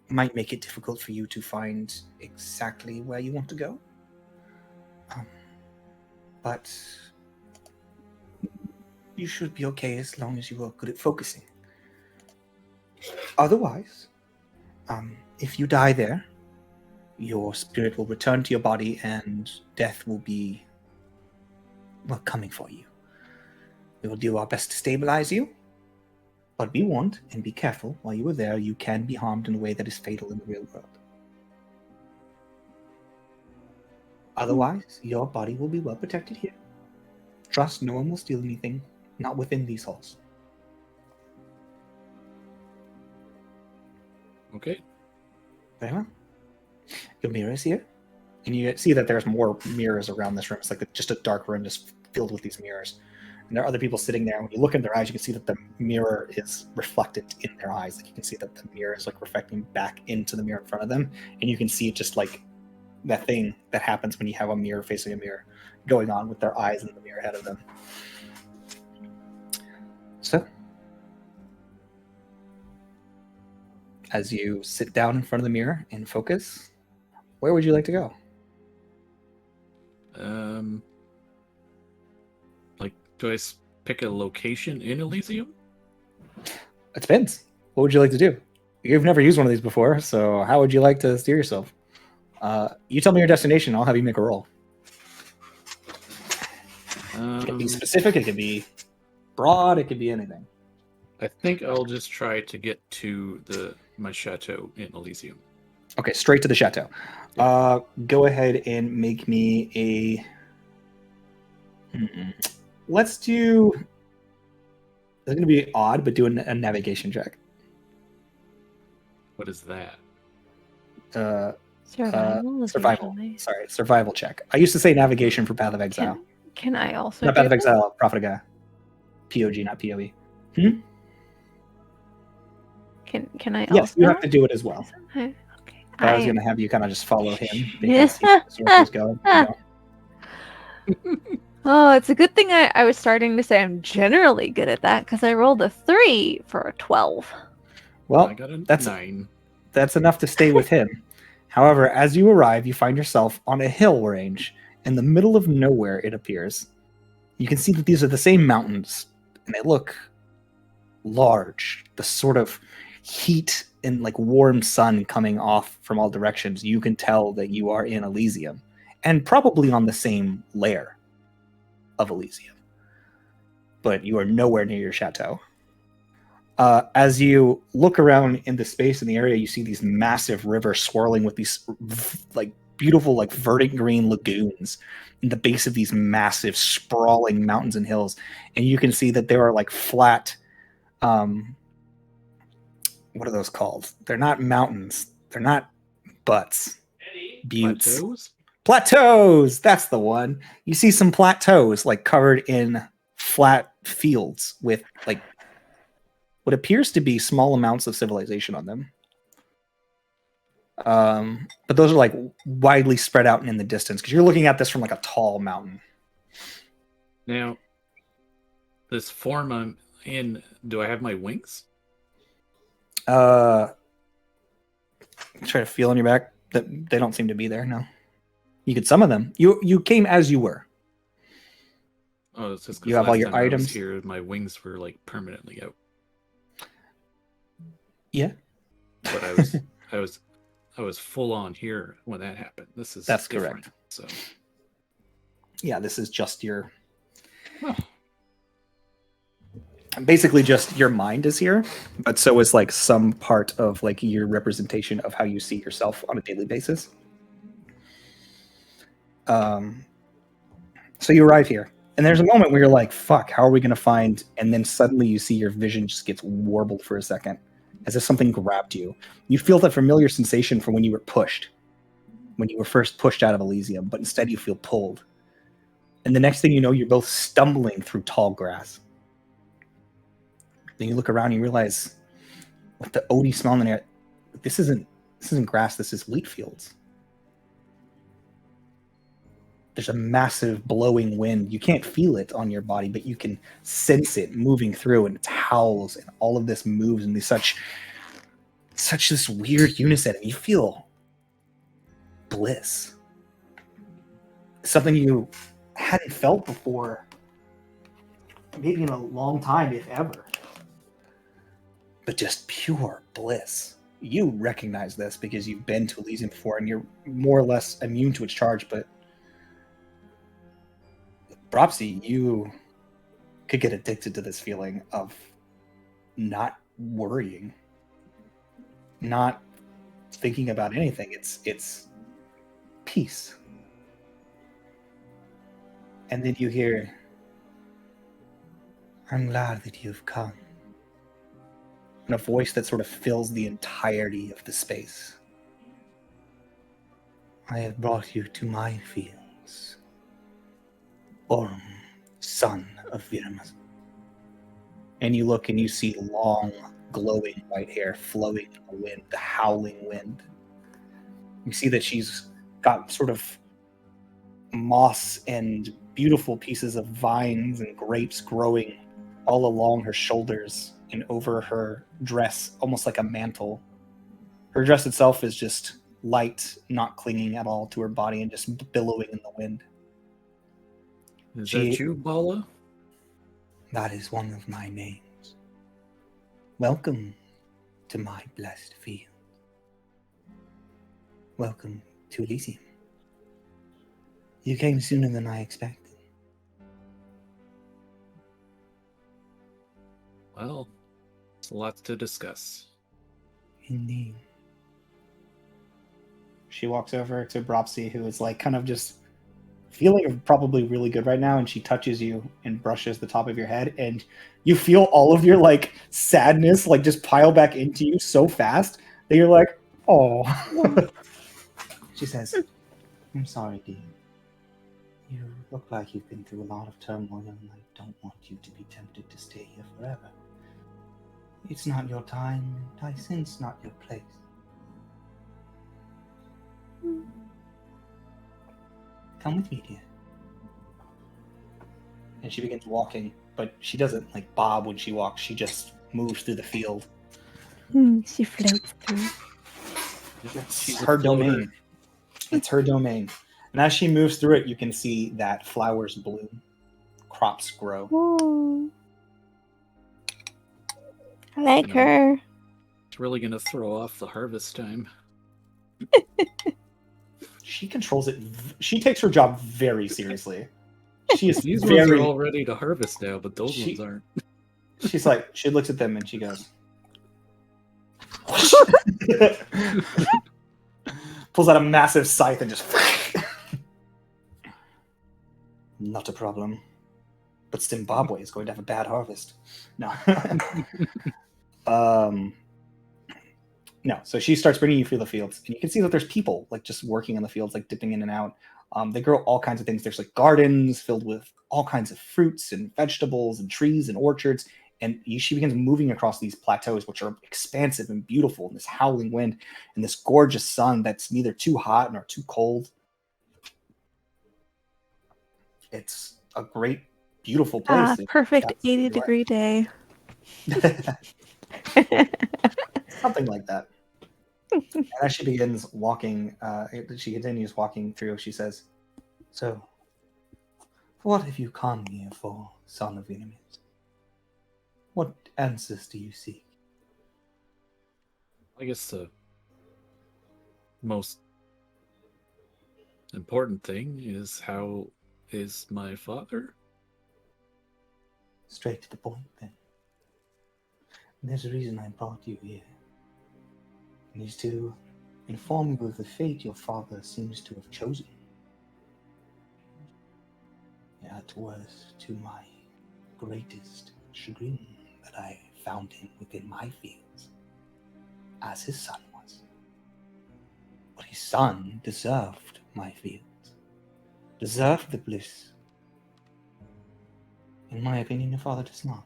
might make it difficult for you to find exactly where you want to go. But you should be okay as long as you are good at focusing. Otherwise, if you die there, your spirit will return to your body and death will be, coming for you. We will do our best to stabilize you, but be warned and be careful. While you are there, you can be harmed in a way that is fatal in the real world. Otherwise, your body will be well protected here. Trust, no one will steal anything, not within these halls. Okay. Very well. Your mirror is here, and you see that there's more mirrors around this room. It's like just a dark room just filled with these mirrors. And there are other people sitting there. When you look in their eyes, you can see that the mirror is reflected in their eyes. Like you can see that the mirror is like reflecting back into the mirror in front of them, and you can see it just like that thing that happens when you have a mirror facing a mirror going on with their eyes in the mirror ahead of them. So, as you sit down in front of the mirror and focus, where would you like to go? Do I pick a location in Elysium? It depends. What would you like to do? You've never used one of these before, so how would you like to steer yourself? You tell me your destination, I'll have you make a roll. It could be specific, it could be broad, it could be anything. I think I'll just try to get to my chateau in Elysium. Okay, straight to the chateau. Go ahead and make me a... Let's do... It's going to be odd, but do a navigation check. What is that? Survival. Survival. Sorry, survival check. I used to say navigation for Path of Exile. Can I also Not do Path of this? Exile, Prophet of Gaia. POG, not POE. Can I Yes, also? you have to do it as well. Okay. But I was going to have you kind of just follow him because he knows where he's going. Oh, it's a good thing I was starting to say I'm generally good at that because I rolled a 3 for a 12. Well, I got a that's 9. That's enough to stay with him. However, as you arrive, you find yourself on a hill range. In the middle of nowhere, it appears. You can see that these are the same mountains, and they look large. The sort of heat and like warm sun coming off from all directions. You can tell that you are in Elysium, and probably on the same layer of Elysium. But you are nowhere near your chateau. As you look around in the space in the area, you see these massive rivers swirling with these like beautiful, like verdant green lagoons in the base of these massive, sprawling mountains and hills. And you can see that there are like flat, what are those called? They're not mountains. They're not butts. Buttes. Plateaus. That's the one. You see some plateaus like covered in flat fields with like what appears to be small amounts of civilization on them. But those are like widely spread out and in the distance because you're looking at this from like a tall mountain. Now, this form I'm in, do I have my wings? Try to feel on your back. That they don't seem to be there. No, you could summon them. You came as you were. Oh, it's just You have all your time I was items here. My wings were like permanently out. Yeah, But I was full on here when that happened. That's different, correct. So yeah, this is just your. Basically, just your mind is here, but so is like some part of like your representation of how you see yourself on a daily basis. So you arrive here, and there's a moment where you're like, "Fuck, how are we gonna find?" And then suddenly you see your vision just gets warbled for a second, as if something grabbed you. You feel that familiar sensation from when you were pushed, when you were first pushed out of Elysium, but instead you feel pulled. And the next thing you know, you're both stumbling through tall grass. Then you look around and you realize, with the oaty smell in the air, this isn't grass, this is wheat fields. There's a massive blowing wind. You can't feel it on your body, but you can sense it moving through, and it howls, and all of this moves in such this weird unison. And you feel bliss. Something you hadn't felt before, maybe in a long time, if ever. But just pure bliss. You recognize this because you've been to Elysium before, and you're more or less immune to its charge, but Bropsy, you could get addicted to this feeling of not worrying, not thinking about anything. It's peace. And then you hear, "I'm glad that you've come." In a voice that sort of fills the entirety of the space. "I have brought you to my fields. Auren, son of Viramas." And you look and you see long, glowing white hair flowing in the wind, the howling wind. You see that she's got sort of moss and beautiful pieces of vines and grapes growing all along her shoulders and over her dress, almost like a mantle. Her dress itself is just light, not clinging at all to her body and just billowing in the wind. Is that you, Bala? That is one of my names. Welcome to my blessed field. Welcome to Elysium. You came sooner than I expected. Well, it's a lot to discuss. Indeed. She walks over to Bropsy, who is like kind of just feeling probably really good right now, and she touches you and brushes the top of your head, and you feel all of your like sadness like just pile back into you so fast that you're like, oh. She says, I'm sorry, dear. You look like you've been through a lot of turmoil, and I don't want you to be tempted to stay here forever. It's not your time, and I sense not your place. Come with me, dear. And she begins walking, but she doesn't like bob when she walks. She just moves through the field. She floats through. It's She's a her floater. domain. It's her domain. And as she moves through it, you can see that flowers bloom, crops grow. Ooh. I like You know. her. It's really gonna throw off the harvest time. She controls it. She takes her job very seriously. She is These ones are very. all ready to harvest now, but those ones aren't. She's like, she looks at them and she goes, pulls out a massive scythe and just. Not a problem. But Zimbabwe is going to have a bad harvest. No. No. So she starts bringing you through the fields, and you can see that there's people like just working in the fields, like dipping in and out. They grow all kinds of things. There's like gardens filled with all kinds of fruits and vegetables and trees and orchards. And she begins moving across these plateaus, which are expansive and beautiful in this howling wind and this gorgeous sun that's neither too hot nor too cold. It's a great, beautiful place. Perfect That's 80-degree day. Something like that. And as she begins walking, she continues walking through, she says, So, what have you come here for, son of Enemies? What answers do you seek? I guess the most important thing is how is my father? Straight to the point, then. There's a reason I brought you here. It is to inform you of the fate your father seems to have chosen. It was to my greatest chagrin that I found him within my fields, as his son was. But his son deserved my fields, deserved the bliss. In my opinion, your father does not.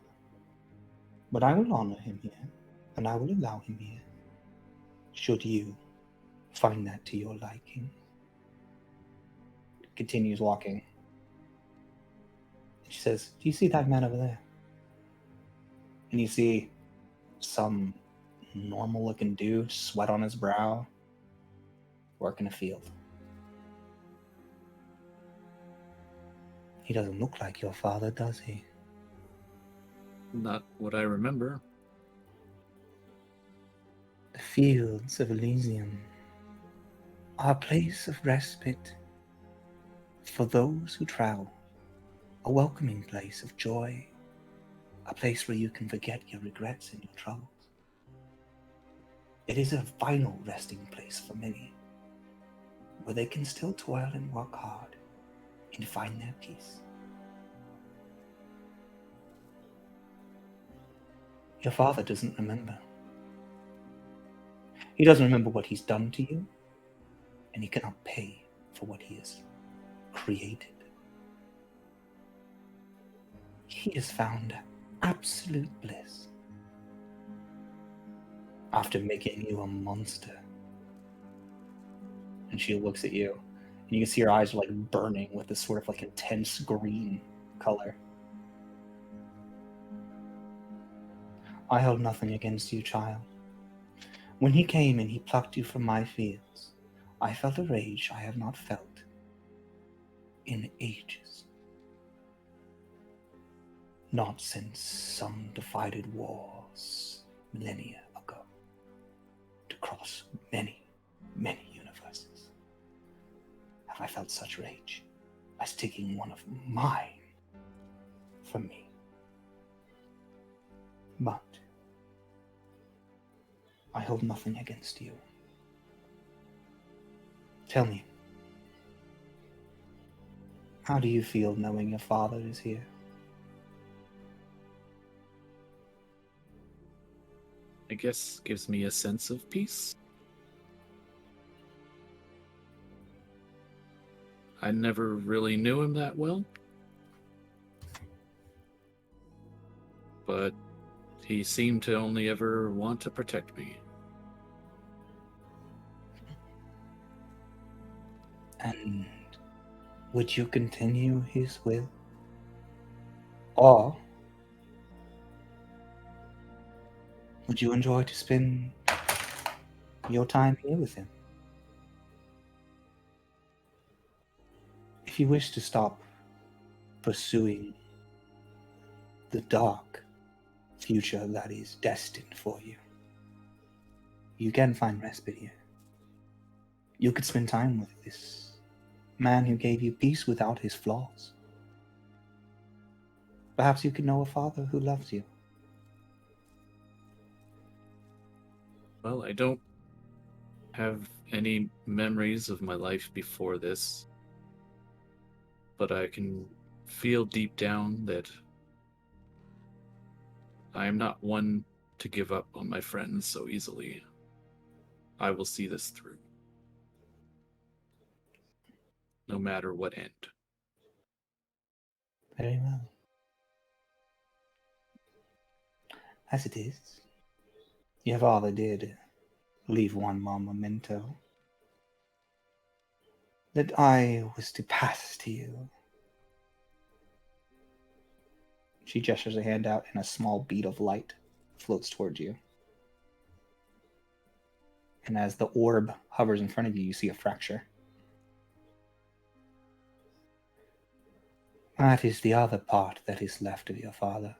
But I will honor him here, and I will allow him here, should you find that to your liking. Continues walking. She says, Do you see that man over there? And you see some normal looking dude, sweat on his brow, working a field. He doesn't look like your father, does he? Not what I remember. The fields of Elysium are a place of respite for those who travel, a welcoming place of joy, a place where you can forget your regrets and your troubles. It is a final resting place for many, where they can still toil and work hard and find their peace. Your father doesn't remember. He doesn't remember what he's done to you, and he cannot pay for what he has created. He has found absolute bliss after making you a monster. And she looks at you, and you can see her eyes are like burning with this sort of like intense green color. I held nothing against you, child. When he came and he plucked you from my fields, I felt a rage I have not felt in ages. Not since some divided wars millennia ago, to cross many, many universes, have I felt such rage as taking one of mine from me. But I hold nothing against you. Tell me, how do you feel knowing your father is here? I guess gives me a sense of peace. I never really knew him that well, but he seemed to only ever want to protect me. And would you continue his will? Or would you enjoy to spend your time here with him? If you wish to stop pursuing the dark future that is destined for you, you can find respite here. You could spend time with this man who gave you peace without his flaws. Perhaps you could know a father who loves you. Well, I don't have any memories of my life before this, but I can feel deep down that I am not one to give up on my friends so easily. I will see this through, no matter what end. Very well. As it is, your father did leave one more memento that I was to pass to you. She gestures a hand out, and a small bead of light floats towards you. And as the orb hovers in front of you, you see a fracture. That is the other part that is left of your father.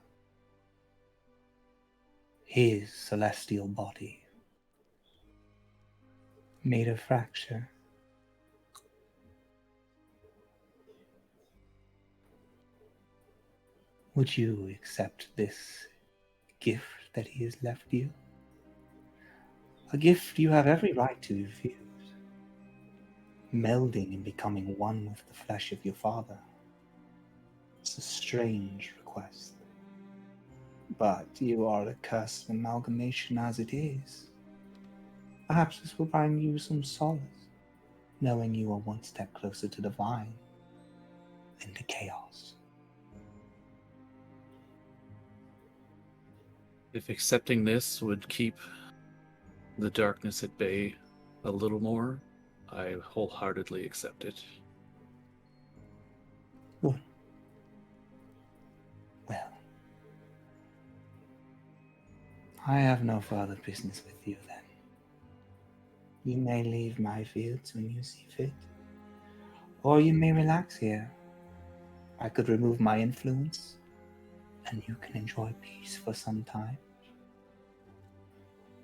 His celestial body, made of fracture. Would you accept this gift that he has left you? A gift you have every right to refuse. Melding and becoming one with the flesh of your father. It's a strange request. But you are a cursed amalgamation as it is. Perhaps this will bring you some solace, knowing you are one step closer to divine than to chaos. If accepting this would keep the darkness at bay a little more, I wholeheartedly accept it. Good. Well, I have no further business with you then. You may leave my fields when you see fit, or you may relax here. I could remove my influence, and you can enjoy peace for some time.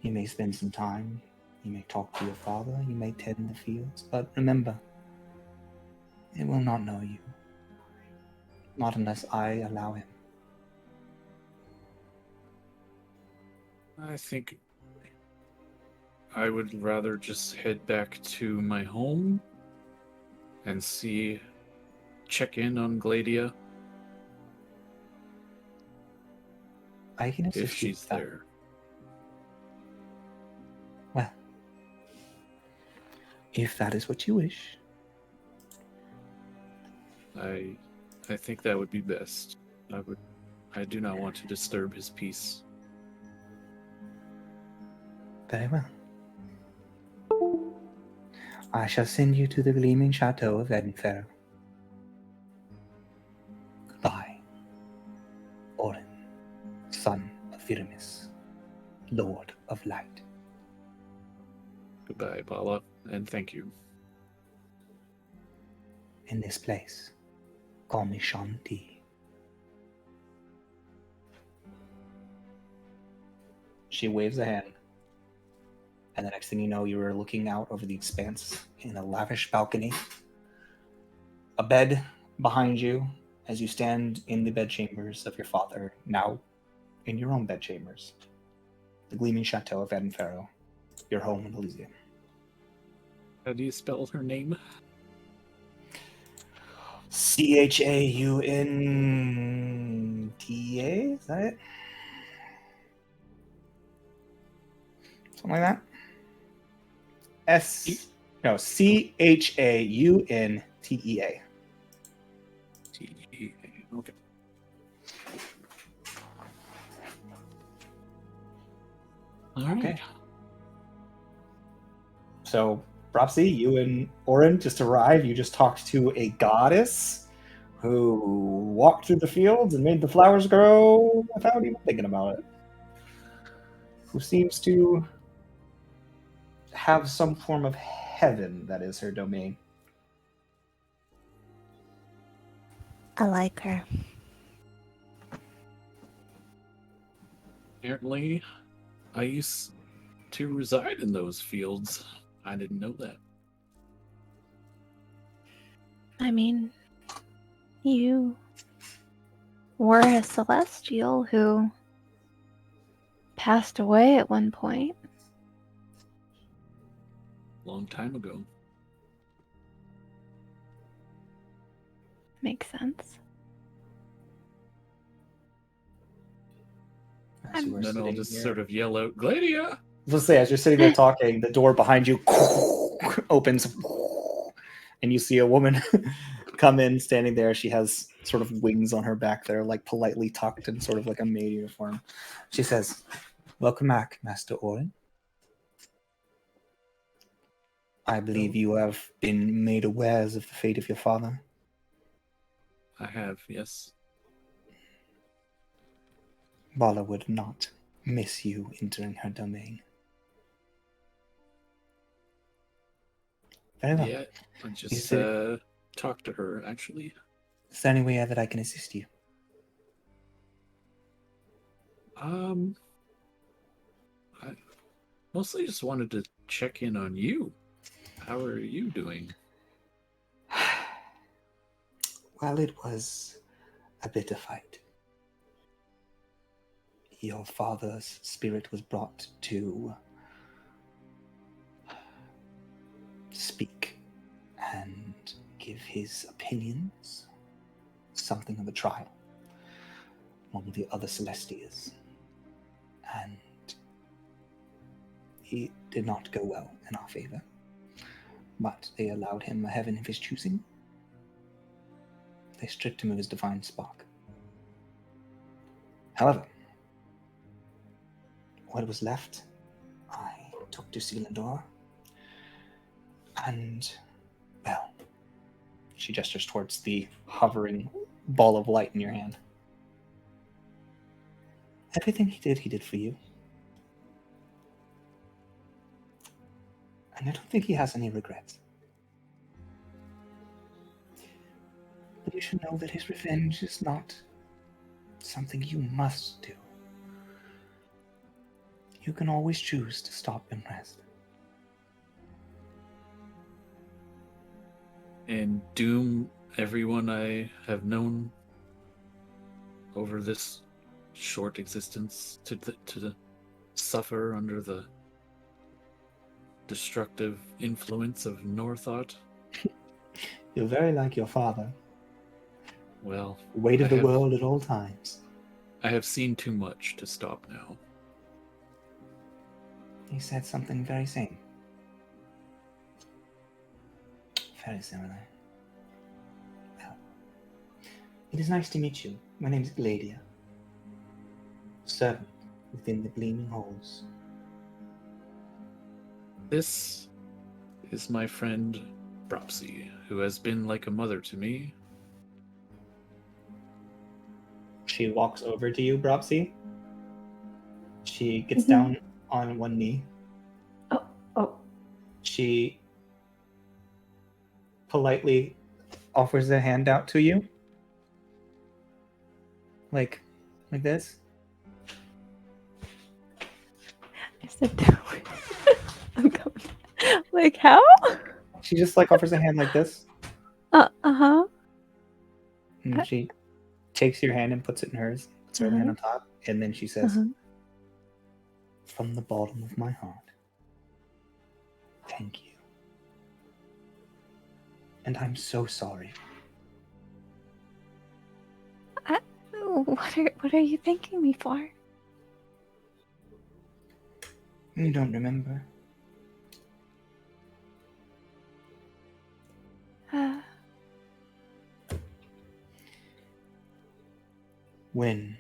You may spend some time, you may talk to your father, you may tend the fields, but remember, it will not know you. Not unless I allow him. I think I would rather just head back to my home and check in on Gladia I can assist if you she's with that. there. Well, if that is what you wish. I think that would be best. I do not want to disturb his peace. Very well. I shall send you to the gleaming chateau of Edenfair. Goodbye, Auren, son of Virimis, Lord of Light. Goodbye, Paula, and thank you. In this place, call me Shanti. She waves a hand, and the next thing you know, you are looking out over the expanse in a lavish balcony. A bed behind you as you stand in the bedchambers of your father, now in your own bedchambers. The gleaming chateau of Edenfaro, your home in Elysium. How do you spell her name? Chaunta, is that it? Something like that? Chauntea. Okay. All right. Okay. So, Propsy, you and Auren just arrived. You just talked to a goddess who walked through the fields and made the flowers grow without even thinking about it. Who seems to have some form of heaven that is her domain. I like her. Apparently, I used to reside in those fields. I didn't know that. I mean, you were a celestial who passed away at one point. Long time ago. Makes sense. As you were Then I'll sitting just here- sort of yell out, Gladia! Let's say, as you're sitting there talking, the door behind you opens, and you see a woman come in, standing there. She has sort of wings on her back that are like politely tucked in sort of like a maid uniform. She says, "Welcome back, Master Auren. I believe you have been made aware of the fate of your father." I have, yes. Bala would not miss you entering her domain. Very well. Yeah, I You just said- talked to her, actually. Is there any way that I can assist you? I mostly just wanted to check in on you. How are you doing? Well, it was a bitter fight. Your father's spirit was brought to speak and give his opinions. Something of a trial among the other Celestias. And it did not go well in our favor. But they allowed him a heaven of his choosing. They stripped him of his divine spark. However, what was left, I took to Selindor. And, well, she gestures towards the hovering ball of light in your hand. Everything he did for you. And I don't think he has any regrets. But you should know that his revenge is not something you must do. You can always choose to stop and rest. And doom everyone I have known over this short existence to suffer under the destructive influence of Northought. You're very like your father. Well, Weight of I the have- world at all times. I have seen too much to stop now. He said something very same. Very similar. Well, it is nice to meet you. My name is Gladia. Servant within the gleaming halls. This is my friend Propsy, who has been like a mother to me. She walks over to you, Bropsy. She gets Mhm. down on one knee. Oh, She politely offers a hand out to you. Like this. I said, I'm coming. Like, how? She just like offers a hand like this. Uh-huh. And she takes your hand and puts it in hers. Puts her other hand on top. And then she says, Uh-huh. from the bottom of my heart, thank you. And I'm so sorry. What are you thanking me for? You don't remember? When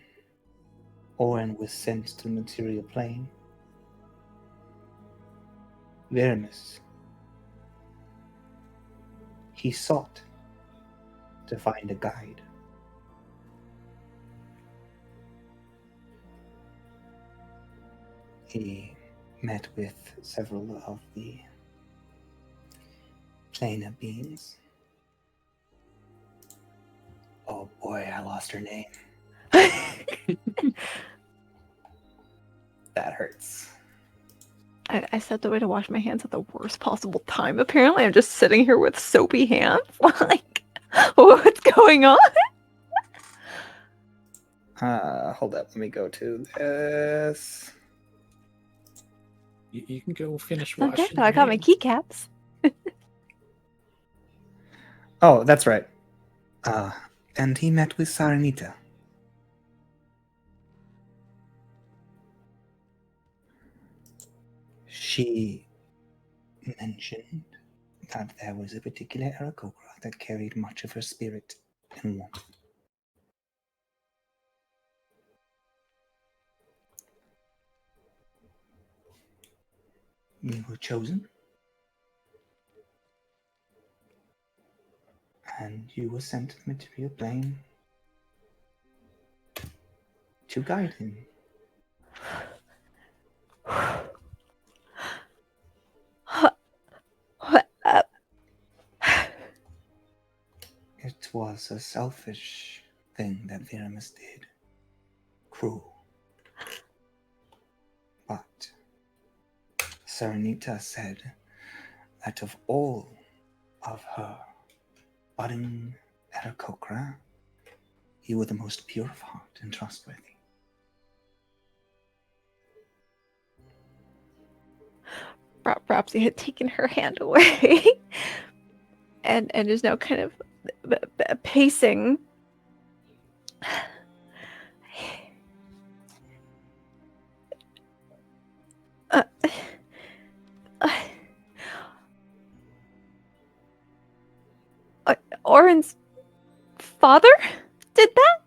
Auren was sent to the material plane, Veramus, he sought to find a guide. He met with several of the planar beings. Oh boy, I lost her name. That hurts. I stepped away to wash my hands at the worst possible time. Apparently, I'm just sitting here with soapy hands. Like, what's going on? Hold up. Let me go to this. You can go finish Okay, washing. but I got my hands. keycaps. Oh, that's right. And he met with Saranita. She mentioned that there was a particular Aarakocra that carried much of her spirit and warmth. You were chosen, and you were sent to the material plane to guide him. It was a selfish thing that Veramus did. Cruel. But Saranita said that of all of her budding Aarakocra, you were the most pure of heart and trustworthy. Rapsy had taken her hand away and is now kind of pacing. Auren's father did that?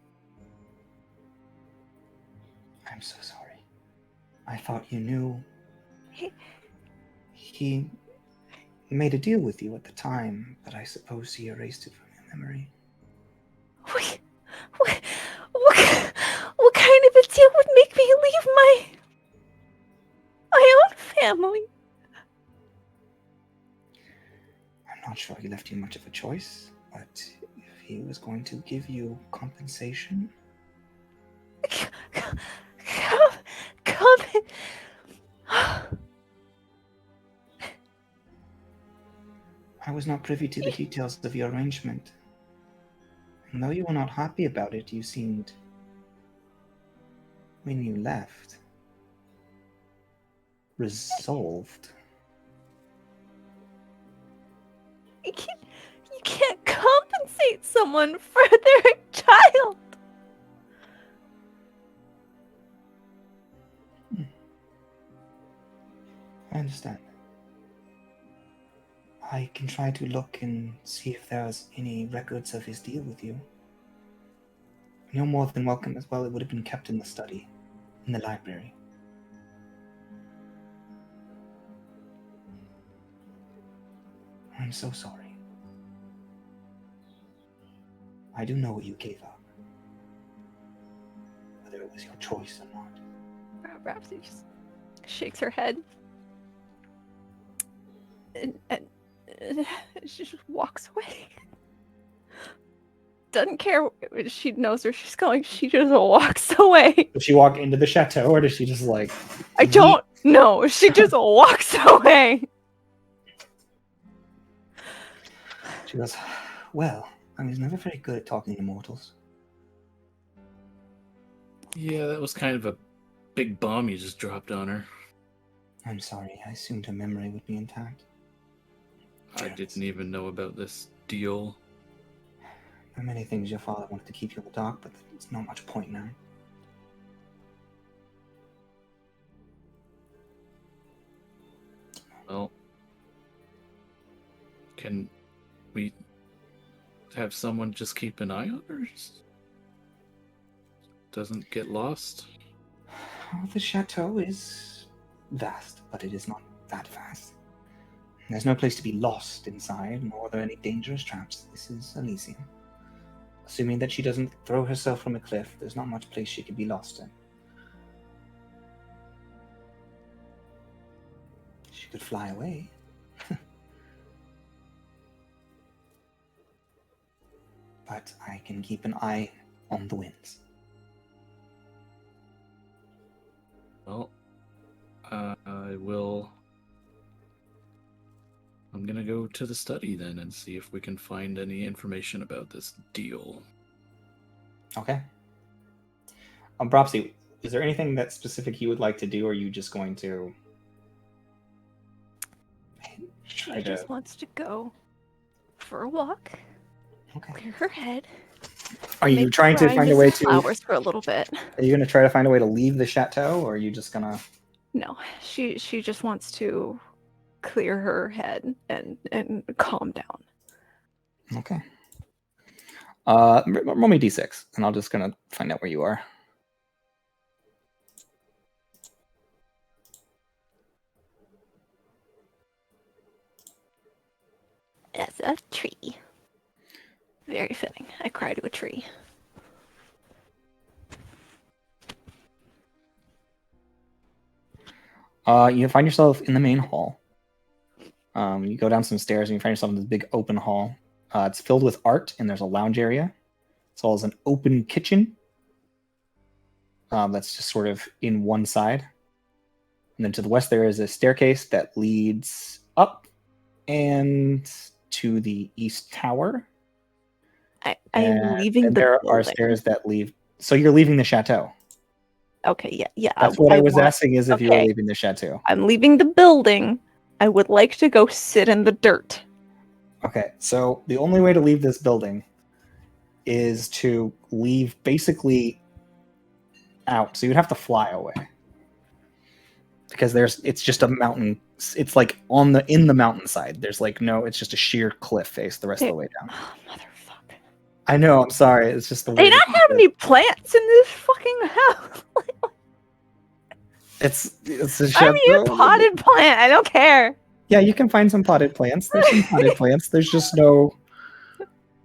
I'm so sorry. I thought you knew. He made a deal with you at the time, but I suppose he erased it from your memory. What kind of a deal would make me leave my own family? I'm not sure he left you much of a choice, but if he was going to give you compensation... Come. I was not privy to the details of your arrangement. And though you were not happy about it, you seemed, when you left, resolved. You can't compensate someone for their child. I understand. I can try to look and see if there's any records of his deal with you. You're more than welcome as well. It would have been kept in the study, in the library. I'm so sorry. I do know what you gave up. Whether it was your choice or not. Rhapsody just shakes her head. And she just walks away. Doesn't care. She knows where she's going. She just walks away. Does she walk into the chateau, or does she just like... I don't know. She just walks away. She goes, well, I was never very good at talking to mortals. Yeah, that was kind of a big bomb you just dropped on her. I'm sorry. I assumed her memory would be intact. I didn't even know about this deal. There are many things your father wanted to keep you in the dark, but there's not much point now. Well, can we have someone just keep an eye on her? Doesn't get lost? Well, the chateau is vast, but it is not that vast. There's no place to be lost inside, nor are there any dangerous traps. This is Elysium. Assuming that she doesn't throw herself from a cliff, there's not much place she could be lost in. She could fly away. But I can keep an eye on the winds. Well, I will. I'm gonna go to the study then and see if we can find any information about this deal. Okay. Bropsy, is there anything that specific you would like to do, or are you just going to She just wants to go for a walk, Okay. clear her head. Are you maybe trying to grind find a in way some to... flowers for a little bit? Are you going to try to find a way to leave the chateau, or are you just going to... No, she just wants to clear her head and calm down. Okay. Roll me d6, and I'm just going to find out where you are. That's a tree. Very fitting. I cry to a tree. You find yourself in the main hall. You go down some stairs, and you find yourself in this big open hall. It's filled with art, and there's a lounge area, as well as an open kitchen. That's just sort of in one side. And then to the west, there is a staircase that leads up and to the east tower. I am leaving the there building. are stairs that leave. So you're leaving the chateau. Okay, yeah. That's what I was asking, is if you were leaving the chateau. I'm leaving the building. I would like to go sit in the dirt. Okay, so the only way to leave this building is to leave basically out. So you'd have to fly away. Because it's just a mountain. It's like in the mountainside. There's like it's just a sheer cliff face the rest of the way down. Oh, motherfucker. I know, I'm sorry. It's just the way. They not have any plants in this fucking house. It's a I mean, a potted plant. I don't care. Yeah, you can find some potted plants. There's some potted plants. There's just no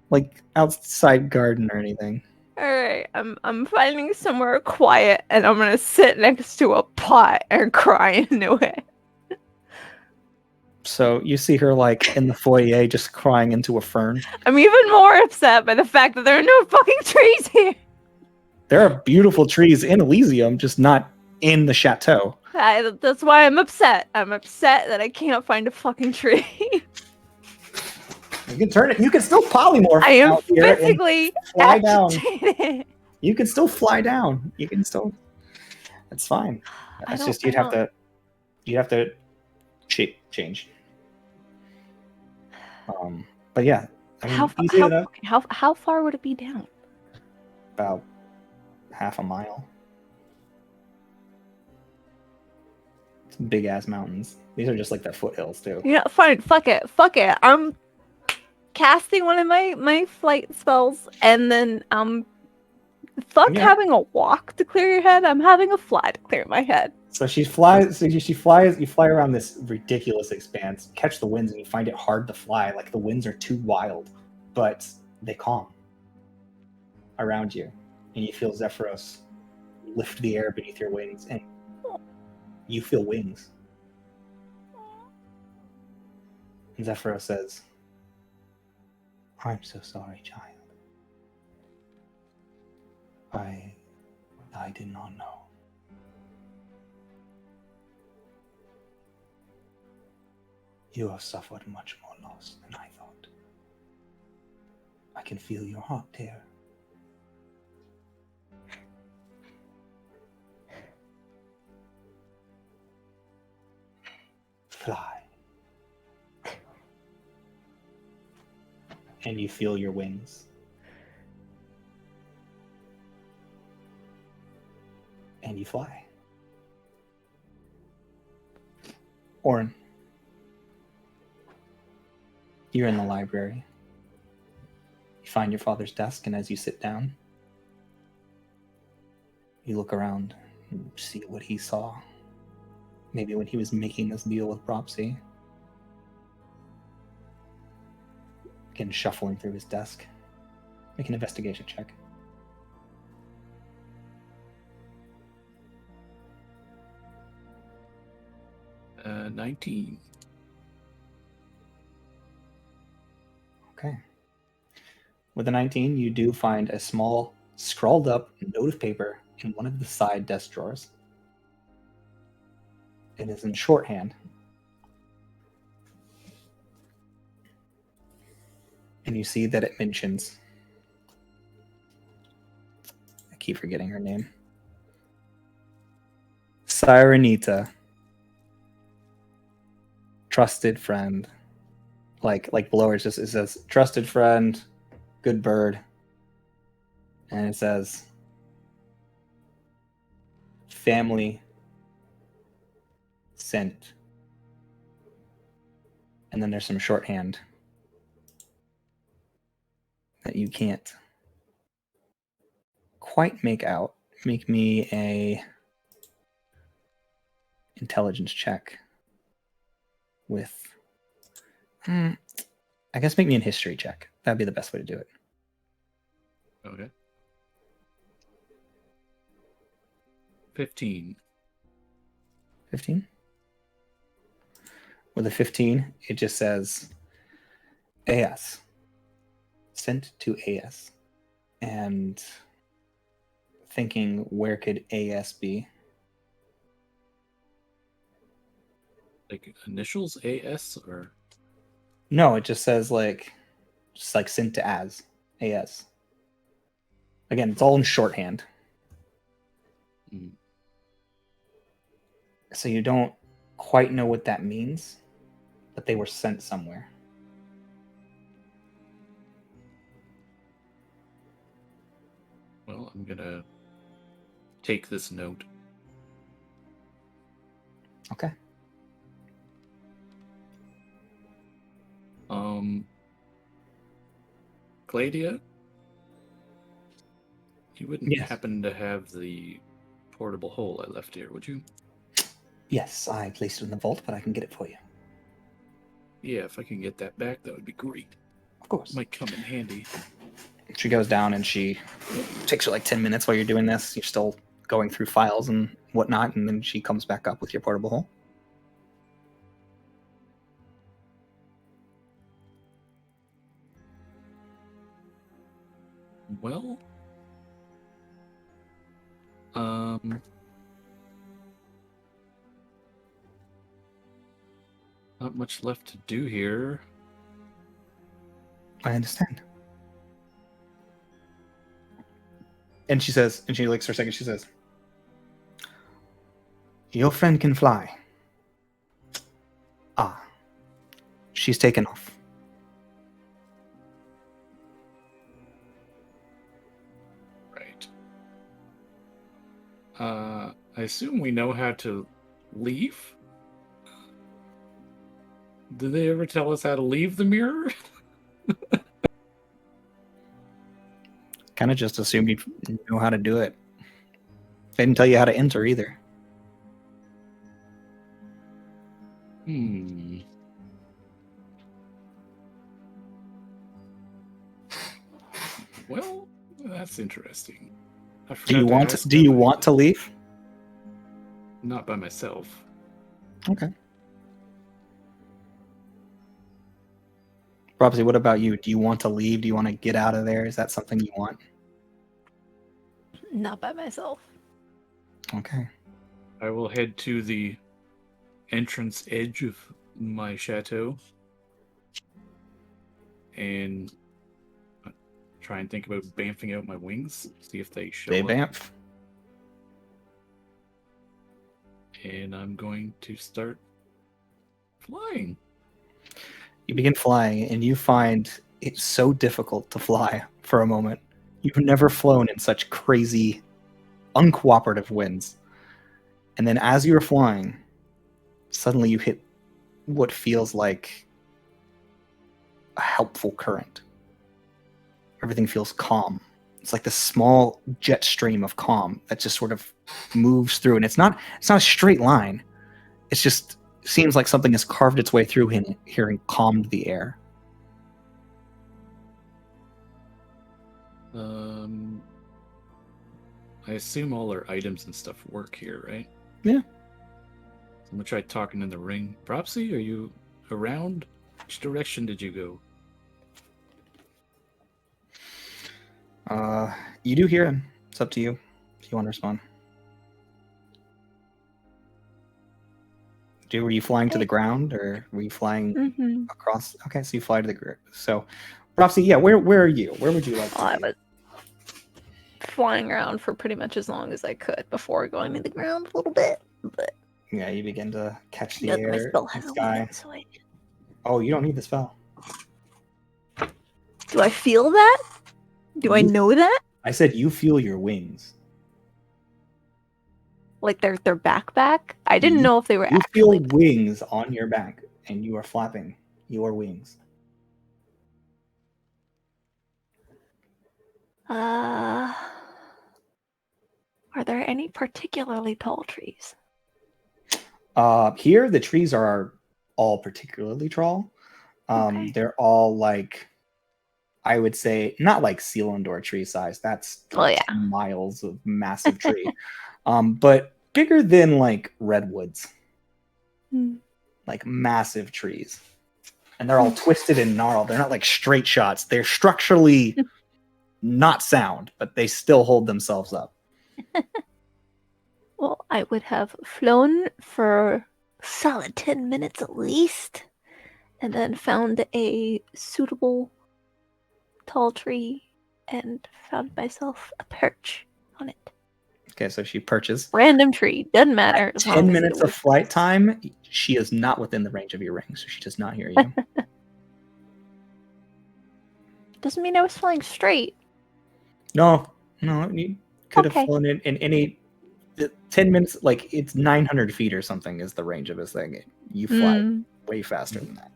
like outside garden or anything. All right, I'm finding somewhere quiet, and I'm gonna sit next to a pot and cry into it. So you see her like in the foyer, just crying into a fern. I'm even more upset by the fact that there are no fucking trees here. There are beautiful trees in Elysium, just not in the chateau. That's why I'm upset. I'm upset that I can't find a fucking tree. You can turn it. You can still polymorph. I am out here and physically fly down. agitated. You can still fly down. You can still. That's fine. It's just you'd have to change. But yeah, I mean, easy enough. How far would it be down? About half a mile. It's big ass mountains. These are just like the foothills too. Yeah, fine. Fuck it. I'm casting one of my flight spells, and then having a walk to clear your head. I'm having a fly to clear my head. So she flies. You fly around this ridiculous expanse, catch the winds, and you find it hard to fly. Like the winds are too wild, but they calm around you, and you feel Zephyros lift the air beneath your wings, and you feel wings. And Zephyros says, "I'm so sorry, child. I did not know. You have suffered much more loss than I thought. I can feel your heart tear. fly. And you feel your wings. And you fly. Auren, you're in the library. You find your father's desk, and as you sit down, you look around and see what he saw. Maybe when he was making this deal with Propsy. Again, shuffling through his desk. Make an investigation check. 19. Okay. With a 19, you do find a small, scrawled up note of paper in one of the side desk drawers. It is in shorthand. And you see that it mentions, I keep forgetting her name, Sirenita, trusted friend. Like below it says trusted friend, good bird. And it says family sent. And then there's some shorthand that you can't quite make out. Make me a intelligence check with I guess make me a history check. That'd be the best way to do it. Okay. 15. 15? With a 15, it just says AS. Sent to AS. And thinking, where could AS be? Like initials AS or? No, it just says just like sent to AS. Again, it's all in shorthand. Mm. So you don't quite know what that means, but they were sent somewhere. Well, I'm gonna take this note. Okay. Gladia? You wouldn't Yes. happen to have the portable hole I left here, would you? Yes, I placed it in the vault, but I can get it for you. Yeah, if I can get that back, that would be great. Of course. Might come in handy. She goes down and she takes her like 10 minutes while you're doing this. You're still going through files and whatnot, and then she comes back up with your portable hole. Well, not much left to do here. I understand. And she says, and she licks her second, she says, your friend can fly. Ah, she's taken off. Right. I assume we know how to leave? Did they ever tell us how to leave the mirror? Kind of just assumed you know how to do it. They didn't tell you how to enter either. Well, that's interesting. Do you want to leave? Not by myself. Okay. Robsy, what about you? Do you want to leave? Do you want to get out of there? Is that something you want? Not by myself. Okay. I will head to the entrance edge of my chateau and try and think about bamfing out my wings, see if they show They up. bamf. And I'm going to start flying. You begin flying, and you find it's so difficult to fly for a moment. You've never flown in such crazy, uncooperative winds. And then as you're flying, suddenly you hit what feels like a helpful current. Everything feels calm. It's like this small jet stream of calm that just sort of moves through, and it's not a straight line. It's just seems like something has carved its way through here and calmed the air. I assume all our items and stuff work here, right? Yeah. So I'm gonna try talking in the ring. Propsy, are you around? Which direction did you go? You do hear him. It's up to you if you want to respond. Were you flying to the ground, or were you flying across? Okay, so you fly to the ground. So, Propsy, yeah, where are you? Where would you like to I be? was flying around for pretty much as long as I could before going to the ground a little bit, but Yeah, you begin to catch the my air spell and has a sky. limit, so Oh, you don't need the spell. do I feel that? Do I You- know that? I said you feel your wings. Like they're back? I didn't You- know if they were You actually. feel wings on your back, and you are flapping your wings. Are there any particularly tall trees? Here, the trees are all particularly tall. Okay. They're all like, I would say, not like Selindor tree size. That's Well, yeah. 10 miles of massive tree. But bigger than like redwoods, like massive trees. And they're all twisted and gnarled. They're not like straight shots. They're structurally not sound, but they still hold themselves up. Well, I would have flown for a solid 10 minutes at least, and then found a suitable tall tree and found myself a perch on it. Okay, so she perches. Random tree, doesn't matter. At as 10 long as minutes it of was flight nice. time, she is not within the range of your ring, so she does not hear you. Doesn't mean I was flying straight. No, you could have Okay. flown in any 10 minutes, like it's 900 feet or something is the range of this thing. You fly way faster than that.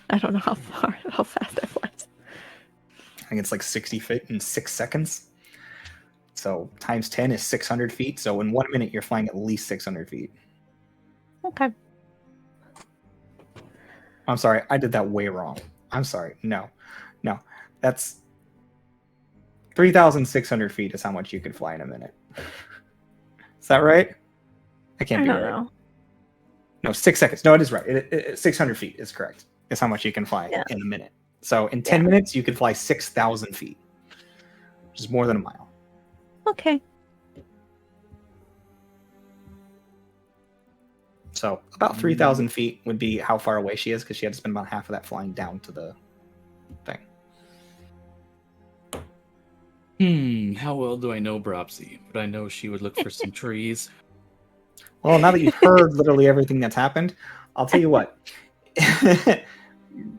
I don't know how fast I fly. I think it's like 60 feet in 6 seconds. So times 10 is 600 feet. So in 1 minute, you're flying at least 600 feet. Okay. I'm sorry, I did that way wrong. I'm sorry. No. That's 3,600 feet is how much you could fly in a minute. Is that right? I can't I be don't right. know. No, 6 seconds. No, it is right. 600 feet is correct. Is how much you can fly Yeah. in a minute. So in 10 minutes, you could fly 6,000 feet, which is more than a mile. Okay. So about 3,000 feet would be how far away she is, because she had to spend about half of that flying down to the thing. How well do I know Bropsy? But I know she would look for some trees. Well, now that you've heard literally everything that's happened, I'll tell you what.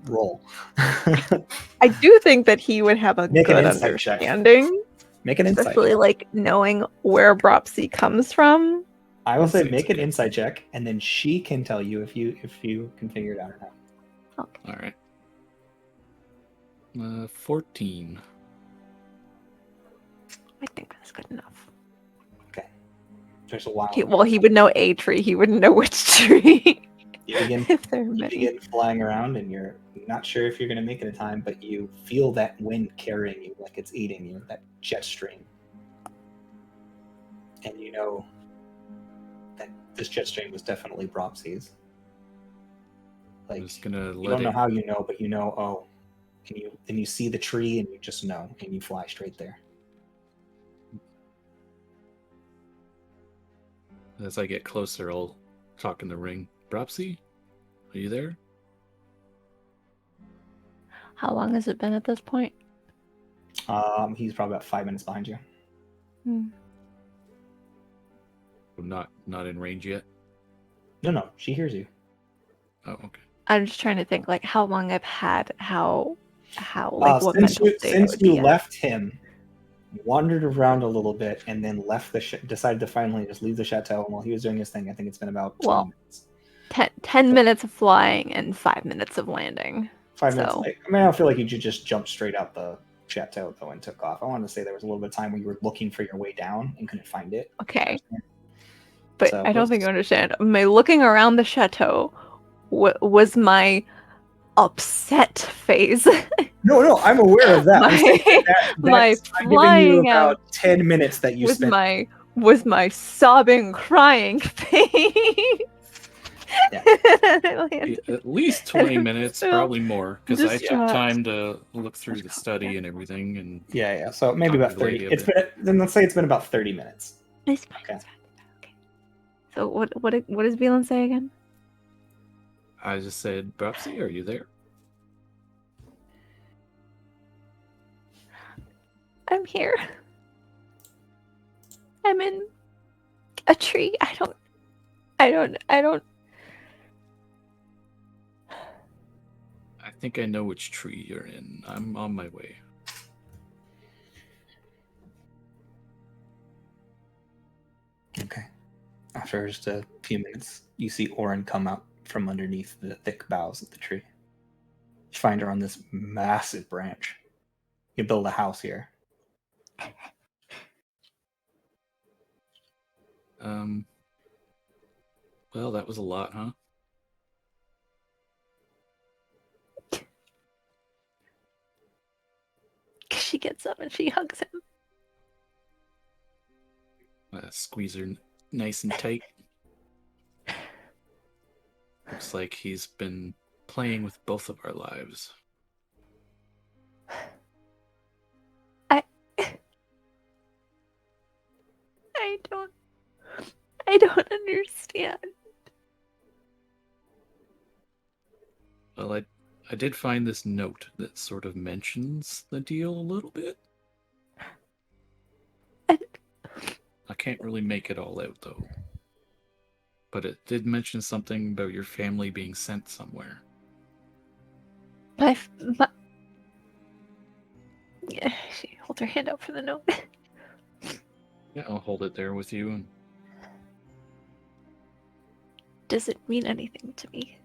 Roll. I do think that he would have a Make an good insight check. understanding, Make an insight especially check. like knowing where Bropsy comes from. I will say Insight's make an okay. insight check, and then she can tell you if you can figure it out or not. Okay. All right. 14. I think that's good enough. There's a while. He would know a tree. He wouldn't know which tree. You begin If there are You many. begin flying around, and you're not sure if you're going to make it in time, but you feel that wind carrying you like it's eating you, that jet stream. And you know that this jet stream was definitely Bropsy's. I'm Like, just gonna you let don't know it. how you know, but you know, oh. And you see the tree, and you just know, and you fly straight there. As I get closer, I'll talk in the ring. Bropsy, are you there? How long has it been at this point? He's probably about 5 minutes behind you. I'm not in range yet. No, she hears you. Oh, okay. I'm just trying to think, like, how long I've had, like, what Since mental you, state I since would you be in. left him, wandered around a little bit, and then left decided to finally just leave the chateau. And while he was doing his thing, I think it's been about 20 Well, minutes. 10 minutes of flying and 5 minutes of landing. 5 minutes. So- I mean, I don't feel like you just jumped straight out the chateau though and took off. I want to say there was a little bit of time where you were looking for your way down and couldn't find it. Okay. But So I don't let's- think you understand. My looking around the chateau was my upset phase. No, I'm aware of that. I'm saying my I'm giving you flying about out 10 minutes that you spent. was my sobbing, crying phase. Yeah. At least 20 minutes, Still probably more, because I took distraught. time to look through the study and everything. And Yeah. So maybe Talk about to the 30. lady a It's bit. been, then let's say it's been about 30 minutes. It's fine. Okay. It's fine. So what does Velan say again? I just said, Bropsy, are you there? I'm here. I'm in a tree. I don't. I think I know which tree you're in. I'm on my way. Okay. After just a few minutes, you see Auren come out from underneath the thick boughs of the tree. You find her on this massive branch. You build a house here. Well, that was a lot, huh? She gets up and she hugs him. Squeeze her nice and tight. Looks like he's been playing with both of our lives. I don't understand. Well, I did find this note that sort of mentions the deal a little bit. I can't really make it all out, though. But it did mention something about your family being sent somewhere. My yeah, she holds her hand out for the note. Yeah, I'll hold it there with you. And Does it mean anything to me?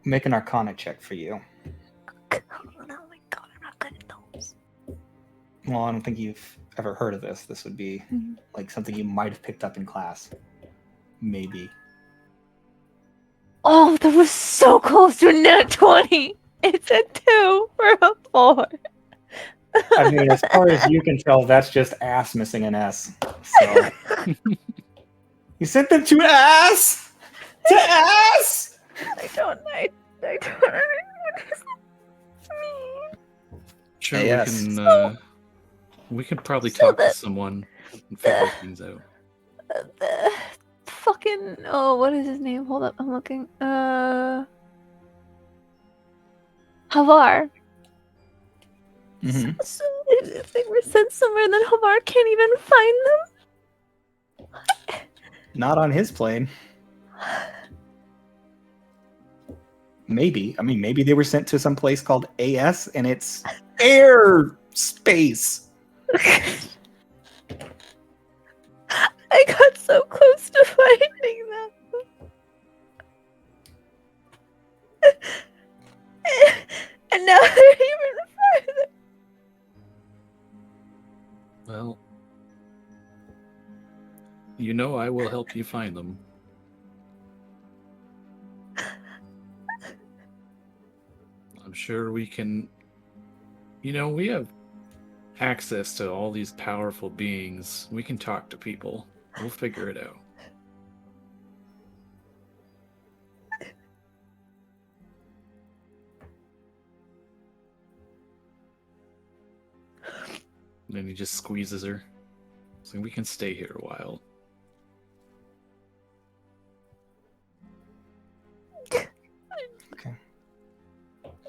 Make an Arcana check for you. Oh my god, I'm not good at those. Well, I don't think you've ever heard of this. This would be Mhm. like something you might have picked up in class. Maybe. Oh, that was so close to a nat 20. It's a 2 for a 4. I mean, as far as you can tell, that's just ass missing an S. So you sent them to ass? To ass? I don't know what does that mean. sure, Yes. we can probably So talk to that- someone and figure things out. The fucking what is his name? Hold up, I'm looking. Havar. Mhm. So if they were sent somewhere, then Havar can't even find them. Not on his plane. Maybe. I mean, maybe they were sent to some place called AS, and it's air space. I got so close to finding them. And now they're even farther. Well, you know I will help you find them. I'm sure we can... You know, we have access to all these powerful beings. We can talk to people. We'll figure it out. And then he just squeezes her. So we can stay here a while. Okay.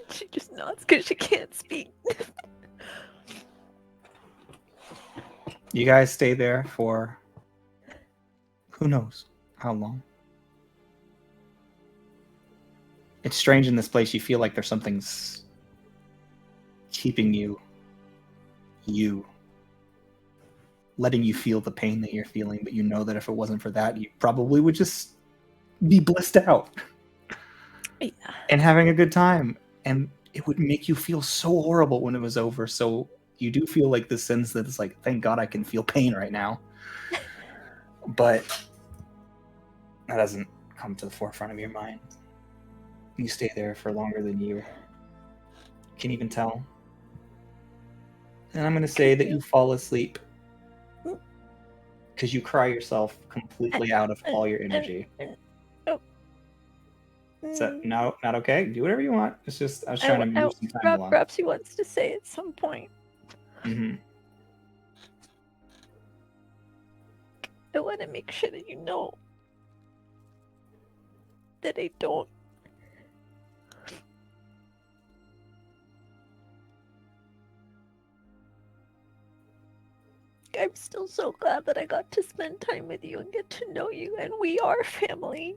She just nods because she can't speak. You guys stay there for Who knows how long? It's strange in this place. You feel like there's something's keeping you, letting you feel the pain that you're feeling, but you know that if it wasn't for that, you probably would just be blissed out and having a good time. And it would make you feel so horrible when it was over. So you do feel like this sense that it's like, thank God I can feel pain right now. But that doesn't come to the forefront of your mind. You stay there for longer than you can even tell. And I'm going to say that you fall asleep because you cry yourself completely out of all your energy. Is that not okay? Do whatever you want. It's just, I was trying to move some time along. Perhaps he wants to say at some point. Mm-hmm. I want to make sure that you know that I don't. I'm still so glad that I got to spend time with you and get to know you, and we are family.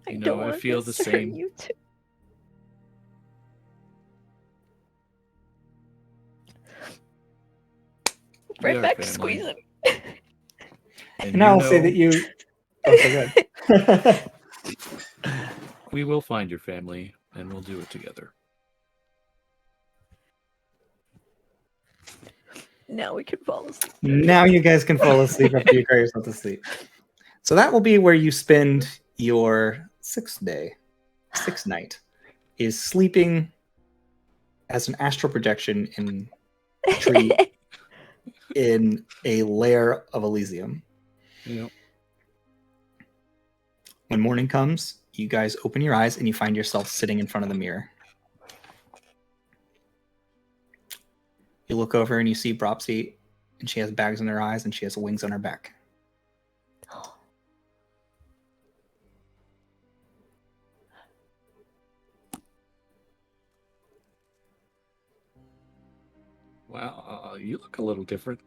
You know, don't I want feel this the to hurt same. You too. We Right are back to family. squeezing. And I'll say that you... Oh, so good. We will find your family, and we'll do it together. Now we can fall asleep. Now you guys can fall asleep after you cry yourself to sleep. So that will be where you spend your sixth night, is sleeping as an astral projection in a tree in a lair of Elysium. Yep. When morning comes, you guys open your eyes and you find yourself sitting in front of the mirror. You look over and you see Bropsy, and she has bags in her eyes and she has wings on her back. Wow, you look a little different.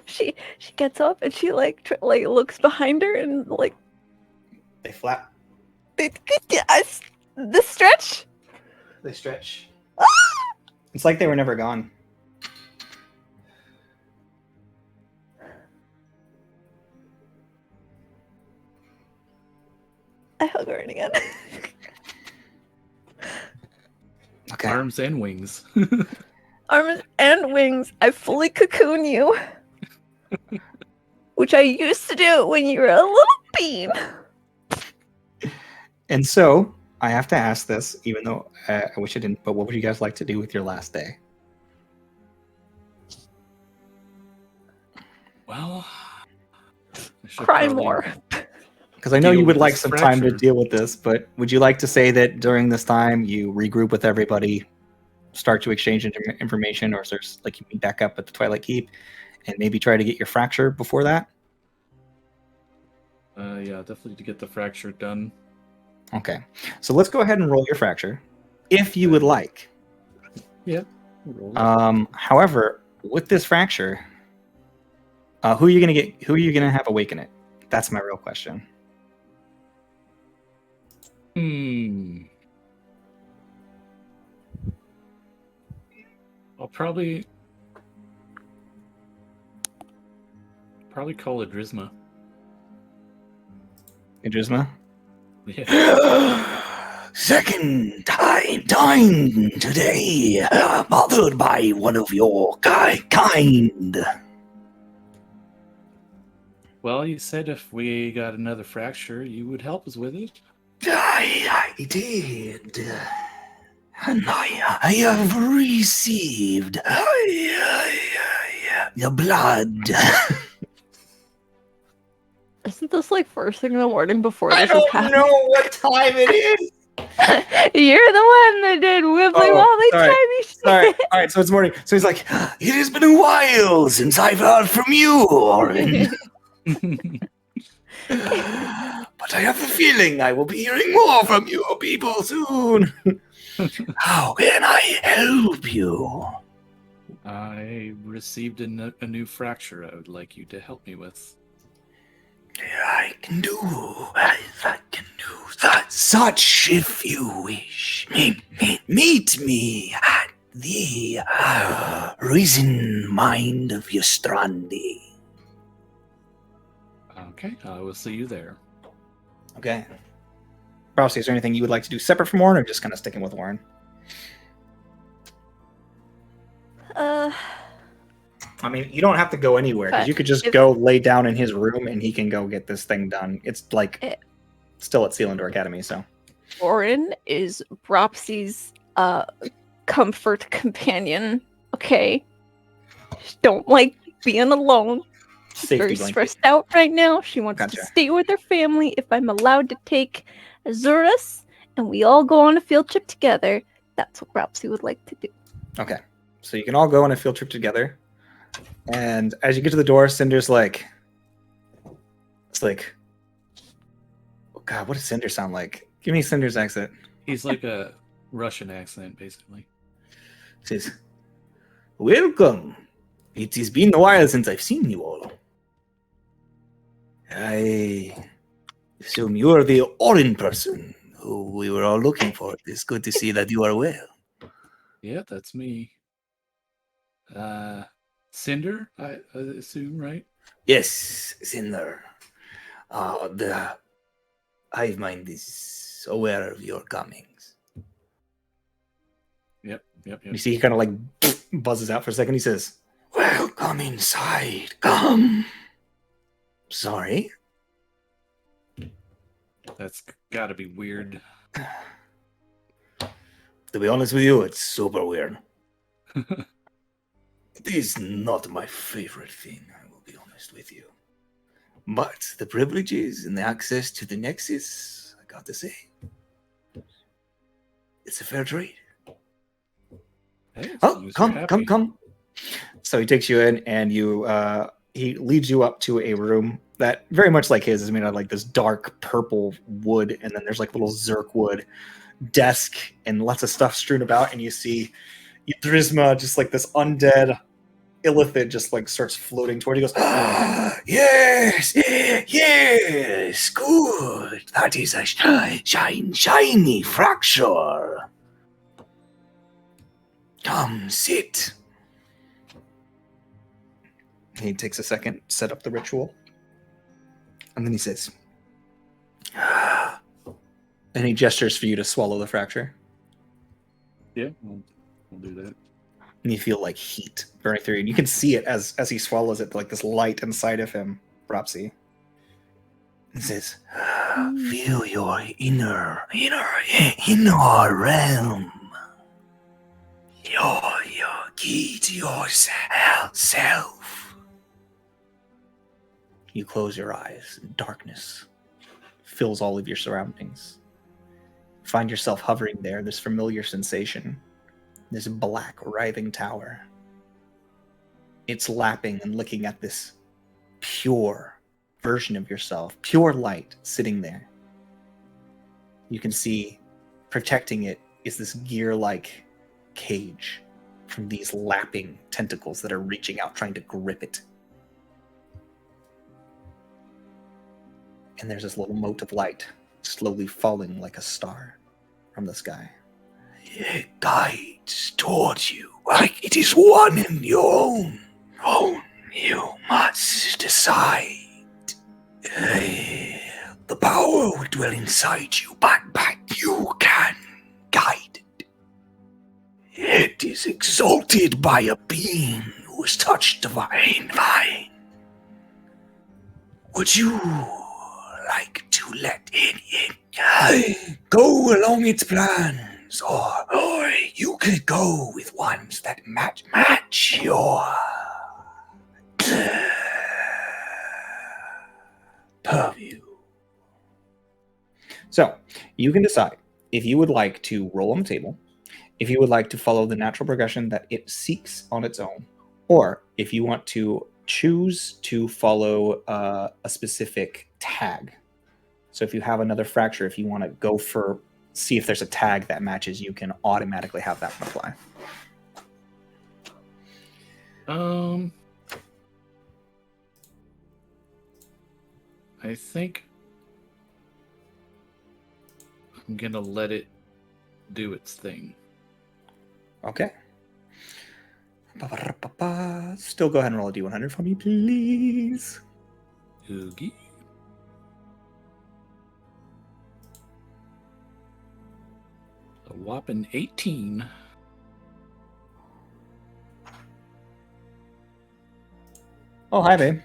She gets up and she like looks behind her and like They flap. The stretch. They stretch. It's like they were never gone. I hug her in again. Okay. Arms and wings. Arms and wings. I fully cocoon you. Which I used to do when you were a little bean. And so, I have to ask this, even though I wish I didn't, but what would you guys like to do with your last day? Well, Cry more. Because I know Deal you would with like this some time to fracture. deal with this, but would you like to say that during this time you regroup with everybody, start to exchange information, or is there like you meet back up at the Twilight Keep and maybe try to get your fracture before that? Yeah, definitely to get the fracture done. Okay, so let's go ahead and roll your fracture, if you would like. Yeah. Roll. However, with this fracture, who are you gonna get? Who are you gonna have awaken it? That's my real question. I'll probably call it Drizma. Idrisma? Yeah. Second time today, bothered by one of your kind. Well, you said if we got another fracture, you would help us with it. I did. And I have received the blood. Isn't this like first thing in the morning before I this has don't happened? know what time it is. You're the one that did wibbly wobbly sorry. chimey shit. Sorry. All right, so it's morning. So he's like, It has been a while since I've heard from you, Auren. But I have a feeling I will be hearing more from you people soon. How can I help you? I received a new fracture I would like you to help me with. I can do that. Such if you wish. Meet me at the risen mind of Yastrandi. Okay, I will see you there. Okay. Rousey, is there anything you would like to do separate from Warren, or just kind of sticking with Warren? I mean, you don't have to go anywhere, because you could just go lay down in his room and he can go get this thing done. It's like still at Selindor Academy, so. Auren is Bropsy's comfort companion. Okay. She don't like being alone. She's Safety very blanket. stressed out right now. She wants Gotcha. to stay with her family. If I'm allowed to take Azurus and we all go on a field trip together, that's what Bropsy would like to do. Okay. So you can all go on a field trip together. And as you get to the door, Cinder's like... It's like... Oh God, what does Cinder sound like? Give me Cinder's accent. He's like a Russian accent, basically. Says, welcome. It has been a while since I've seen you all. I assume you are the Auren person who we were all looking for. It's good to see that you are well. Yeah, that's me. Cinder, I assume, right? Yes, Cinder. The hive mind is aware of your comings. Yep. You see he kind of like buzzes out for a second. He says, Well, come inside. Come. Sorry. That's gotta be weird. To be honest with you, it's super weird. It is not my favorite thing, I will be honest with you. But the privileges and the access to the Nexus, I got to say, it's a fair trade. Hey, Oh, come. So he takes you in, and he leads you up to a room that very much like his is made out of like this dark purple wood, and then there's like little zirk wood desk and lots of stuff strewn about, and you see Yudrisma, just like this undead illithid, just like starts floating toward you. He goes, Yes, good. That is a shiny fracture. Come, sit. He takes a second, set up the ritual, and then he says, and he gestures for you to swallow the fracture. Yeah, we'll do that. And you feel like heat burning through you. And you can see it as he swallows it, like this light inside of him, Bropsy. He says, feel your inner realm. Your key to yourself. You close your eyes, and darkness fills all of your surroundings. You find yourself hovering there, this familiar sensation. This black, writhing tower. It's lapping and looking at this pure version of yourself, pure light sitting there. You can see protecting it is this gear-like cage from these lapping tentacles that are reaching out, trying to grip it. And there's this little mote of light slowly falling like a star from the sky. It guides towards you like it is one in your own. You must decide. The power will dwell inside you, but you can guide it. It is exalted by a being who has touched the vine. Would you like to let it go along its plans, or you could go with ones that match your purview? So, you can decide if you would like to roll on the table, if you would like to follow the natural progression that it seeks on its own, or if you want to choose to follow a specific tag. So if you have another fracture, if you want to go for see if there's a tag that matches, you can automatically have that one apply. I think I'm gonna let it do its thing. Okay. Still go ahead and roll a d100 for me, please. Oogie. A whopping 18. Oh, hi, babe.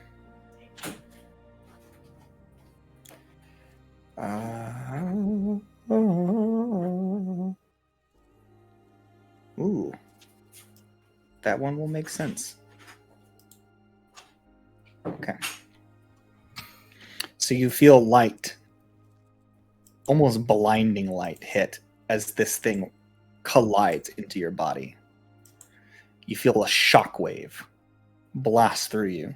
Ooh. That one will make sense. Okay. So you feel light, almost blinding light hit as this thing collides into your body. You feel a shockwave blast through you.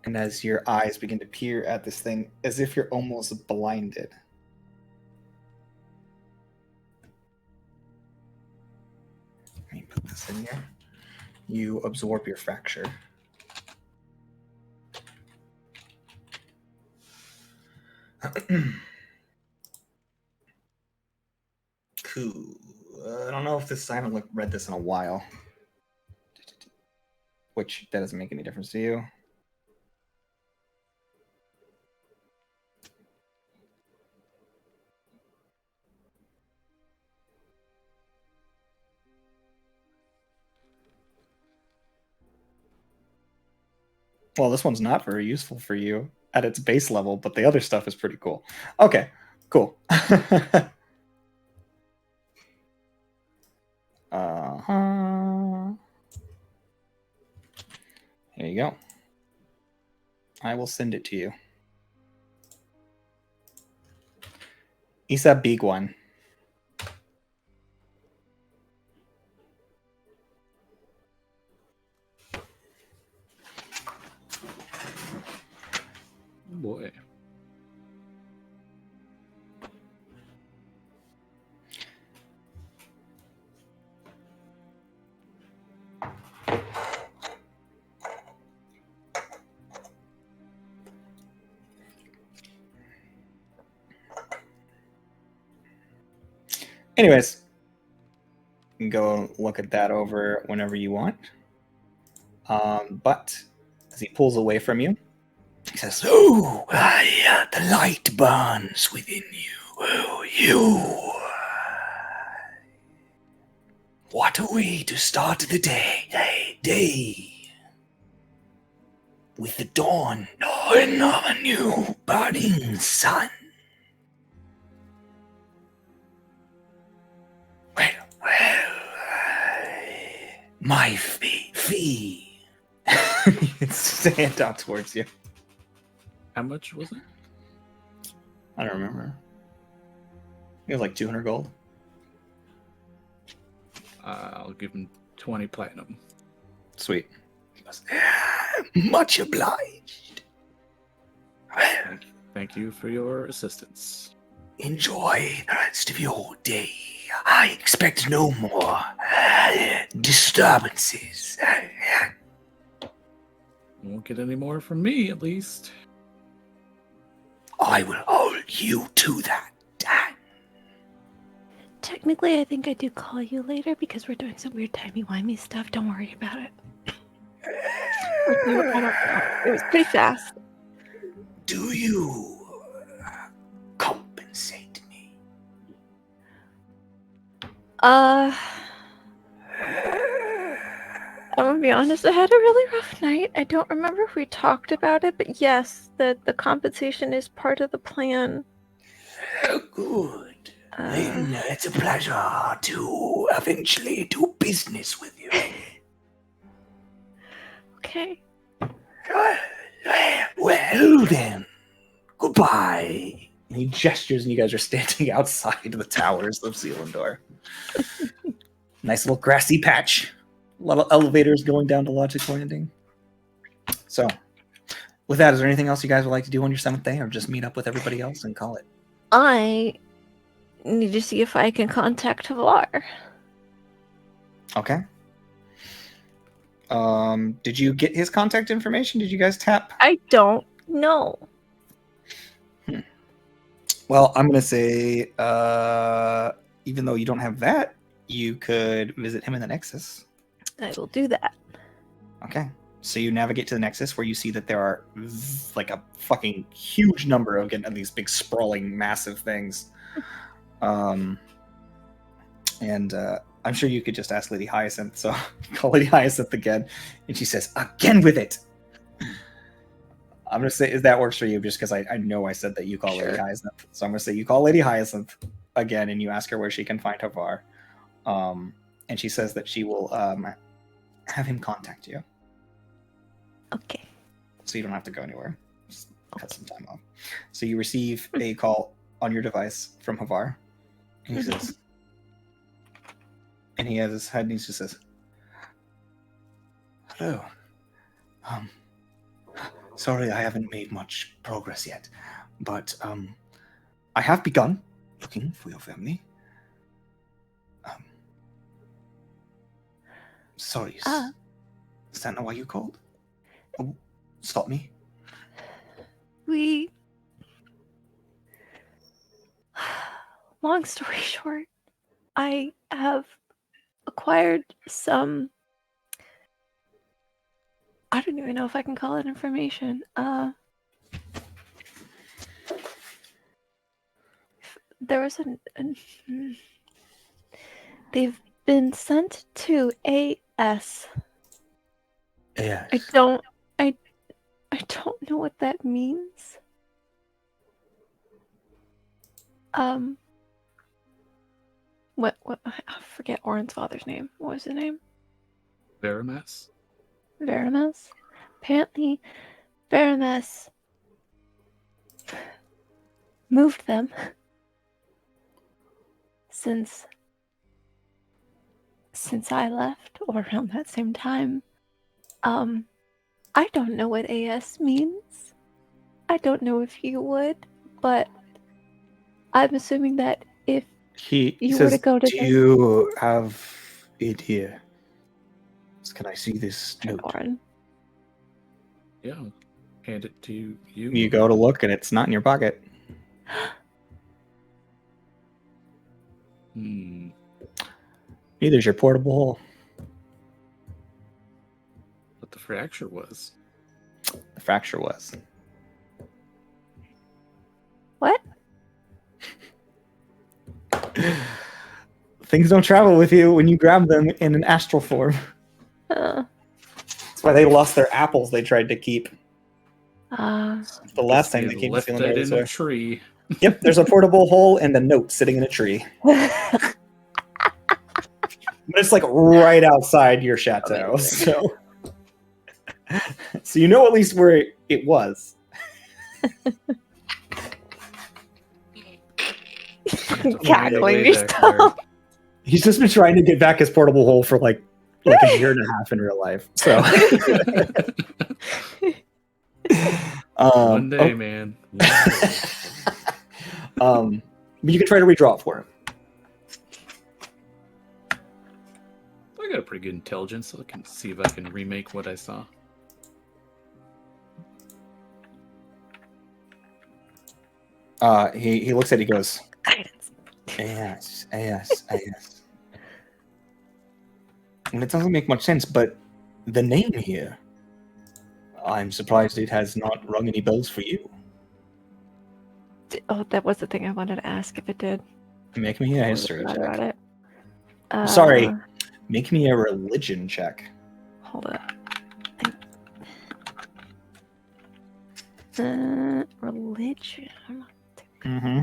And as your eyes begin to peer at this thing, as if you're almost blinded. Let me put this in here. You absorb your fracture. Cool. I don't know if this, I haven't read this in a while. Which, that doesn't make any difference to you. Well, this one's not very useful for you at its base level, but the other stuff is pretty cool. Okay, cool. Here you go. I will send it to you. It's a big one. Boy. Anyways, you can go look at that over whenever you want. But as he pulls away from you, he says, Oh, the light burns within you. Oh, you. What a way to start the day. With the dawn of a new burning sun. Well, my fee. It's hand out towards you. How much was it? I don't remember. It was like 200 gold. I'll give him 20 platinum. Sweet. Much obliged. Well, Thank you for your assistance. enjoy the rest of your day. I expect no more disturbances. Won't get any more from me, at least. I will hold you to that. Technically, I think I do call you later because we're doing some weird timey-wimey stuff. Don't worry about it. I don't know. It was pretty fast. Do you compensate me? I'm gonna be honest, I had a really rough night. I don't remember if we talked about it, but yes, the compensation is part of the plan. Good. Then it's a pleasure to eventually do business with you. Okay. Well then, goodbye. And he gestures, and you guys are standing outside the towers of Selindor. Nice little grassy patch. A lot of elevators going down to Logic Landing. So, with that, is there anything else you guys would like to do on your 7th day, or just meet up with everybody else and call it? I need to see if I can contact Havar. Okay. Did you get his contact information? Did you guys tap? I don't know. Well, I'm gonna say, even though you don't have that, you could visit him in the Nexus. I will do that. Okay. So you navigate to the Nexus, where you see that there are like a fucking huge number of these big sprawling massive things. And I'm sure you could just ask Lady Hyacinth, so call Lady Hyacinth again, and she says, "Again with it!" I'm going to say, if that works for you, just because I know I said that you call Lady Hyacinth. So I'm going to say you call Lady Hyacinth again, and you ask her where she can find Havar. And she says that she will have him contact you. Okay. So you don't have to go anywhere. Just cut some time off. So you receive a call on your device from Havar. And he says, and he has his head and he just says, "Hello. Sorry I haven't made much progress yet, but I have begun looking for your family. Sorry, is that not why you called? Oh, stop me. Long story short, I have acquired some, I don't even know if I can call it information. There was they've been sent to AS. Yes. I don't know what that means. What I forget Auren's father's name. What was his name? Veramas? Veramas? Apparently, Veramas moved them since I left, or around that same time. I don't know what AS means. I don't know if you would, but I'm assuming that if He you says, were to go to "Do you have it here? Can I see this note?" Auren. Yeah. I'll hand it to you. You go to look, and it's not in your pocket. Neither is your portable hole. What the fracture was. The fracture was. What? Things don't travel with you when you grab them in an astral form. That's why they lost their apples they tried to keep. The last time they came to left Selindor that was in a there. tree. Yep, there's a portable hole and a note sitting in a tree. But it's like right outside your chateau, so you know at least where it was. Cackling yourself. He's just been trying to get back his portable hole for like a year and a half in real life. So One day, man. But you can try to redraw it for him. I got a pretty good intelligence, so I can see if I can remake what I saw. He looks at it, he goes, yes. And it doesn't make much sense, but the name here, I'm surprised it has not rung any bells for you. Oh, that was the thing I wanted to ask if it did. Make me a history check. It. Sorry, make me a religion check. Hold up. Religion. Mm-hmm.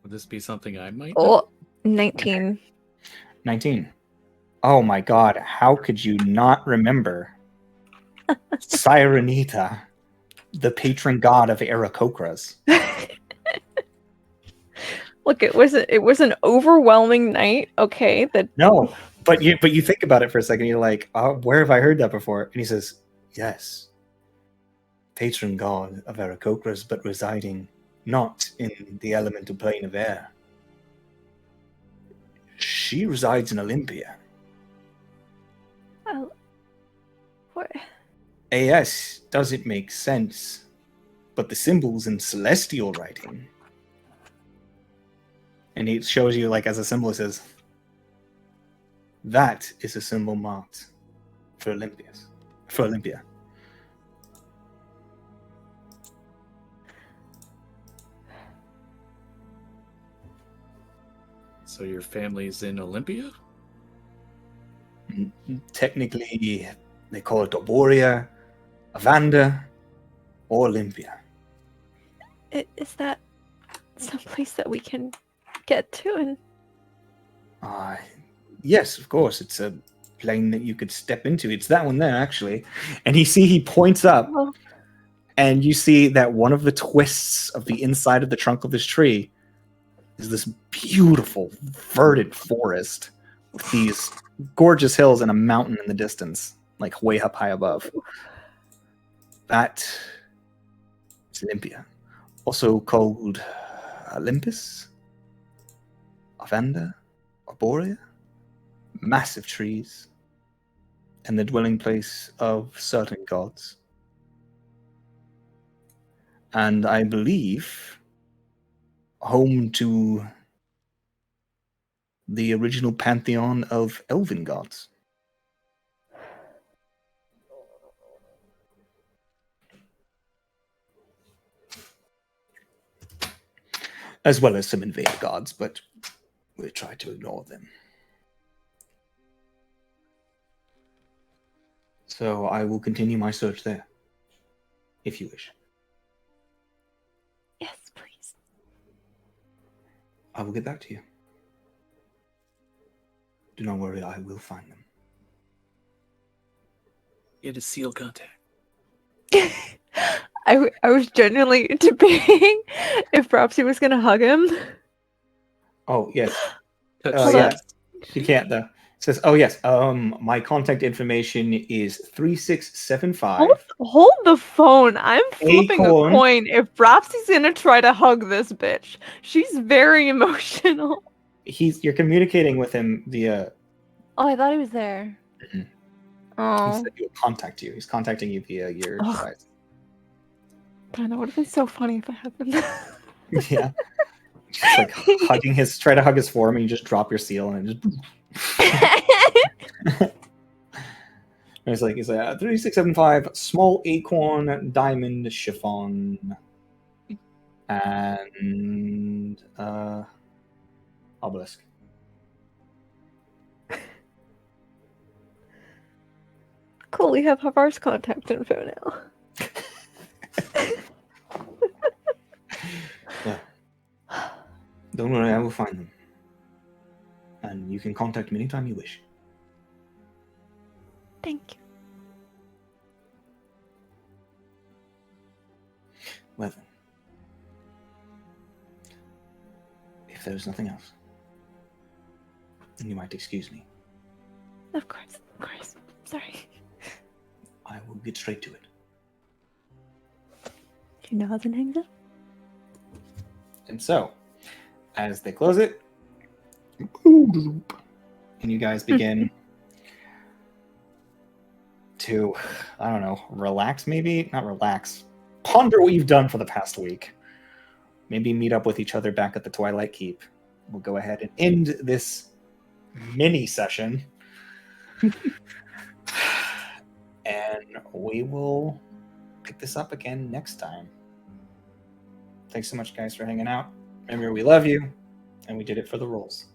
Would this be something I might? Oh, 19. 19. Oh my god, how could you not remember Sirenita, the patron god of Aarakocras? Look, it was an overwhelming night. Okay, No, but you think about it for a second. You're like, oh, where have I heard that before? And he says, yes, patron god of Aarakocras, but residing not in the elemental plane of air. She resides in Olympia. What? AS doesn't make sense, but the symbols in celestial writing. And it shows you, like, as a symbol, it says, that is a symbol marked for Olympia. So your family's in Olympia? Technically, they call it Oboria, Avanda, or Olympia. Is that someplace that we can get to? And Yes, of course. It's a plane that you could step into. It's that one there, actually. And he points up, oh, and you see that one of the twists of the inside of the trunk of this tree is this beautiful verdant forest with these gorgeous hills and a mountain in the distance, like way up high above. That is Olympia, also called Olympus, Avanda, Arborea. Massive trees, and the dwelling place of certain gods. And I believe home to the original pantheon of elven gods. As well as some invader gods, but we try to ignore them. So I will continue my search there, if you wish. yes, please. I will get back to you. Do not worry, I will find them. Get a seal contact. I was genuinely debating if Propsy was gonna hug him. Oh, yes. Touch Hold Yeah. on. You can't, though. It says, oh, yes, my contact information is 3675. Hold the phone. I'm flipping Acorn. a coin if Propsy's gonna try to hug this bitch. She's very emotional. You're communicating with him via. Oh, I thought he was there. He Oh, said he will contact you. He's contacting you via your Ugh. device. man, that would have been so funny if it happened. Yeah. Just like try to hug his forearm, and you just drop your seal, and it just. And he's like 3675, small acorn, diamond, chiffon, and obelisk. Cool, we have Havar's contact info now. Yeah. Don't worry, I will find them. And you can contact me anytime you wish. Thank you. Well then. If there's nothing else, then you might excuse me. Of course. Sorry. I will get straight to it. She nods and hangs up. And so, as they close it, and you guys begin to, I don't know, relax maybe? Not relax. Ponder what you've done for the past week. Maybe meet up with each other back at the Twilight Keep. We'll go ahead and end this mini session. And we will pick this up again next time. Thanks so much, guys, for hanging out. Remember, we love you, and we did it for the rolls.